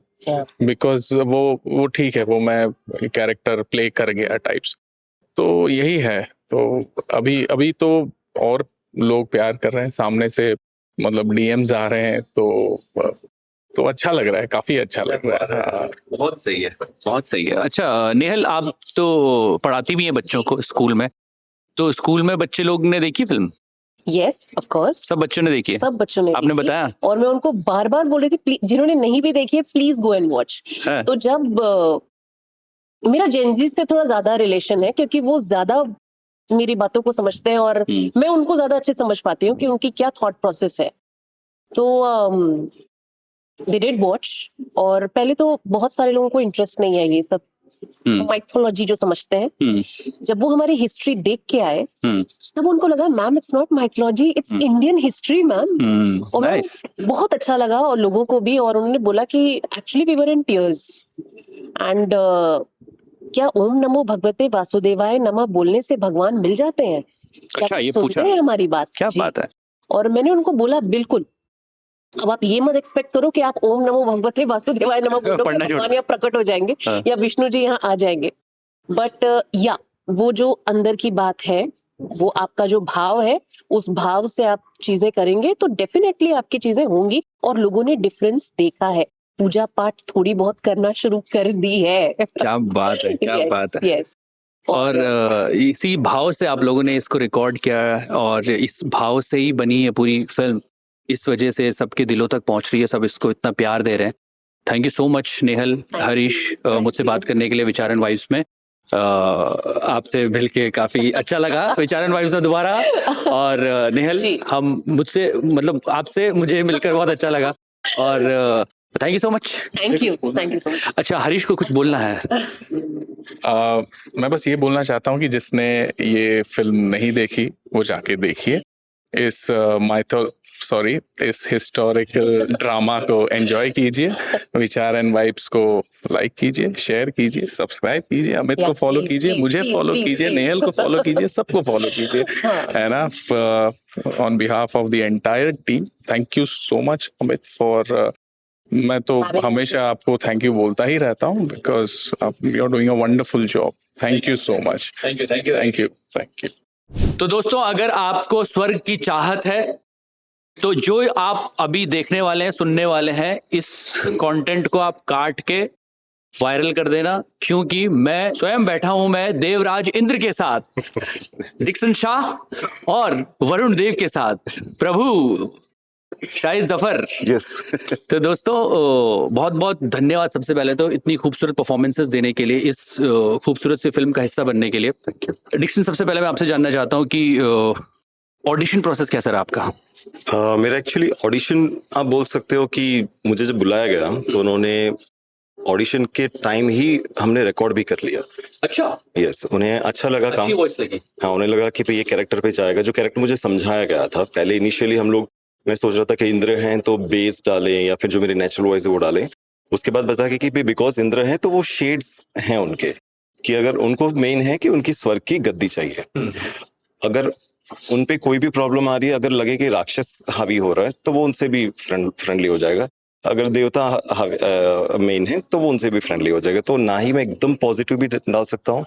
because वो ठीक है, वो मैं कैरेक्टर प्ले कर गया टाइप्स। तो यही है। तो अभी तो और लोग प्यार कर रहे हैं सामने से, मतलब डीएम्स आ रहे हैं, तो अच्छा लग रहा है, काफी अच्छा लग रहा है। बहुत सही है, बहुत सही है। अच्छा नेहल, आप तो पढ़ाती भी हैं बच्चों को स्कूल में, तो स्कूल में बच्चे लोग ने देखी फिल्म? यस ऑफ कोर्स, सब बच्चों ने देखी है? सब बच्चों ने आपने देखी। बताया? और मैं उनको बार बार बोल रही थी जिन्होंने नहीं भी देखी है प्लीज गो एंड वॉच। हाँ। तो जब मेरा जेनजी से थोड़ा ज्यादा रिलेशन है क्योंकि वो ज्यादा मेरी बातों को समझते हैं और मैं उनको ज्यादा अच्छे समझ पाती हूँ कि उनकी क्या थॉट प्रोसेस है। तो दे डिड वॉच। और पहले तो बहुत सारे लोगों को इंटरेस्ट नहीं है ये सब माइथोलॉजी जो समझते हैं। जब वो हमारी हिस्ट्री देख के आए तब उनको लगा ma'am it's not mythology, it's Indian history ma'am. और बहुत अच्छा लगा और लोगों को भी। और उन्होंने बोला कि actually we were in tears and क्या ओम नमो भगवते वासुदेवाय नमः बोलने से भगवान मिल जाते हैं? अच्छा, ये सुनते पूछा? हैं हमारी बात? क्या जी। बात है? और मैंने उनको बोला बिल्कुल। अब आप ये मत एक्सपेक्ट करो कि आप ओम नमो भगवते वासुदेवाय नमः बोलोगे पढ़ना भगवान छोड़। यहाँ प्रकट हो जाएंगे हाँ। या विष्णु जी यहाँ आ जाएंगे। बट या वो जो अंदर की बात है, वो आपका जो भाव है, उस भाव से आप चीजें करेंगे तो डेफिनेटली आपकी चीजें होंगी। और लोगों ने डिफरेंस देखा है, पूजा पाठ थोड़ी बहुत करना शुरू कर दी है। क्या बात है, क्या Yes, बात है। yes. और इसी भाव से आप लोगों ने इसको रिकॉर्ड किया और इस भाव से ही बनी है पूरी फिल्म। इस वजह से सबके दिलों तक पहुंच रही है, सब इसको इतना प्यार दे रहे हैं। Thank you so much Nehal, Harish, मुझसे बात करने के लिए विचार एंड वाइब्स में। आपसे मिलके काफी अच्छा लगा विचार एंड वाइब्स में दोबारा। और नेहल, हम मुझसे मतलब आपसे मुझे मिलकर बहुत अच्छा लगा और thank you so much. Thank you so much. अच्छा, हरीश को कुछ बोलना है? मैं बस ये बोलना चाहता हूँ कि जिसने ये फिल्म नहीं देखी वो जाके देखिए। इस हिस्टोरिकल ड्रामा को एंजॉय कीजिए। विचार एंड वाइब्स को लाइक कीजिए, शेयर कीजिए, सब्सक्राइब कीजिए, अमित को फॉलो कीजिए, मुझे फॉलो कीजिए, नेहल को फॉलो कीजिए, सबको फॉलो कीजिए, है ना। On behalf of the entire team, thank you so much Amit for मैं तो हमेशा आपको थैंक यू बोलता ही रहता हूँ because you are doing a wonderful job. Thank you so much. Thank you. तो दोस्तों, अगर आपको स्वर्ग की चाहत है तो जो आप अभी देखने वाले हैं, सुनने वाले हैं, इस कंटेंट को आप काट के वायरल कर देना, क्योंकि मैं स्वयं बैठा हूं, मैं देवराज इंद्र के साथ, डिक्सन शाह और वरुण देव के साथ प्रभु शाहिद जफर। यस। तो दोस्तों, बहुत बहुत धन्यवाद सबसे पहले तो इतनी खूबसूरत परफॉर्मेंसेस देने के लिए, इस खूबसूरत सी फिल्म का हिस्सा बनने के लिए। डिक्सन, सबसे पहले मैं आपसे जानना चाहता हूँ कि ऑडिशन प्रोसेस कैसा रहा आपका? मेरा एक्चुअली ऑडिशन आप बोल सकते हो कि मुझे जब बुलाया गया तो उन्होंने ऑडिशन के टाइम ही हमने रिकॉर्ड भी कर लिया। अच्छा। यस, उन्हें अच्छा लगा काम। वॉइस लगी। हाँ, उन्हें लगा कि भाई ये कैरेक्टर पे जाएगा, जो कैरेक्टर मुझे समझाया गया था। पहले इनिशियली मैं सोच रहा था कि इंद्र हैं तो बेस डालें या फिर जो मेरी नेचुरल वॉइस है वो डालें। उसके बाद बता कि बिकॉज इंद्र हैं तो वो शेड्स हैं उनके, कि अगर उनको मेन है कि उनकी स्वर्ग की गद्दी चाहिए। अगर उन पे कोई भी प्रॉब्लम आ रही है, अगर लगे कि राक्षस हावी हो रहा है तो वो उनसे भी फ्रेंडली हो जाएगा। अगर देवता मेन है तो वो उनसे भी फ्रेंडली हो जाएगा। तो ना ही मैं एकदम पॉजिटिव भी डाल सकता हूँ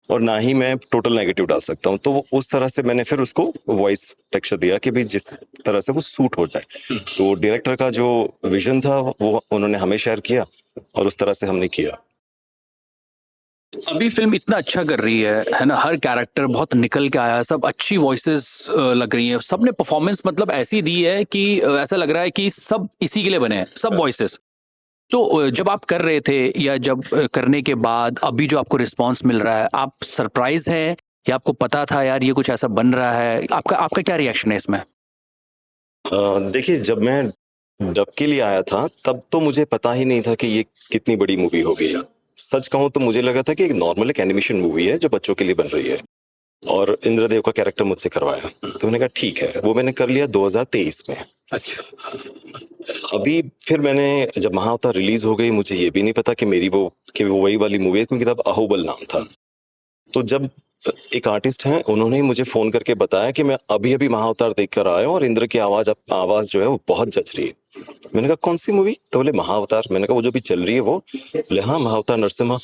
और ना ही मैं टोटल नेगेटिव डाल सकता हूँ। तो वो उस तरह से मैंने फिर उसको वॉइस टेक्सचर दिया कि भाई जिस तरह से वो सूट हो जाए। तो डायरेक्टर का जो विजन था वो उन्होंने हमें शेयर किया और उस तरह से हमने किया। अभी फिल्म इतना अच्छा कर रही है ना, हर कैरेक्टर बहुत निकल के आया, सब अच्छी वॉइसेस लग रही हैं, सबने परफॉर्मेंस मतलब ऐसी दी है कि ऐसा लग रहा है कि सब इसी के लिए बने हैं, सब वॉइसेस। तो जब आप कर रहे थे या जब करने के बाद अभी जो आपको रिस्पांस मिल रहा है, आप सरप्राइज हैं या आपको पता था यार ये कुछ ऐसा बन रहा है? आपका क्या रिएक्शन है इसमें? देखिए, जब मैं डब के लिए आया था तब तो मुझे पता ही नहीं था कि ये कितनी बड़ी मूवी होगी। सच कहूं तो मुझे लगा था कि एक नॉर्मल एक एनिमेशन मूवी है जो बच्चों के लिए बन रही है, और इंद्रदेव का कैरेक्टर मुझसे करवाया तो मैंने कहा ठीक है। वो मैंने कर लिया 2023 में। अच्छा। अभी फिर मैंने जब महाअवतार रिलीज हो गई, मुझे ये भी नहीं पता कि वो वही वाली मूवी है, क्योंकि तब अहोबल नाम था। तो जब एक आर्टिस्ट हैं, उन्होंने मुझे फोन करके बताया कि मैं अभी अभी महाअवतार देख कर आया हूँ और इंद्र की आवाज जो है वो बहुत जच रही है। मैंने कहा कौन सी मूवी? तो बोले महाअवतार। मैंने कहा वो जो भी चल रही है वो? बोले हाँ, महाअवतार नरसिम्हा।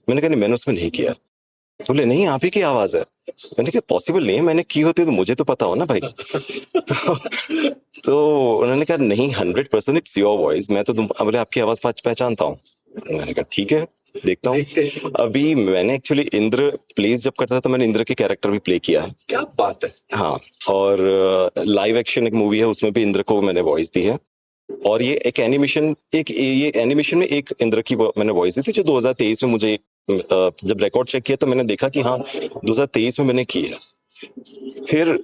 मैंने कहा नहीं, मैंने उसमें नहीं किया। तो बोले नहीं, आप ही की आवाज है। मैंने कहा पॉसिबल नहीं है, मैंने की होती तो मुझे तो पता हो ना भाई। तो उन्होंने कहा नहीं, 100% इट्स योर वॉइस। मैं तो बोले आपकी आवाज पहचानता हूँ। मैंने कहा ठीक है। देखता हूँ। अभी मैंने एक्चुअली इंद्र प्लेस जब करता था तो मैंने इंद्र के कैरेक्टर भी प्ले किया है। क्या बात है। हाँ, और लाइव एक्शन एक मूवी है उसमें भी इंद्र को मैंने वॉइस दी है। और ये एनिमेशन में एक इंद्र की मैंने वॉइस दी थी जो 2023 में मुझे जब रिकॉर्ड चेक किया तो मैंने देखा कि हाँ 2023 में मैंने की है। फिर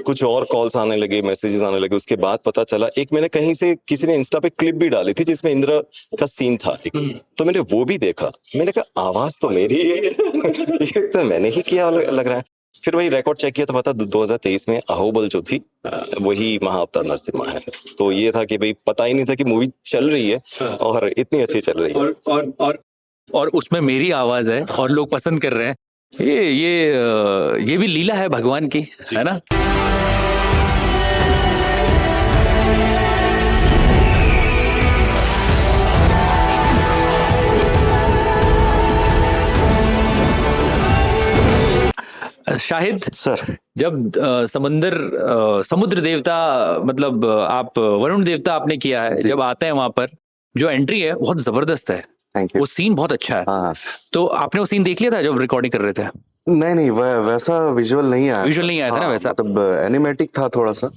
कुछ और कॉल्स आने लगे, मैसेजेस आने लगे, उसके बाद पता चला एक मैंने कहीं से किसी ने इंस्टा पे क्लिप भी डाली थी जिसमें इंद्र का सीन था एक, तो मैंने वो भी देखा। मैंने कहा आवाज तो मेरी है ये तो मैंने ही किया लग रहा है। फिर वही रिकॉर्ड चेक किया तो पता 2023 में अहोबल जो थी वही महाअवतार नरसिम्हा है। तो ये था कि भाई पता ही नहीं था कि मूवी चल रही है और इतनी अच्छी चल रही है और उसमें मेरी आवाज है और लोग पसंद कर रहे हैं। ये भी लीला है भगवान की, है ना। शाहिद सर, जब समुद्र देवता मतलब आप वरुण देवता आपने किया है, जब आते हैं वहां पर जो एंट्री है बहुत जबरदस्त है। वो सीन बहुत अच्छा है। हाँ। तो आपने वो सीन देख लिया था जब रिकॉर्डिंग कर रहे थे? नहीं वैसा विजुअल नहीं आया। विजुअल नहीं आया था ना वैसा? मतलब एनिमेटिक था थोड़ा सा,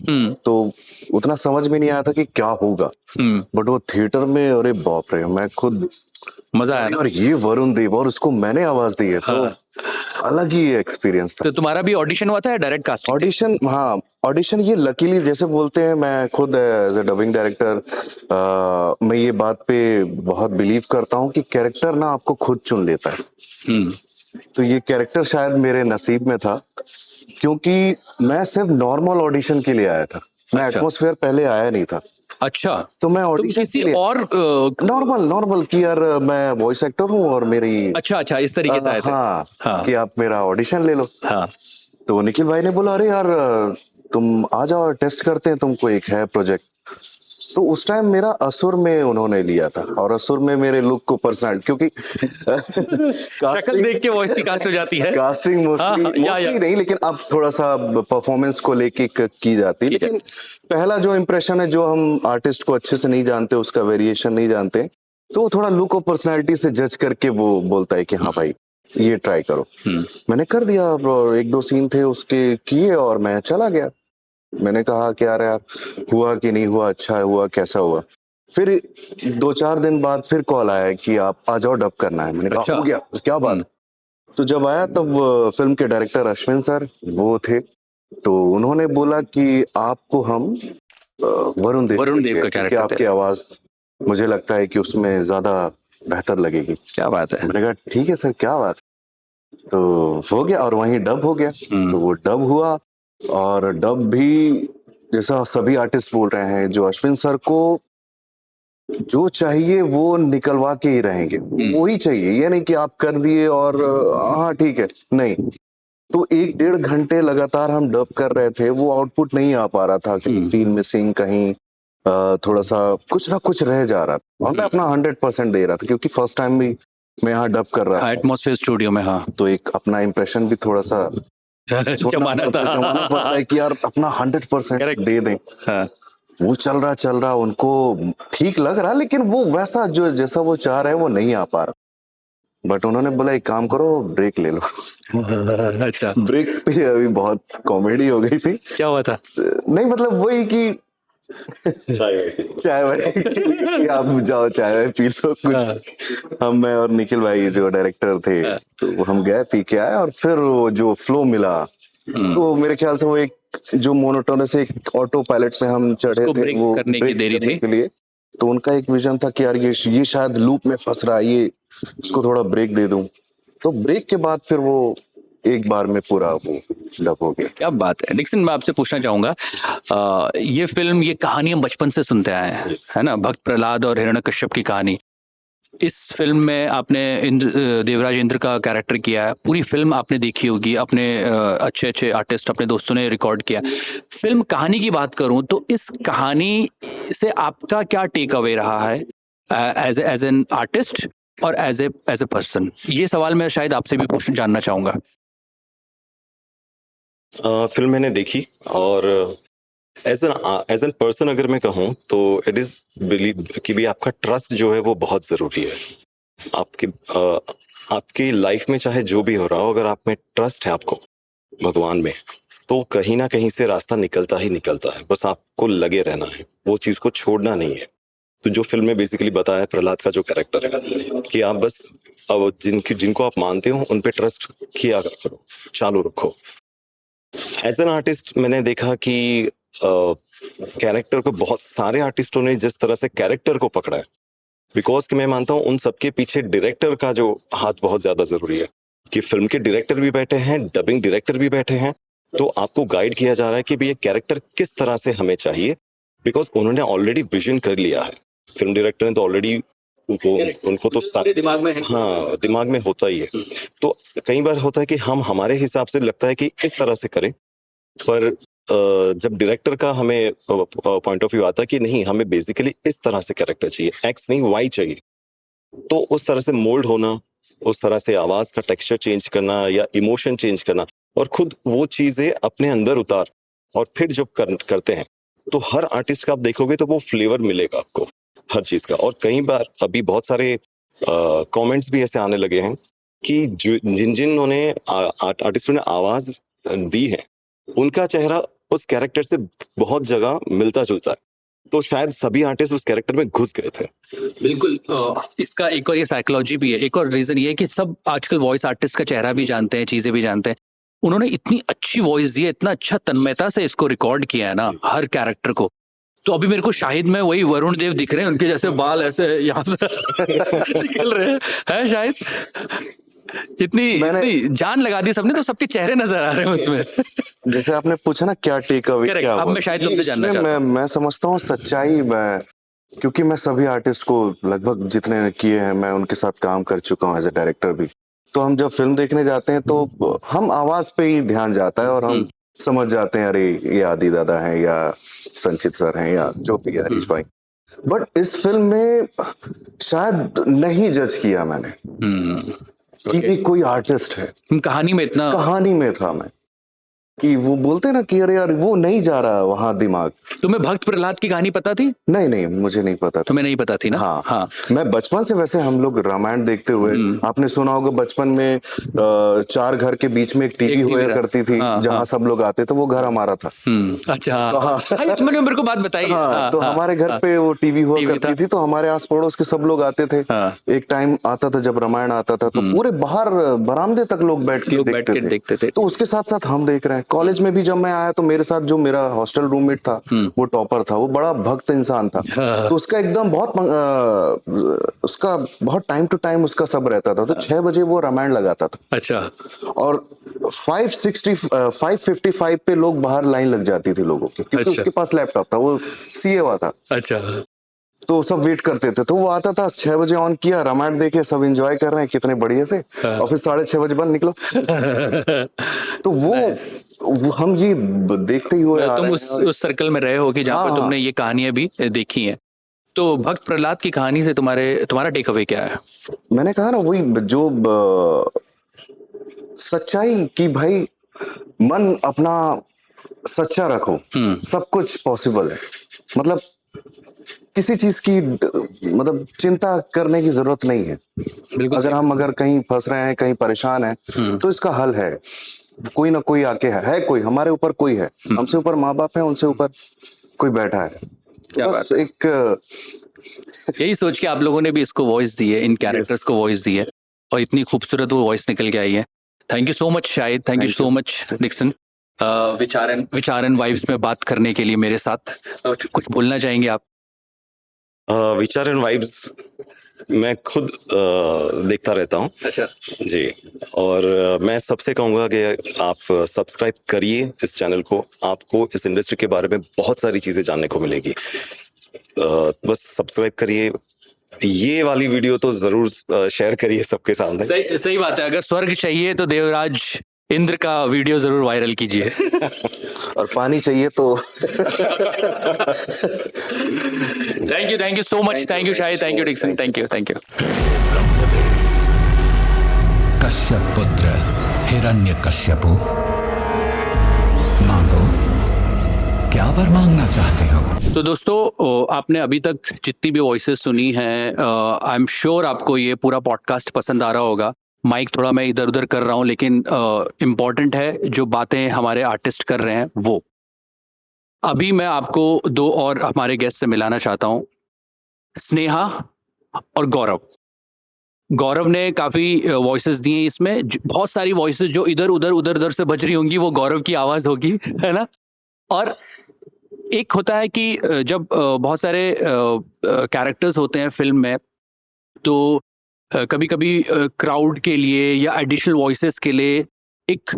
तो उतना समझ में नहीं आया था कि क्या होगा। बट वो थिएटर में अरे बाप रे, मैं खुद मजा आया और ये वरुण देव और उसको मैंने आवाज दी है, तो अलग ही एक्सपीरियंस था। तो तुम्हारा भी ऑडिशन हुआ था या डायरेक्ट कास्टिंग? ऑडिशन, हाँ ऑडिशन। ये लकीली जैसे बोलते हैं, मैं खुद एज ए डबिंग डायरेक्टर मैं ये बात पे बहुत बिलीव करता हूँ कि कैरेक्टर ना आपको खुद चुन लेता है। तो ये कैरेक्टर शायद मेरे नसीब में था, क्योंकि मैं सिर्फ नॉर्मल ऑडिशन के लिए आया था। मैं एटमॉस्फेयर पहले आया नहीं था। अच्छा, तो मैं ऑडिशन किसी और नॉर्मल कि यार मैं वॉइस एक्टर हूँ और मेरी अच्छा इस तरीके से आए थे। हाँ, कि आप मेरा ऑडिशन ले लो। हाँ, तो निखिल भाई ने बोला अरे यार तुम आ जाओ, टेस्ट करते हैं तुमको, एक है प्रोजेक्ट। तो उस टाइम मेरा असुर में उन्होंने लिया था, और असुर में मेरे लुक को पर्सनैलिटी, क्योंकि शक्ल देख के वॉइस की कास्ट हो जाती है। कास्टिंग मोस्टली नहीं, लेकिन अब थोड़ा सा परफॉर्मेंस को लेके की जाती है। लेकिन पहला जो इम्प्रेशन है, जो हम आर्टिस्ट को अच्छे से नहीं जानते, उसका वेरिएशन नहीं जानते, तो वो थोड़ा लुक और पर्सनैलिटी से जज करके वो बोलता है कि हाँ भाई ये ट्राई करो। मैंने कर दिया, और एक दो सीन थे उसके किए और मैं चला गया। मैंने कहा कि यार हुआ कि नहीं हुआ, अच्छा हुआ, कैसा हुआ। फिर 2-4 दिन बाद फिर कॉल आया कि आप आ जाओ, डब करना है। मैंने कहा हो गया, क्या बात। तो जब आया तब फिल्म के डायरेक्टर अश्विन सर वो थे, तो उन्होंने बोला कि आपको हम वरुण देव का कैरेक्टर, आपकी आवाज मुझे लगता है कि उसमें ज्यादा बेहतर लगेगी। क्या बात है। मैंने कहा ठीक है सर, क्या बात। तो हो गया, और वहीं डब हो गया। तो वो डब हुआ, और डब भी जैसा सभी आर्टिस्ट बोल रहे हैं, जो अश्विन सर को जो चाहिए वो निकलवा के ही रहेंगे, वही चाहिए। ये नहीं कि आप कर दिए और हाँ ठीक है, नहीं। तो 1-1.5 घंटे लगातार हम डब कर रहे थे, वो आउटपुट नहीं आ पा रहा था, सीन मिसिंग, कहीं थोड़ा सा कुछ ना कुछ रह जा रहा था, और मैं अपना 100% दे रहा था, क्योंकि फर्स्ट टाइम भी मैं यहाँ डब कर रहा था एटमॉस्फेयर स्टूडियो में। हाँ, तो एक अपना इम्प्रेशन भी थोड़ा सा जमाना पड़ता है कि यार अपना 100% दे दें। हाँ। वो चल रहा, उनको ठीक लग रहा, लेकिन वो वैसा जो जैसा वो चाह रहे हैं वो नहीं आ पा रहा। बट उन्होंने बोला एक काम करो, ब्रेक ले लो। अच्छा, ब्रेक पे अभी बहुत कॉमेडी हो गई थी। क्या हुआ था? नहीं मतलब वही कि चाय भाई आप जाओ चाय वाय पी लो कुछ। मैं और निखिल भाई जो डायरेक्टर थे, तो हम गए, पी के आए, और फिर वो जो फ्लो मिला, तो मेरे ख्याल से वो एक जो मोनोटोनस एक ऑटो पायलट में हम चढ़े थे, वो करने की देरी थी के लिए, तो उनका एक विजन था कि यार ये शायद लूप में फंस रहा है, ये इसको थोड़ा ब्रेक दे दूं। तो ब्रेक के बाद फिर वो एक बार में पूरा वो डब हो गया। क्या बात है। डिक्सन, मैं आपसे पूछना चाहूंगा, ये फिल्म, ये कहानी हम बचपन से सुनते आए हैं, है ना, भक्त प्रहलाद और हिरण्यकश्यप की कहानी। इस फिल्म में आपने देवराज इंद्र का कैरेक्टर किया है, पूरी फिल्म आपने देखी होगी, अपने अच्छे आर्टिस्ट, अपने दोस्तों ने रिकॉर्ड किया। फिल्म कहानी की बात करूं तो इस कहानी से आपका क्या टेक अवे रहा है एज एन आर्टिस्ट और एज ए पर्सन? ये सवाल मैं शायद आपसे भी जानना चाहूंगा। फिल्म मैंने देखी, और एज एन पर्सन अगर मैं कहूँ तो इट इज बिलीव कि भी आपका ट्रस्ट जो है वो बहुत जरूरी है। आपकी लाइफ में चाहे जो भी हो रहा हो, अगर आप में ट्रस्ट है आपको भगवान में, तो कहीं ना कहीं से रास्ता निकलता ही निकलता है। बस आपको लगे रहना है, वो चीज को छोड़ना नहीं है। तो जो फिल्म में बेसिकली बताया प्रहलाद का जो कैरेक्टर है कि आप बस अब जिनको आप मानते हो उन पे ट्रस्ट किया करो, चालू रखो। एज एन आर्टिस्ट मैंने देखा कि कैरेक्टर को बहुत सारे आर्टिस्टों ने जिस तरह से कैरेक्टर को पकड़ा है, बिकॉज कि मैं मानता हूँ उन सबके पीछे डायरेक्टर का जो हाथ बहुत ज्यादा जरूरी है कि फिल्म के डायरेक्टर भी बैठे हैं, डबिंग डायरेक्टर भी बैठे हैं, तो आपको गाइड किया जा रहा है कि भाई ये कैरेक्टर किस तरह से हमें चाहिए, बिकॉज उन्होंने ऑलरेडी विजन कर लिया है। फिल्म डायरेक्टर ने तो ऑलरेडी उनको तो दिमाग में है। हाँ, दिमाग में होता ही है। तो कई बार होता है कि हम हमारे हिसाब से लगता है कि इस तरह से करें, पर जब डायरेक्टर का हमें पॉइंट ऑफ व्यू आता है कि नहीं, हमें बेसिकली इस तरह से कैरेक्टर चाहिए, एक्स नहीं वाई चाहिए, तो उस तरह से मोल्ड होना, उस तरह से आवाज का टेक्सचर चेंज करना या इमोशन चेंज करना और खुद वो चीजें अपने अंदर उतार और फिर जब करते हैं तो हर आर्टिस्ट का आप देखोगे तो वो फ्लेवर मिलेगा आपको हर चीज का। और कई बार अभी बहुत सारे कमेंट्स भी ऐसे आने लगे हैं कि जिन्होंने आर्टिस्टों ने आवाज दी है उनका चेहरा उस कैरेक्टर से बहुत जगह मिलता जुलता है, तो शायद सभी आर्टिस्ट उस कैरेक्टर में घुस गए थे। बिल्कुल। इसका एक और ये साइकोलॉजी भी है, एक और रीजन ये है कि सब आजकल वॉइस आर्टिस्ट का चेहरा भी जानते हैं, चीजें भी जानते हैं। उन्होंने इतनी अच्छी वॉइस दी है, इतना अच्छा तन्मयता से इसको रिकॉर्ड किया है ना हर कैरेक्टर को। तो अभी मेरे को शाहिद में वही वरुण देव दिख रहे हैं, उनके जैसे बाल ऐसे यहाँ से निकल रहे हैं शायद। इतनी जान लगा दी सबने, तो सबके चेहरे नजर आ रहे हैं उसमें। जैसे आपने पूछा ना क्या टेक अवे क्या अब हुआ? मैं शायद तुमसे जानना चाहता हूं। मैं समझता हूँ सच्चाई में, क्योंकि मैं सभी आर्टिस्ट को लगभग जितने किए हैं मैं उनके साथ काम कर चुका हूँ एज ए डायरेक्टर भी। तो हम जब फिल्म देखने जाते हैं तो हम आवाज पे ही ध्यान जाता है और हम समझ जाते हैं अरे ये आदि दादा हैं या संचित सर हैं या जो भी है हरीश भाई। बट इस फिल्म में शायद नहीं जज किया मैंने कि भी कोई आर्टिस्ट है। कहानी में था मैं कि वो बोलते हैं ना कि अरे यार वो नहीं जा रहा वहां दिमाग। तुम्हें भक्त प्रहलाद की कहानी पता थी? नहीं, मुझे नहीं पता। तुम्हें नहीं पता थी ना? हाँ। मैं बचपन से, वैसे हम लोग रामायण देखते हुए, आपने सुना होगा बचपन में 4 घर के बीच में एक टीवी हुआ करती थी जहाँ सब लोग आते थे, वो घर हमारा था। अच्छा। तुमने मेरे को बात बताई। तो हमारे घर पे वो टीवी हुआ करती थी, तो हमारे आस पड़ोस के सब लोग आते थे। एक टाइम आता था जब रामायण आता था तो पूरे बाहर बरामदे तक लोग बैठ के देखते थे। तो उसके साथ साथ हम देख रहे हैं। कॉलेज में भी जब मैं आया तो मेरे साथ जो मेरा हॉस्टल रूममेट था वो टॉपर था, वो बड़ा भक्त इंसान था। तो उसका एकदम उसका बहुत टाइम टू टाइम उसका सब रहता था। तो 6 बजे वो रामायण लगाता था। अच्छा। और 555 पे लोग बाहर लाइन लग जाती थी लोगों की, क्योंकि उसके पास लैपटॉप था, वो सीए हुआ था। अच्छा। तो सब वेट करते थे, तो वो आता था 6 बजे ऑन किया, रामायण देखे, सब एंजॉय कर रहे हैं कितने बढ़िया से, और फिर 6:30 बजे बंद निकलो। तो वो हम ये देखते ही हुए तुम उस सर्कल में रहे हो कि जहाँ पर तुमने ये कहानियां भी देखी हैं। तो भक्त प्रहलाद की कहानी से तुम्हारा टेक अवे क्या है? मैंने कहा ना वही जो सच्चाई की, भाई मन अपना सच्चा रखो, सब कुछ पॉसिबल है। मतलब किसी चीज की मतलब चिंता करने की जरूरत नहीं है। अगर कहीं फंस रहे हैं, कहीं परेशान हैं, तो इसका हल है। कोई ना कोई आके है कोई हमारे ऊपर, कोई है हमसे ऊपर, माँ बाप है, उनसे ऊपर कोई बैठा है। बस एक यही सोच के आप लोगों ने भी इसको वॉइस दी है, इन कैरेक्टर्स को वॉइस दी है, और इतनी खूबसूरत वो वॉइस निकल के आई है। Thank you so much Shahid, thank you so much Dixon, Vichar and Vibes में बात करने के लिए मेरे साथ। कुछ बोलना चाहेंगे आप? विचार एंड वाइब्स मैं खुद देखता रहता हूँ। अच्छा जी। और मैं सबसे कहूँगा कि आप सब्सक्राइब करिए इस चैनल को, आपको इस इंडस्ट्री के बारे में बहुत सारी चीज़ें जानने को मिलेगी। बस सब्सक्राइब करिए, ये वाली वीडियो तो जरूर शेयर करिए सबके सामने। सही बात है। अगर स्वर्ग चाहिए तो देवराज इंद्र का वीडियो जरूर वायरल कीजिए। और पानी चाहिए तो thank you so much. Thank you Shahid, thank you Dixon, thank you. Kashyap पुत्र, हिरण्यकश्यपु, मांगो क्या वर मांगना चाहते हो? तो दोस्तों आपने अभी तक जितनी भी वॉइसेस सुनी हैं, आई एम श्योर आपको ये पूरा पॉडकास्ट पसंद आ रहा होगा। माइक थोड़ा मैं इधर उधर कर रहा हूँ, लेकिन इम्पॉर्टेंट है जो बातें हमारे आर्टिस्ट कर रहे हैं वो। अभी मैं आपको दो और हमारे गेस्ट से मिलाना चाहता हूँ, स्नेहा और गौरव। गौरव ने काफ़ी वॉइसेस दी हैं इसमें, बहुत सारी वॉइसेस जो इधर उधर से बज रही होंगी वो गौरव की आवाज़ होगी, है ना। और एक होता है कि जब बहुत सारे कैरेक्टर्स होते हैं फिल्म में, तो कभी कभी क्राउड के लिए या एडिशनल वॉइसेस के लिए एक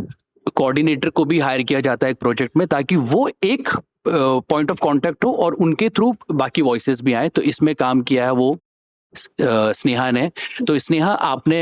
कोऑर्डिनेटर को भी हायर किया जाता है एक प्रोजेक्ट में, ताकि वो एक पॉइंट ऑफ कांटेक्ट हो और उनके थ्रू बाकी वॉइसेस भी आए। तो इसमें काम किया है वो स्नेहा ने। तो स्नेहा, आपने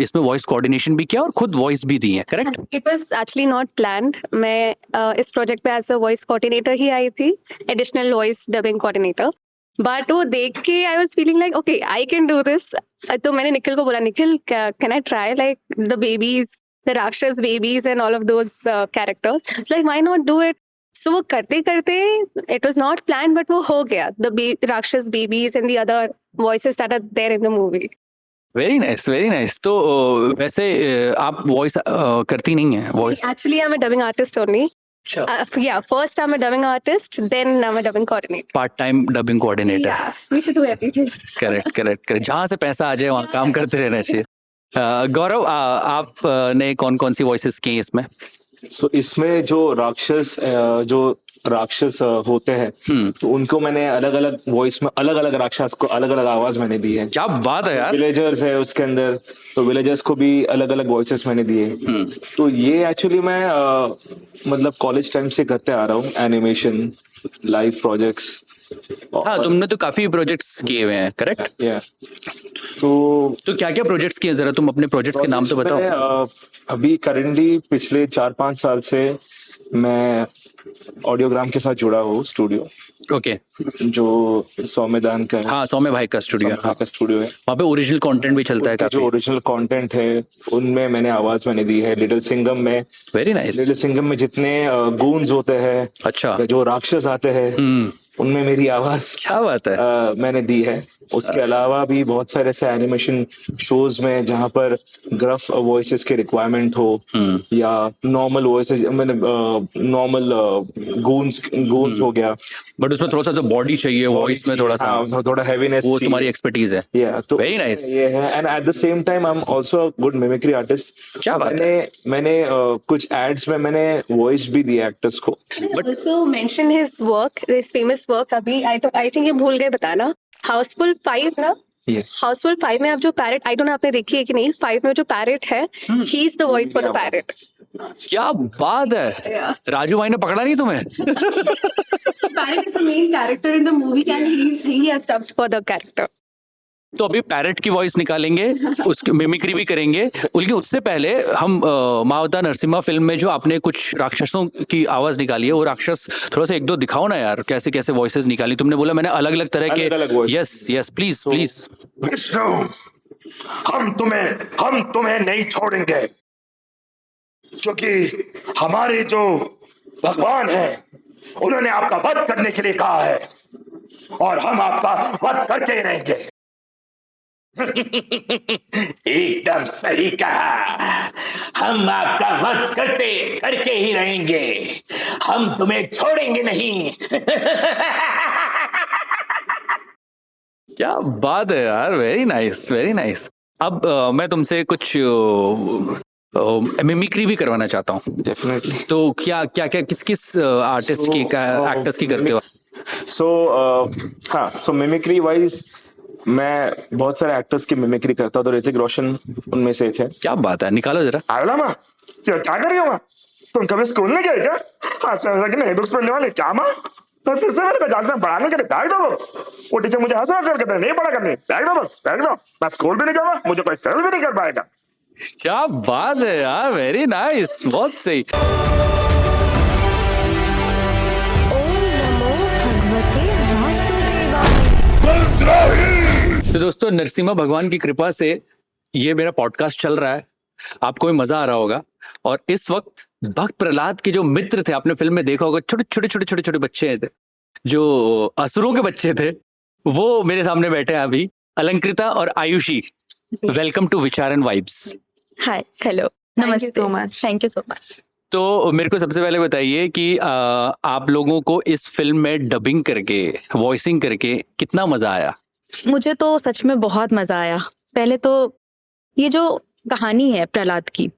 इसमें वॉइस कोऑर्डिनेशन भी किया और खुद वॉइस भी दी है, correct? It was actually not planned. मैं इस प्रोजेक्ट पे एज अ वॉइस कोऑर्डिनेटर ही आई थी, additional voice dubbing coordinator. But वो देख के I was feeling like okay I can do this. तो मैंने निखिल को बोला, Nikhil can I try like the babies, the राक्षस babies and all of those characters, like why not do it. So वो करते करते it was not plan but वो हो गया, द राक्षस babies and the other voices that are there in the movie. Very nice, very nice. तो वैसे आप वॉइस करती नहीं है voice? Actually, I'm a dubbing artist only. Yeah, first I'm a dubbing artist, then I'm a dubbing coordinator. Part time dubbing coordinator. Yeah, we should do everything. Correct. जहाँ से पैसा आ जाए वहाँ काम करते रहना चाहिए। गौरव, आपने कौन कौन सी वॉइसेस की इसमें? सो इसमें जो राक्षस होते हैं तो उनको मैंने अलग अलग वॉइस में अलग अलग राक्षस को अलग अलग आवाज मैंने दी है। क्या बात है यार। विलेजर्स है उसके अंदर, तो विलेजर्स को भी अलग अलग वॉइसेस मैंने दिए। तो ये एक्चुअली मैं मतलब कॉलेज टाइम से करते आ रहा हूँ, एनिमेशन, लाइव प्रोजेक्ट्स। हाँ, तुमने तो काफी प्रोजेक्ट्स किए हुए हैं, करेक्ट? तो क्या क्या प्रोजेक्ट्स किए, जरा तुम अपने प्रोजेक्ट्स के नाम तो बताओ। अभी करेंटली पिछले 4-5 साल से मैं ऑडियोग्राम के साथ जुड़ा हूँ, स्टूडियो। ओके। जो सौम्यदान का है। हाँ, सौम्य भाई का स्टूडियो है। का स्टूडियो है। वहाँ पे ओरिजिनल कंटेंट भी चलता है काफी। जो ओरिजिनल कंटेंट है उनमें मैंने आवाज मैंने दी है। लिटिल सिंघम में, वेरी नाइस, लिटिल सिंघम में जितने गूंज होते हैं, अच्छा, जो राक्षस आते हैं, उनमें मेरी आवाज क्या बात है मैंने दी है। उसके अलावा भी बहुत सारे ऐसे एनिमेशन शोज में जहाँ पर ग्रफ वॉइसेस के रिक्वायरमेंट हो या नॉर्मल वॉइसेस, मैंने नॉर्मल गूंज हो गया, बट उसमें थोड़ा सा जो बॉडी चाहिए वॉइस में, थोड़ा सा थोड़ा हैवीनेस, वो तुम्हारी एक्सपर्टीज है। तो वेरी नाइस। ये है। And at the same time I am also good mimicry artist. क्या बात है। मैंने कुछ एड्स में मैंने वॉइस भी दी एक्टर्स को। But also mention his work, his famous work। अभी I think ये भूल गए बताना, हाउसफुल 5 ना? हाउसफुल 5 में आप जो पैरेट, आई डोंट नो आपने देखी है कि नहीं, 5 में जो पैरेट है, he is the voice for the parrot. क्या बात है। राजू भाई ने पकड़ा नहीं तुम्हें? So parrot is the main character in the movie and he has dubbed for the character. तो अभी पैरेट की वॉइस निकालेंगे, उसकी मिमिक्री भी करेंगे। लेकिन उससे पहले हम माँ अवतार नरसिम्हा फिल्म में जो आपने कुछ राक्षसों की आवाज निकाली है, वो राक्षस थोड़ा सा एक दो दिखाओ ना यार, कैसे कैसे वॉइसेस निकाली तुमने? बोला मैंने अलग अलग तरह के। Yes please please. विष्णु, हम तुम्हें नहीं छोड़ेंगे, क्योंकि हमारे जो भगवान हैं उन्होंने आपका वध करने के लिए कहा है और हम आपका वध करके ही रहेंगे। एकदम सही कहा, हम आपका वध करके ही रहेंगे, हम तुम्हें छोड़ेंगे नहीं। क्या बात है यार, वेरी नाइस, वेरी नाइस। अब मैं तुमसे कुछ मिमिक्री भी करवाना चाहता हूँ। डेफिनेटली। तो क्या किस आर्टिस्ट की एक्टर्स की करते हो? सो मिमिक्री वाइज मैं बहुत सारे एक्टर्स की मिमिक्री करता हूँ, तो ऋतिक रोशन उनमें से एक है। क्या बात है, निकालो जरा। माँ क्या कर रही हो माँ? तुम कभी स्कूल नहीं गए क्या? नहीं बुक्स पढ़ने वाले क्या माँ? तो फिर से मेरे को जांचना पढ़ाने के लिए बैग दो बस। वो टीचर मुझे हंसा फेल करते नहीं पढ़ा करनी, बैग दो बस, बैग दो। मैं स्कूल भी नहीं जाऊंगा, मुझे कोई फेल भी नहीं कर पाएगा। क्या बात है यार, वेरी नाइस, बहुत सही। तो दोस्तों, नरसिम्हा भगवान की कृपा से ये मेरा पॉडकास्ट चल रहा है, आपको भी मजा आ रहा होगा। और इस वक्त भक्त प्रहलाद के जो मित्र थे, आपने फिल्म में देखा होगा, छोटे छोटे छोटे छोटे छोटे बच्चे थे जो असुरों के बच्चे थे, वो मेरे सामने बैठे हैं अभी, अलंकृता और आयुषी। वेलकम टू विचार एंड वाइब्स। हाय, हेलो, नमस्ते, so much. Thank you so much. तो मेरे को सबसे पहले बताइए कि आप लोगों को इस फिल्म में डबिंग करके, वॉइसिंग करके कितना मजा आया? मुझे तो सच में बहुत मजा आया। पहले तो ये जो कहानी है प्रहलाद की,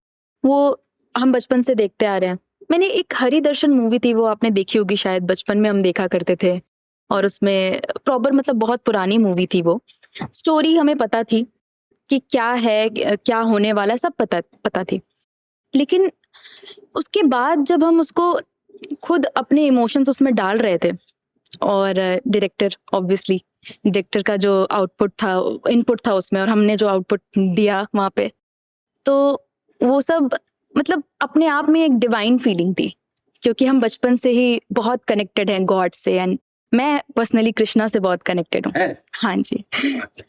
वो हम बचपन से देखते आ रहे हैं। मैंने एक हरि दर्शन मूवी थी, वो आपने देखी होगी शायद, बचपन में हम देखा करते थे, और उसमें प्रॉपर मतलब बहुत पुरानी मूवी थी वो। स्टोरी हमें पता थी कि क्या है, क्या होने वाला है, सब पता थी। लेकिन उसके बाद जब हम उसको खुद अपने इमोशंस उसमें डाल रहे थे, और डायरेक्टर ऑब्वियसली डायरेक्टर का जो आउटपुट था, इनपुट था उसमें, और हमने जो आउटपुट दिया वहाँ पे, तो वो सब मतलब अपने आप में एक डिवाइन फीलिंग थी, क्योंकि हम बचपन से ही बहुत कनेक्टेड हैं गॉड से, एंड मैं पर्सनली कृष्णा से बहुत कनेक्टेड हूँ। हाँ जी,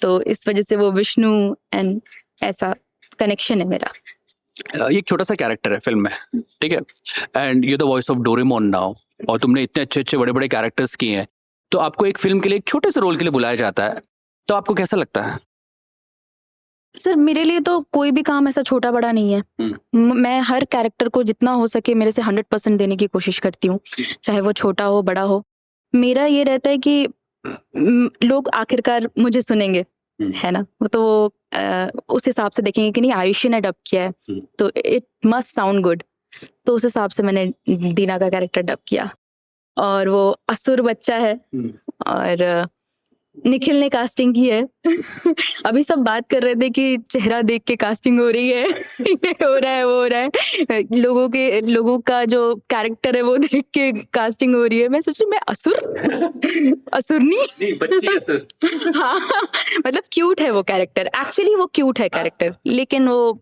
तो इस वजह से वो विष्णु एंड ऐसा कनेक्शन है मेरा। एक छोटा सा कैरेक्टर है फिल्म में, ठीक है, and you the voice of Doraemon now, और तुमने इतने अच्छे अच्छे बड़े बड़े कैरेक्टर्स किए हैं, तो आपको एक फिल्म के लिए एक छोटे से रोल के लिए बुलाया जाता है, तो आपको कैसा लगता है? सर मेरे लिए तो कोई भी काम ऐसा छोटा बड़ा नहीं है। मैं हर कैरेक्टर को जितना हो सके मेरे से 100% देने की कोशिश करती हूँ, चाहे वो छोटा हो बड़ा हो। मेरा ये रहता है कि लोग आखिरकार मुझे सुनेंगे, है ना, वो तो उस हिसाब से देखेंगे कि नहीं आयुषी ने डब किया है तो इट मस्ट साउंड गुड। तो उस हिसाब से मैंने दीना का कैरेक्टर डब किया, और वो असुर बच्चा है, और निखिल ने कास्टिंग की है। अभी सब बात कर रहे थे कि चेहरा देख के कास्टिंग हो रही है, ये हो रहा है, वो हो रहा है, लोगों का जो कैरेक्टर है वो देख के कास्टिंग हो रही है। मैं सोच रही मैं असुर नहीं बच्ची असुर। हाँ, मतलब क्यूट है वो कैरेक्टर, एक्चुअली वो क्यूट है कैरेक्टर, लेकिन वो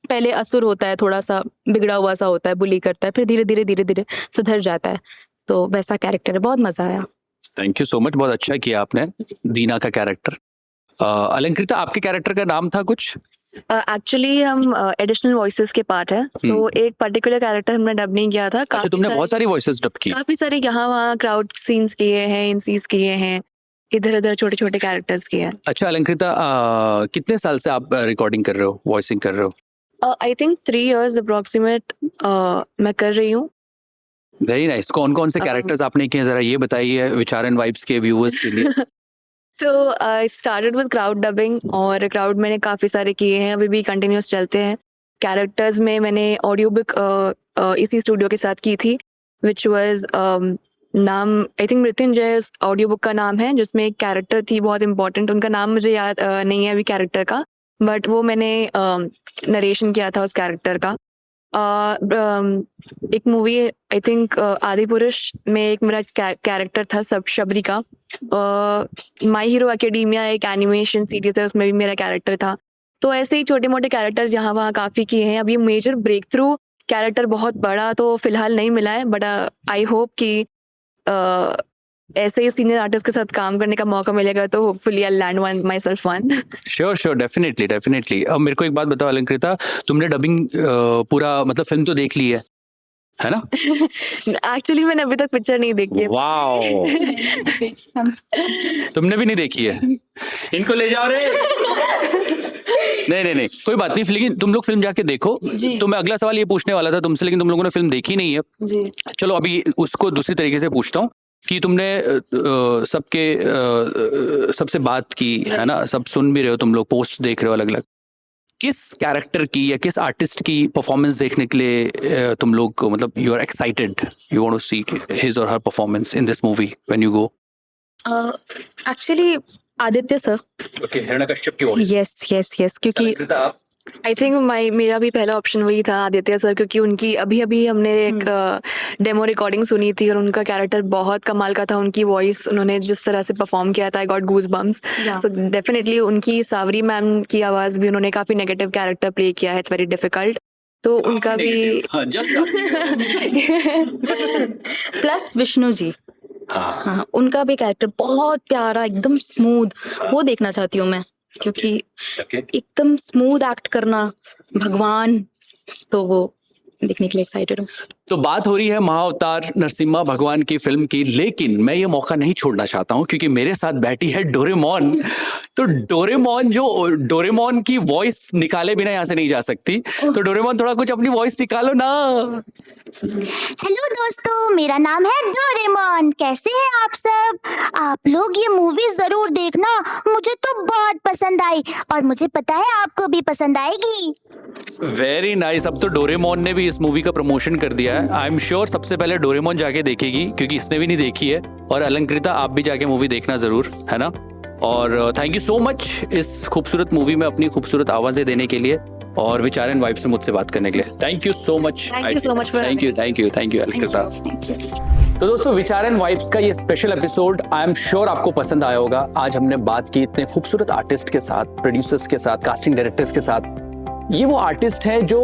पहले असुर होता है, थोड़ा सा बिगड़ा हुआ सा होता है, बुली करता है, फिर धीरे धीरे सुधर जाता है। तो वैसा कैरेक्टर है, बहुत मजा आया। थैंक यू सो मच, बहुत अच्छा किया आपने दीना का कैरेक्टर। अलंकृता, आपके कैरेक्टर का नाम था कुछ? एक्चुअली हम एडिशनल वॉइसेस के पार्ट है, सो एक पर्टिकुलर कैरेक्टर हमने डब नहीं किया था। अच्छा, तुमने बहुत सारी वॉइसेस डब की? काफी सारे यहाँ वहाँ क्राउड सीन्स किए हैं, इनसीज किए हैं, इधर उधर छोटे छोटे कैरेक्टर्स किए हैं। अच्छा अलंकृता, कितने साल से आप रिकॉर्डिंग कर रहे हो, वॉइसिंग कर रहे हो? आई थिंक 3 years अप्रोक्सीमेट मैं कर रही हूँ। Very nice. कौन कौन से कैरेक्टर्स आपने किए, जरा ये बताइए विचार एंड वाइब्स के व्यूअर्स के लिए। तो I started with crowd dubbing, और क्राउड मैंने काफ़ी सारे किए हैं, अभी भी कंटिन्यूस चलते हैं। कैरेक्टर्स में मैंने ऑडियो बुक इसी स्टूडियो के साथ की थी, विच वाज नाम I think Mrityunjay audio book का नाम है, जिसमें एक कैरेक्टर थी बहुत इंपॉर्टेंट, उनका नाम मुझे याद नहीं है अभी कैरेक्टर का, बट वो मैंने नरेशन किया था उस कैरेक्टर का। एक मूवी आई थिंक आदि पुरुष में एक मेरा कैरेक्टर था सब शबरी का। माय हीरो एकेडेमिया एक एनिमेशन सीरीज है, उसमें भी मेरा कैरेक्टर था। तो ऐसे ही छोटे मोटे कैरेक्टर्स यहाँ वहाँ काफ़ी किए हैं। अभी मेजर ब्रेक थ्रू कैरेक्टर बहुत बड़ा तो फिलहाल नहीं मिला है, बट आई होप कि ऐसे ही सीनियर आर्टिस्ट के साथ काम करने का मौका मिलेगा, तो hopefully I land one my self one. Sure definitely. अब मेरे को एक बात बताओ अलंकृता, तुमने डबिंग पूरा मतलब फिल्म तो देख ली है ना? एक्चुअली मैंने अभी तक पिक्चर नहीं देखी है। वाओ, तुमने भी नहीं देखी है? इनको ले जाओ रे। नहीं कोई बात नहीं, लेकिन तुम लोग फिल्म जाके देखो। तो मैं अगला सवाल ये पूछने वाला था तुमसे, लेकिन तुम लोगों ने फिल्म देखी नहीं है जी। चलो अभी उसको दूसरी तरीके से पूछता हूँ कि तुमने सबसे बात की है ना, सब सुन भी रहे हो, तुम लोग पोस्ट देख रहे हो अलग अलग, किस कैरेक्टर की या किस आर्टिस्ट की परफॉर्मेंस देखने के लिए तुम लोग मतलब you are excited, you want to see his और her performance in this movie when you go? Actually Aditya sir. Okay, Hiranyakashyap की वॉइस। यस, क्योंकि आई थिंक मेरा भी पहला ऑप्शन वही था आदित्य सर, क्योंकि उनकी अभी हमने एक डेमो रिकॉर्डिंग सुनी थी और उनका कैरेक्टर बहुत कमाल का था। उनकी वॉइस उन्होंने जिस तरह से परफॉर्म किया था, I got goosebumps. So definitely उनकी सावरी मैम की आवाज भी, उन्होंने काफी नेगेटिव कैरेक्टर प्ले किया है, इट्स वेरी डिफिकल्ट, तो उनका भी प्लस विष्णु जी, हाँ उनका भी कैरेक्टर बहुत प्यारा, एकदम स्मूथ, वो देखना चाहती हूँ मैं, क्योंकि एकदम स्मूथ एक्ट करना भगवान, तो वो देखने के लिए एक्साइटेड हूँ। तो बात हो रही है महाअवतार नरसिम्हा भगवान की फिल्म की, लेकिन मैं ये मौका नहीं छोड़ना चाहता हूँ क्योंकि मेरे साथ बैठी है डोरेमोन। तो डोरेमोन की वॉइस निकाले बिना यहाँ से नहीं जा सकती, तो डोरेमोन थोड़ा कुछ अपनी वॉइस निकालो ना। हेलो दोस्तों, मेरा नाम है डोरेमोन। कैसे हैं आप सब? आप लोग ये मूवी जरूर देखना, मुझे तो बहुत पसंद आई और मुझे पता है आपको भी पसंद आएगी। Very nice. अब तो डोरेमोन ने भी इस मूवी का प्रमोशन कर दिया है। आई एम श्योर सबसे पहले डोरेमोन जाके देखेगी क्योंकि इसने भी नहीं देखी है। और अलंकृता, आप भी जाके मूवी देखना जरूर, है ना। और थैंक यू सो मच इस खूबसूरत मूवी में अपनी खूबसूरत आवाजें देने के लिए और विचार एंड वाइब से मुझसे बात करने के लिए। Thank you so much. Thank you Alankrita. तो दोस्तों, विचार एंड वाइब्स का ये special episode I am sure आपको पसंद आया होगा। आज हमने बात की इतने खूबसूरत आर्टिस्ट के साथ, प्रोड्यूसर्स के साथ, कास्टिंग डायरेक्टर्स के साथ। ये वो आर्टिस्ट हैं जो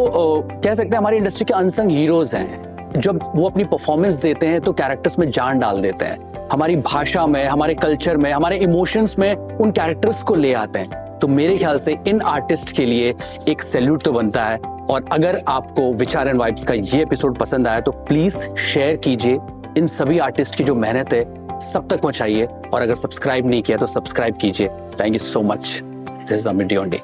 कह सकते हैं हमारी इंडस्ट्री के अनसंग हीरोज हैं। जब वो अपनी परफॉर्मेंस देते हैं तो कैरेक्टर्स में जान डाल देते हैं, हमारी भाषा में, हमारे कल्चर में, हमारे इमोशंस में उन कैरेक्टर्स को ले आते हैं। तो मेरे ख्याल से इन आर्टिस्ट के लिए एक सैल्यूट तो बनता है। और अगर आपको विचार एंड वाइब्स का ये एपिसोड पसंद आया तो प्लीज शेयर कीजिए। इन सभी आर्टिस्ट की जो मेहनत है सब तक पहुंचाइए, और अगर सब्सक्राइब नहीं किया तो सब्सक्राइब कीजिए। Thank you so much. This is Amit डियोंडे।